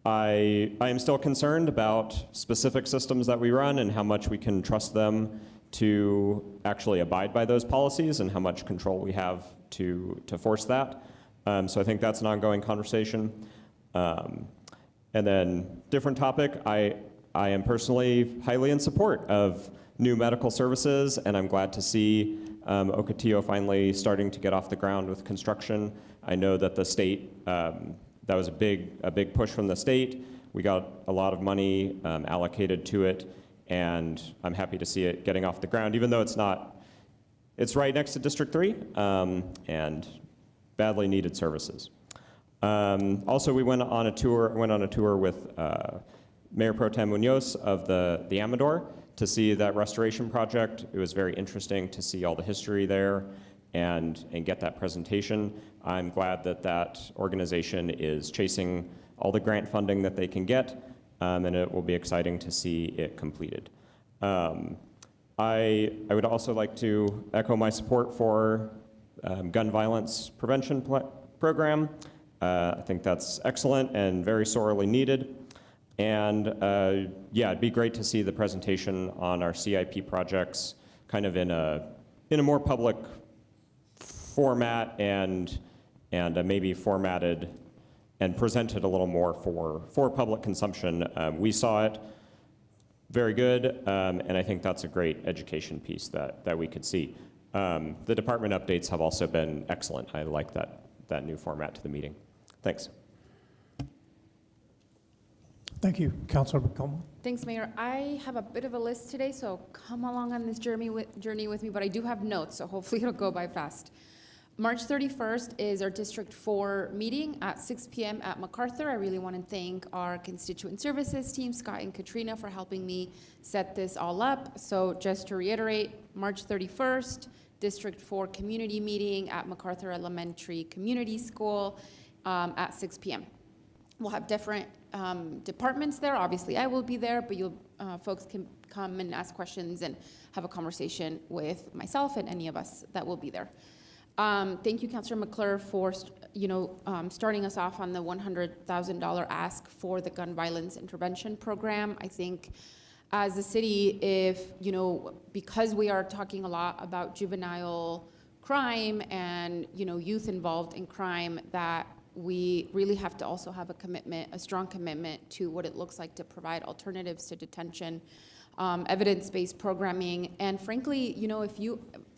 I am still concerned about specific systems that we run and how much we can trust them to actually abide by those policies and how much control we have to force that. So I think that's an ongoing conversation. And then, different topic, I am personally highly in support of new medical services, and I'm glad to see Ocotillo finally starting to get off the ground with construction. I know that the state, that was a big push from the state. We got a lot of money allocated to it, and I'm happy to see it getting off the ground, even though it's right next to District 3, and badly needed services. Also, we went on a tour with Mayor Pro Tem Munoz of the Amador to see that restoration project. It was very interesting to see all the history there and get that presentation. I'm glad that organization is chasing all the grant funding that they can get, and it will be exciting to see it completed. I would also like to echo my support for gun violence prevention program. I think that's excellent and very sorely needed. And yeah, it'd be great to see the presentation on our CIP projects kind of in a more public format and maybe formatted and presented a little more for public consumption. We saw it, very good, and I think that's a great education piece that we could see. The department updates have also been excellent. I like that new format to the meeting. Thanks. Thank you. Councilor McCollum. Thanks, Mayor. I have a bit of a list today, so come along on this journey with me, but I do have notes, so hopefully it'll go by fast. March 31st is our District 4 meeting at 6 p.m. at MacArthur. I really want to thank our constituent services team, Scott and Katrina, for helping me set this all up. So just to reiterate, March 31st, District 4 community meeting at MacArthur Elementary Community School at 6 p.m. We'll have different departments there. Obviously, I will be there, but folks can come and ask questions and have a conversation with myself and any of us that will be there. Thank you, Councilor McClure, for starting us off on the $100,000 ask for the gun violence intervention program. I think as a city, because we are talking a lot about juvenile crime and youth involved in crime, that we really have to also have a strong commitment to what it looks like to provide alternatives to detention. evidence-based programming. And frankly, you know,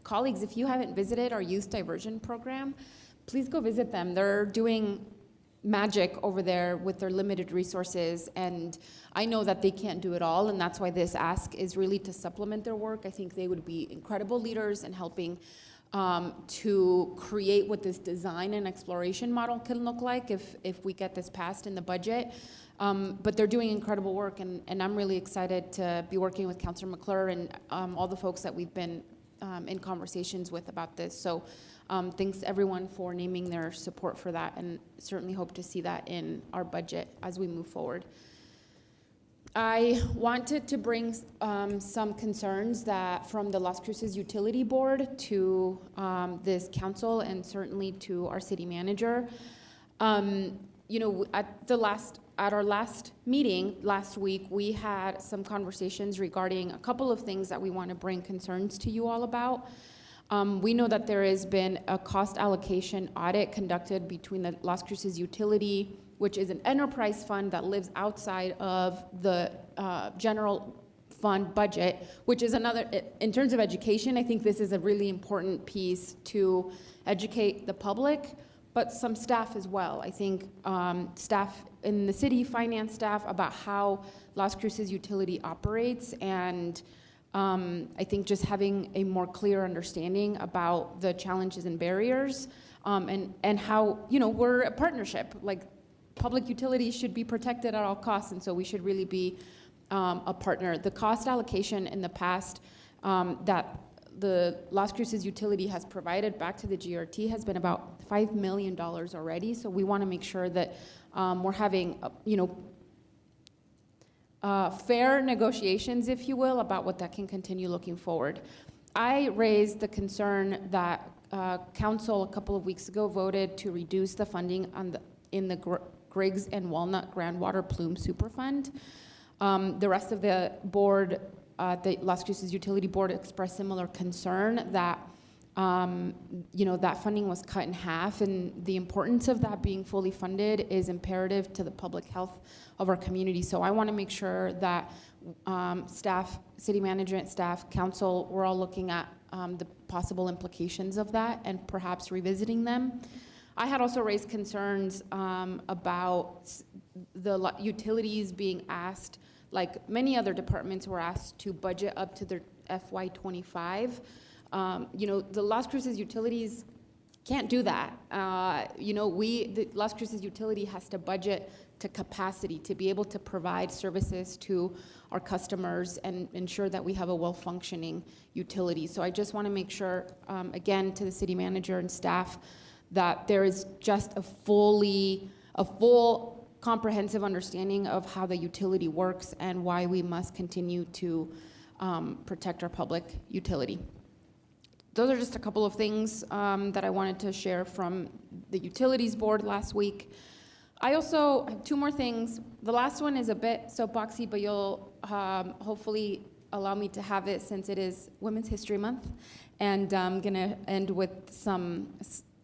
colleagues, if you haven't visited our youth diversion program, please go visit them. They're doing magic over there with their limited resources, and I know that they can't do it all, and that's why this ask is really to supplement their work. I think they would be incredible leaders in helping to create what this design and exploration model can look like if we get this passed in the budget. But they're doing incredible work, and I'm really excited to be working with Councilor McClure and all the folks that we've been in conversations with about this. So thanks everyone for naming their support for that, and certainly hope to see that in our budget as we move forward. I wanted to bring some concerns that from the Las Cruces Utility Board to this council and certainly to our city manager. You know, at our last meeting last week, we had some conversations regarding a couple of things that we want to bring concerns to you all about. We know that there has been a cost allocation audit conducted between the Las Cruces Utility, which is an enterprise fund that lives outside of the general fund budget, which is another, in terms of education, I think this is a really important piece to educate the public, but some staff as well. I think staff in the city, finance staff, about how Las Cruces Utility operates, and I think just having a more clear understanding about the challenges and barriers, and how, you know, we're a partnership. Like, public utilities should be protected at all costs, and so we should really be a partner. The cost allocation in the past that the Las Cruces Utility has provided back to the GRT has been about $5 million already, so we want to make sure that we're having, you know, fair negotiations, if you will, about what that can continue looking forward. I raised the concern that council a couple of weeks ago voted to reduce the funding in the Griggs and Walnut Groundwater Plume Superfund. The rest of the board, the Las Cruces Utility Board, expressed similar concern that you know, that funding was cut in half, and the importance of that being fully funded is imperative to the public health of our community. So I want to make sure that staff, city management staff, council, we're all looking at the possible implications of that and perhaps revisiting them. I had also raised concerns about the utilities being asked, like many other departments were asked, to budget up to their FY25. You know, the Las Cruces Utilities can't do that. You know, the Las Cruces Utility has to budget to capacity to be able to provide services to our customers and ensure that we have a well-functioning utility. So I just want to make sure, again, to the city manager and staff, that there is just a full comprehensive understanding of how the utility works and why we must continue to protect our public utility. Those are just a couple of things that I wanted to share from the Utilities Board last week. I also have two more things. The last one is a bit soapboxy, but you'll hopefully allow me to have it since it is Women's History Month. And I'm gonna end with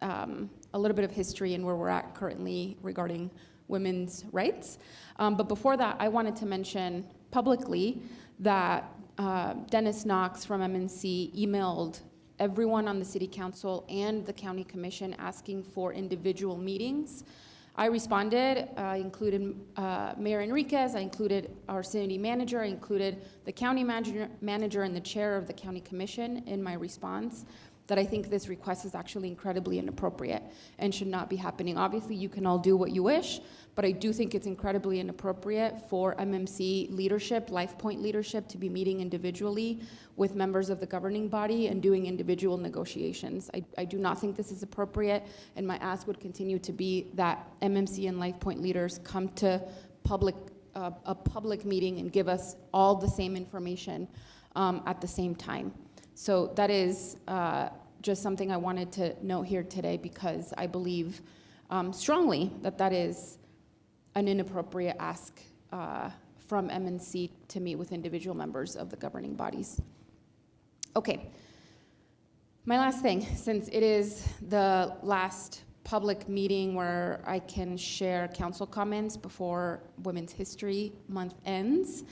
a little bit of history and where we're at currently regarding women's rights. But before that, I wanted to mention publicly that Dennis Knox from MNC emailed everyone on the City Council and the County Commission asking for individual meetings. I responded. I included Mayor Enriquez, I included our city manager, I included the county manager and the chair of the County Commission in my response, that I think this request is actually incredibly inappropriate and should not be happening. Obviously, you can all do what you wish, but I do think it's incredibly inappropriate for MMC leadership, LifePoint leadership, to be meeting individually with members of the governing body and doing individual negotiations. I do not think this is appropriate, and my ask would continue to be that MMC and LifePoint leaders come to a public meeting and give us all the same information at the same time. So that is just something I wanted to note here today, because I believe strongly that that is an inappropriate ask from MNC to meet with individual members of the governing bodies. Okay, my last thing, since it is the last public meeting where I can share council comments before Women's History Month ends,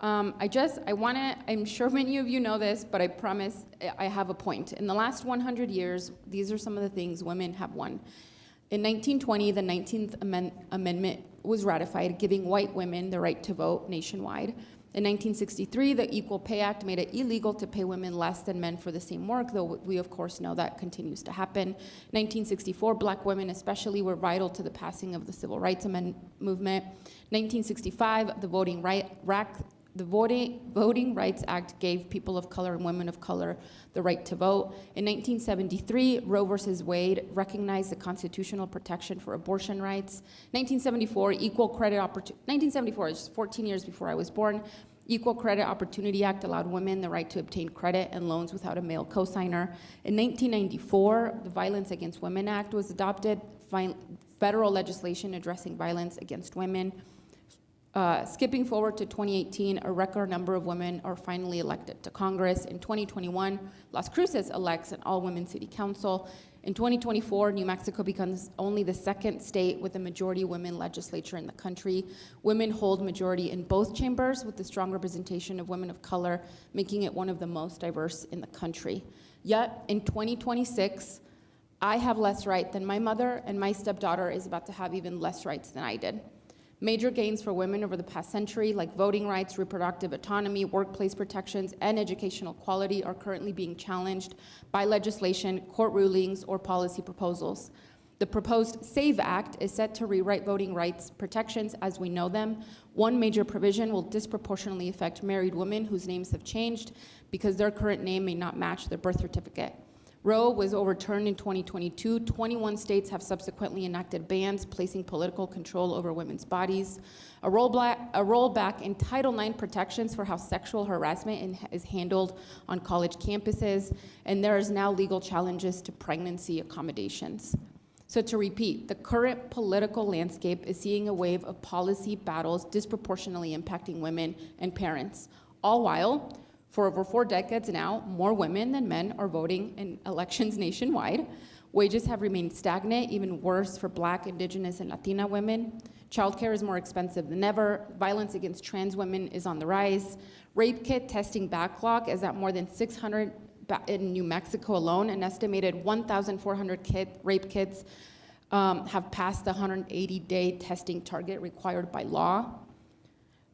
I'm sure many of you know this, but I promise I have a point. In the last 100 years, these are some of the things women have won. In 1920, the 19th Amendment was ratified, giving white women the right to vote nationwide. In 1963, the Equal Pay Act made it illegal to pay women less than men for the same work, though we of course know that continues to happen. 1964, black women especially were vital to the passing of the Civil Rights movement. 1965, the Voting Rights Act gave people of color and women of color the right to vote. In 1973, Roe versus Wade recognized the constitutional protection for abortion rights. 1974, 1974 is 14 years before I was born. Equal Credit Opportunity Act allowed women the right to obtain credit and loans without a male cosigner. In 1994, the Violence Against Women Act was adopted, federal legislation addressing violence against women. Skipping forward to 2018, a record number of women are finally elected to Congress. In 2021, Las Cruces elects an all-women city council. In 2024, New Mexico becomes only the second state with a majority women legislature in the country. Women hold majority in both chambers with the strong representation of women of color, making it one of the most diverse in the country. Yet, in 2026, I have less right than my mother, and my stepdaughter is about to have even less rights than I did. Major gains for women over the past century, like voting rights, reproductive autonomy, workplace protections, and educational quality, are currently being challenged by legislation, court rulings, or policy proposals. The proposed SAVE Act is set to rewrite voting rights protections as we know them. One major provision will disproportionately affect married women whose names have changed because their current name may not match their birth certificate. Roe was overturned in 2022. 21 states have subsequently enacted bans placing political control over women's bodies. A rollback in Title IX protections for how sexual harassment is handled on college campuses, and there is now legal challenges to pregnancy accommodations. So to repeat, the current political landscape is seeing a wave of policy battles disproportionately impacting women and parents, all while, for over 4 decades now, more women than men are voting in elections nationwide. Wages have remained stagnant, even worse for Black, Indigenous, and Latina women. Childcare is more expensive than ever. Violence against trans women is on the rise. Rape kit testing backlog is at more than 600 in New Mexico alone. An estimated 1,400 rape kits have passed the 180-day testing target required by law.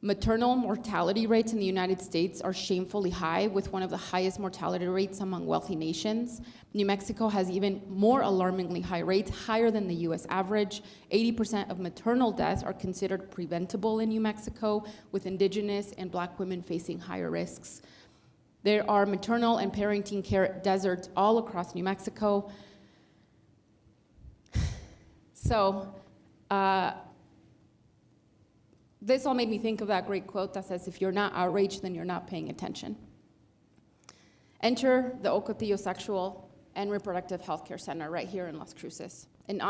Maternal mortality rates in the United States are shamefully high, with one of the highest mortality rates among wealthy nations. New Mexico has even more alarmingly high rates, higher than the US average. 80% of maternal deaths are considered preventable in New Mexico, with Indigenous and Black women facing higher risks. There are maternal and parenting care deserts all across New Mexico. So, this all made me think of that great quote that says, if you're not outraged, then you're not paying attention. Enter the Ocotillo Sexual and Reproductive Healthcare Center right here in Las Cruces, an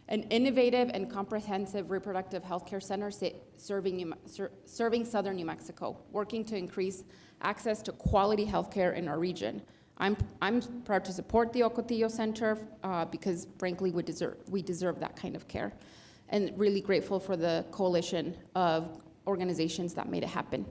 innovative and comprehensive reproductive healthcare center serving southern New Mexico, working to increase access to quality healthcare in our region. I'm proud to support the Ocotillo Center because, frankly, we deserve that kind of care, and really grateful for the coalition of organizations that made it happen.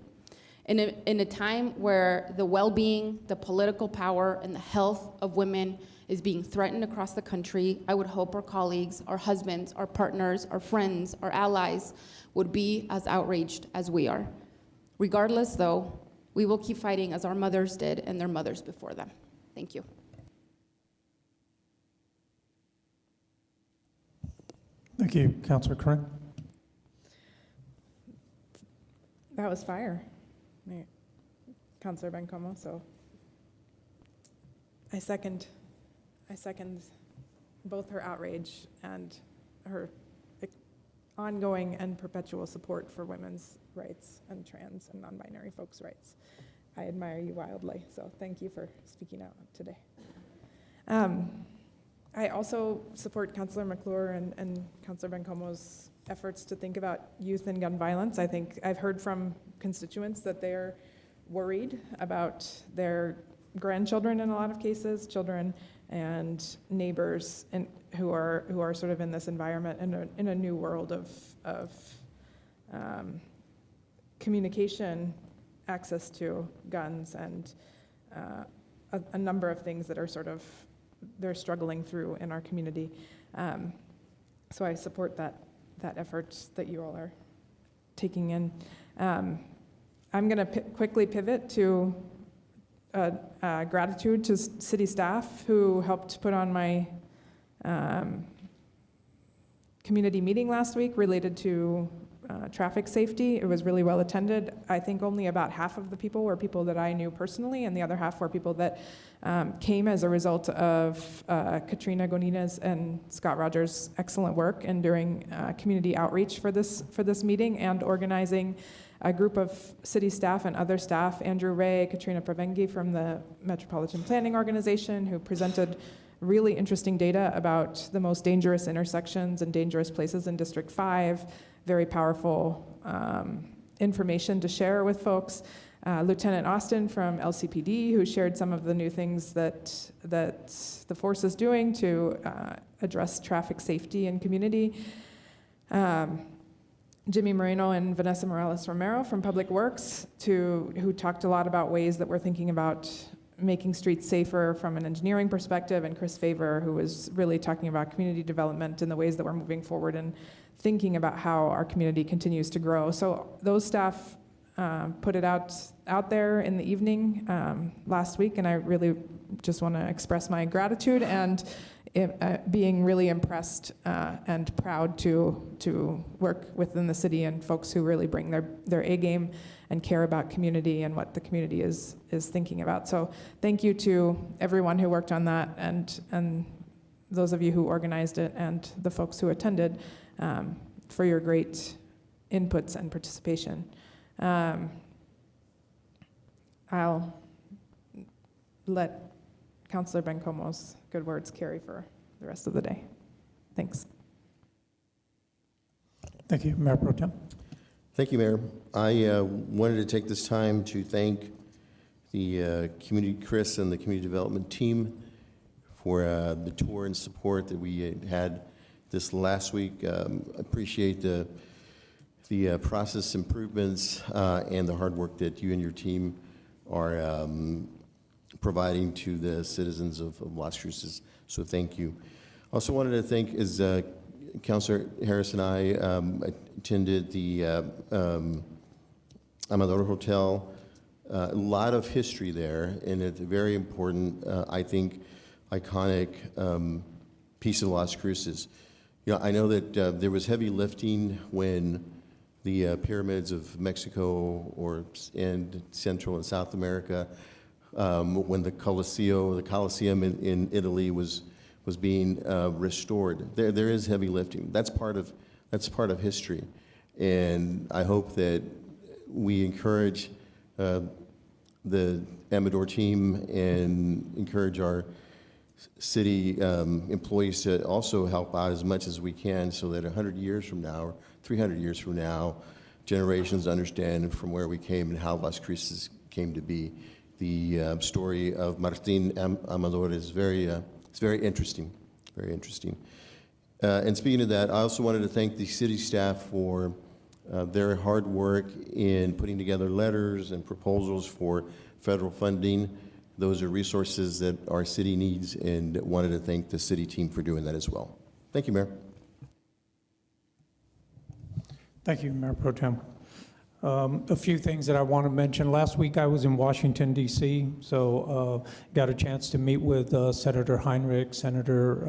In a time where the well-being, the political power, and the health of women is being threatened across the country, I would hope our colleagues, our husbands, our partners, our friends, our allies would be as outraged as we are. Regardless, though, we will keep fighting as our mothers did and their mothers before them. Thank you. Thank you, Councilor Corinne. That was fire, Councilor Bencomo. So I second both her outrage and her ongoing and perpetual support for women's rights and trans and non-binary folks' rights. I admire you wildly, so thank you for speaking out today. I also support Councilor McClure and Councilor Bencomo's efforts to think about youth and gun violence. I think I've heard from constituents that they're worried about their grandchildren in a lot of cases, children and neighbors, and who are sort of in this environment in a new world of communication, access to guns, and a number of things that are they're struggling through in our community. So I support that effort that you all are taking in. I'm going to quickly pivot to gratitude to city staff who helped put on my community meeting last week related to traffic safety. It was really well attended. I think only about half of the people were people that I knew personally, and the other half were people that came as a result of Katrina Gonines and Scott Rogers' excellent work in doing community outreach for this meeting and organizing a group of city staff and other staff, Andrew Ray, Katrina Pravengi from the Metropolitan Planning Organization, who presented really interesting data about the most dangerous intersections and dangerous places in District 5, very powerful information to share with folks. Lieutenant Austin from LCPD, who shared some of the new things that the force is doing to address traffic safety in community. Jimmy Moreno and Vanessa Morales Romero from Public Works, who talked a lot about ways that we're thinking about making streets safer from an engineering perspective, and Chris Favor, who was really talking about community development and the ways that we're moving forward and thinking about how our community continues to grow. So those staff put it out there in the evening last week, and I really just want to express my gratitude and being really impressed and proud to work within the city and folks who really bring their A game and care about community and what the community is thinking about. So thank you to everyone who worked on that, and those of you who organized it and the folks who attended for your great inputs and participation. I'll let Councilor Bencomo's good words carry for the rest of the day. Thanks. Thank you, Mayor Pro Tem. Thank you, Mayor. I wanted to take this time to thank the Chris and the community development team for the tour and support that we had this last week. Appreciate the process improvements and the hard work that you and your team are providing to the citizens of Las Cruces. So thank you. Also wanted to thank, as Councilor Harris and I attended the Amador Hotel. A lot of history there, and it's a very important, I think, iconic piece of Las Cruces. You know, I know that there was heavy lifting when the pyramids of Mexico and Central and South America, when the Colosseum in Italy was being restored. There is heavy lifting. That's part of history, and I hope that we encourage the Amador team and encourage our city employees to also help out as much as we can, so that 100 years from now, or 300 years from now, generations understand from where we came and how Las Cruces came to be. The story of Martin Amador is it's very interesting, very interesting. And speaking of that, I also wanted to thank the city staff for their hard work in putting together letters and proposals for federal funding. Those are resources that our city needs, and wanted to thank the city team for doing that as well. Thank you, Mayor. Thank you, Mayor Pro Tem. A few things that I want to mention. Last week I was in Washington, D.C., so got a chance to meet with Senator Heinrich, Senator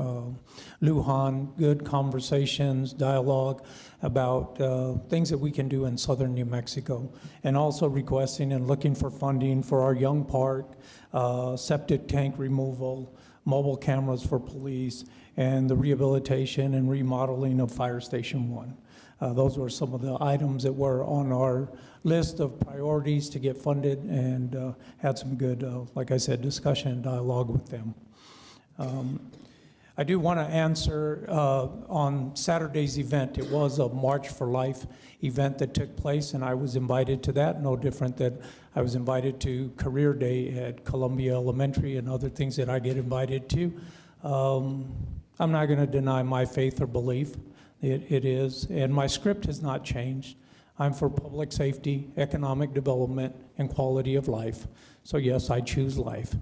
Lujan. Good conversations, dialogue about things that we can do in southern New Mexico, and also requesting and looking for funding for our Young Park, septic tank removal, mobile cameras for police, and the rehabilitation and remodeling of Fire Station 1. Those were some of the items that were on our list of priorities to get funded, and had some good, like I said, discussion and dialogue with them. I do want to answer on Saturday's event. It was a March for Life event that took place, and I was invited to that, no different than I was invited to Career Day at Columbia Elementary and other things that I get invited to. I'm not going to deny my faith or belief. It is, and my script has not changed. I'm for public safety, economic development, and quality of life. So yes, I choose life.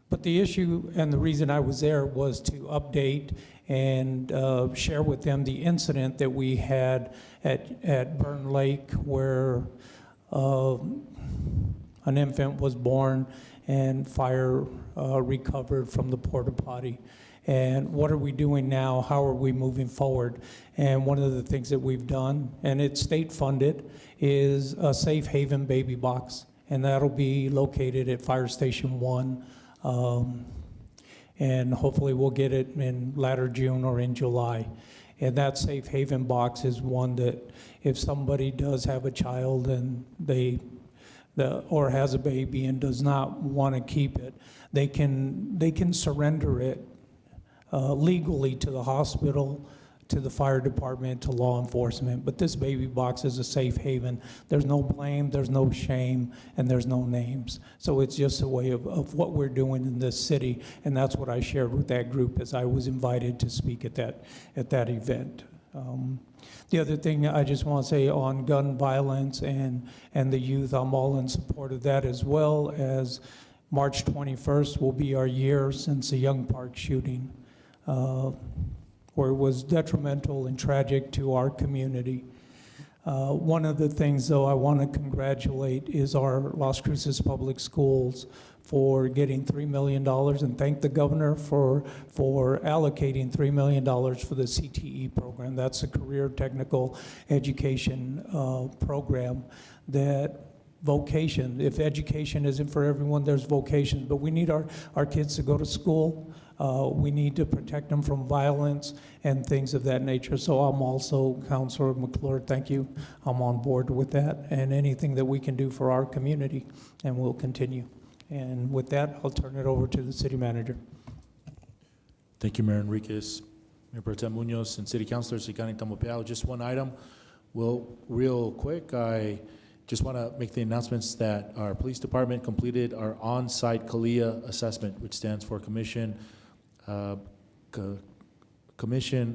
But the issue and the reason I was there was to update and share with them the incident that we had at Burn Lake where an infant was born and fire recovered from the porta potty. And what are we doing now? How are we moving forward? And one of the things that we've done, and it's state funded, is a safe haven baby box. And that'll be located at Fire Station 1. And hopefully we'll get it in latter June or in July. And that safe haven box is one that if somebody does have a child and or has a baby and does not want to keep it, they can surrender it legally to the hospital, to the fire department, to law enforcement. But this baby box is a safe haven. There's no blame, there's no shame, and there's no names. So it's just a way of what we're doing in this city, and that's what I shared with that group as I was invited to speak at that event. The other thing I just want to say on gun violence and the youth, I'm all in support of that, as well as March 21st will be our year since the Young Park shooting, where it was detrimental and tragic to our community. One of the things, though, I want to congratulate is our Las Cruces Public Schools for getting $3 million, and thank the governor for allocating $3 million for the CTE program. That's a career technical education program that vocation. If education isn't for everyone, there's vocation. But we need our kids to go to school. We need to protect them from violence and things of that nature. So I'm also, Councilor McClure, thank you. I'm on board with that and anything that we can do for our community, and we'll continue. And with that, I'll turn it over to the city manager. Thank you, Mayor Enriquez, Mayor Pro Tem Munoz, and City Councilors, Sicani Tamopeao. Just one item. Well, real quick, I just want to make the announcements that our police department completed our on-site CALIA assessment, which stands for Commission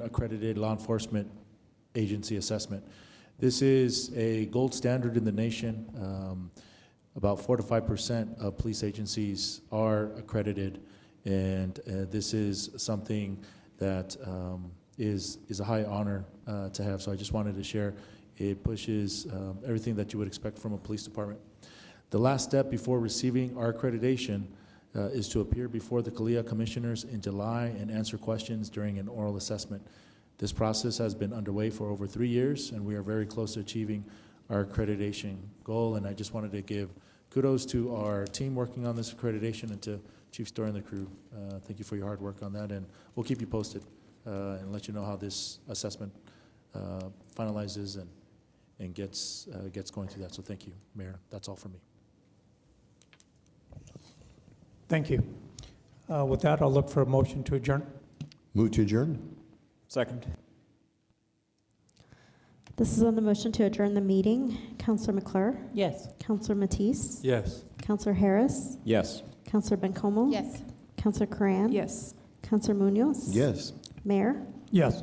Accredited Law Enforcement Agency Assessment. This is a gold standard in the nation. About 4 to 5% of police agencies are accredited, and this is something that is a high honor to have. So I just wanted to share. It pushes everything that you would expect from a police department. The last step before receiving our accreditation is to appear before the CALIA commissioners in July and answer questions during an oral assessment. This process has been underway for over 3 years, and we are very close to achieving our accreditation goal. And I just wanted to give kudos to our team working on this accreditation and to Chief Story and the crew. Thank you for your hard work on that, and we'll keep you posted and let you know how this assessment finalizes and gets going through that. So thank you, Mayor. That's all for me. Thank you. With that, I'll look for a motion to adjourn. Move to adjourn. Second. This is on the motion to adjourn the meeting. Councilor McClure? Yes. Councilor Matisse? Yes. Councilor Harris? Yes. Councilor Bencomo? Yes. Councilor Coran? Yes. Councilor Munoz? Yes. Mayor? Yes.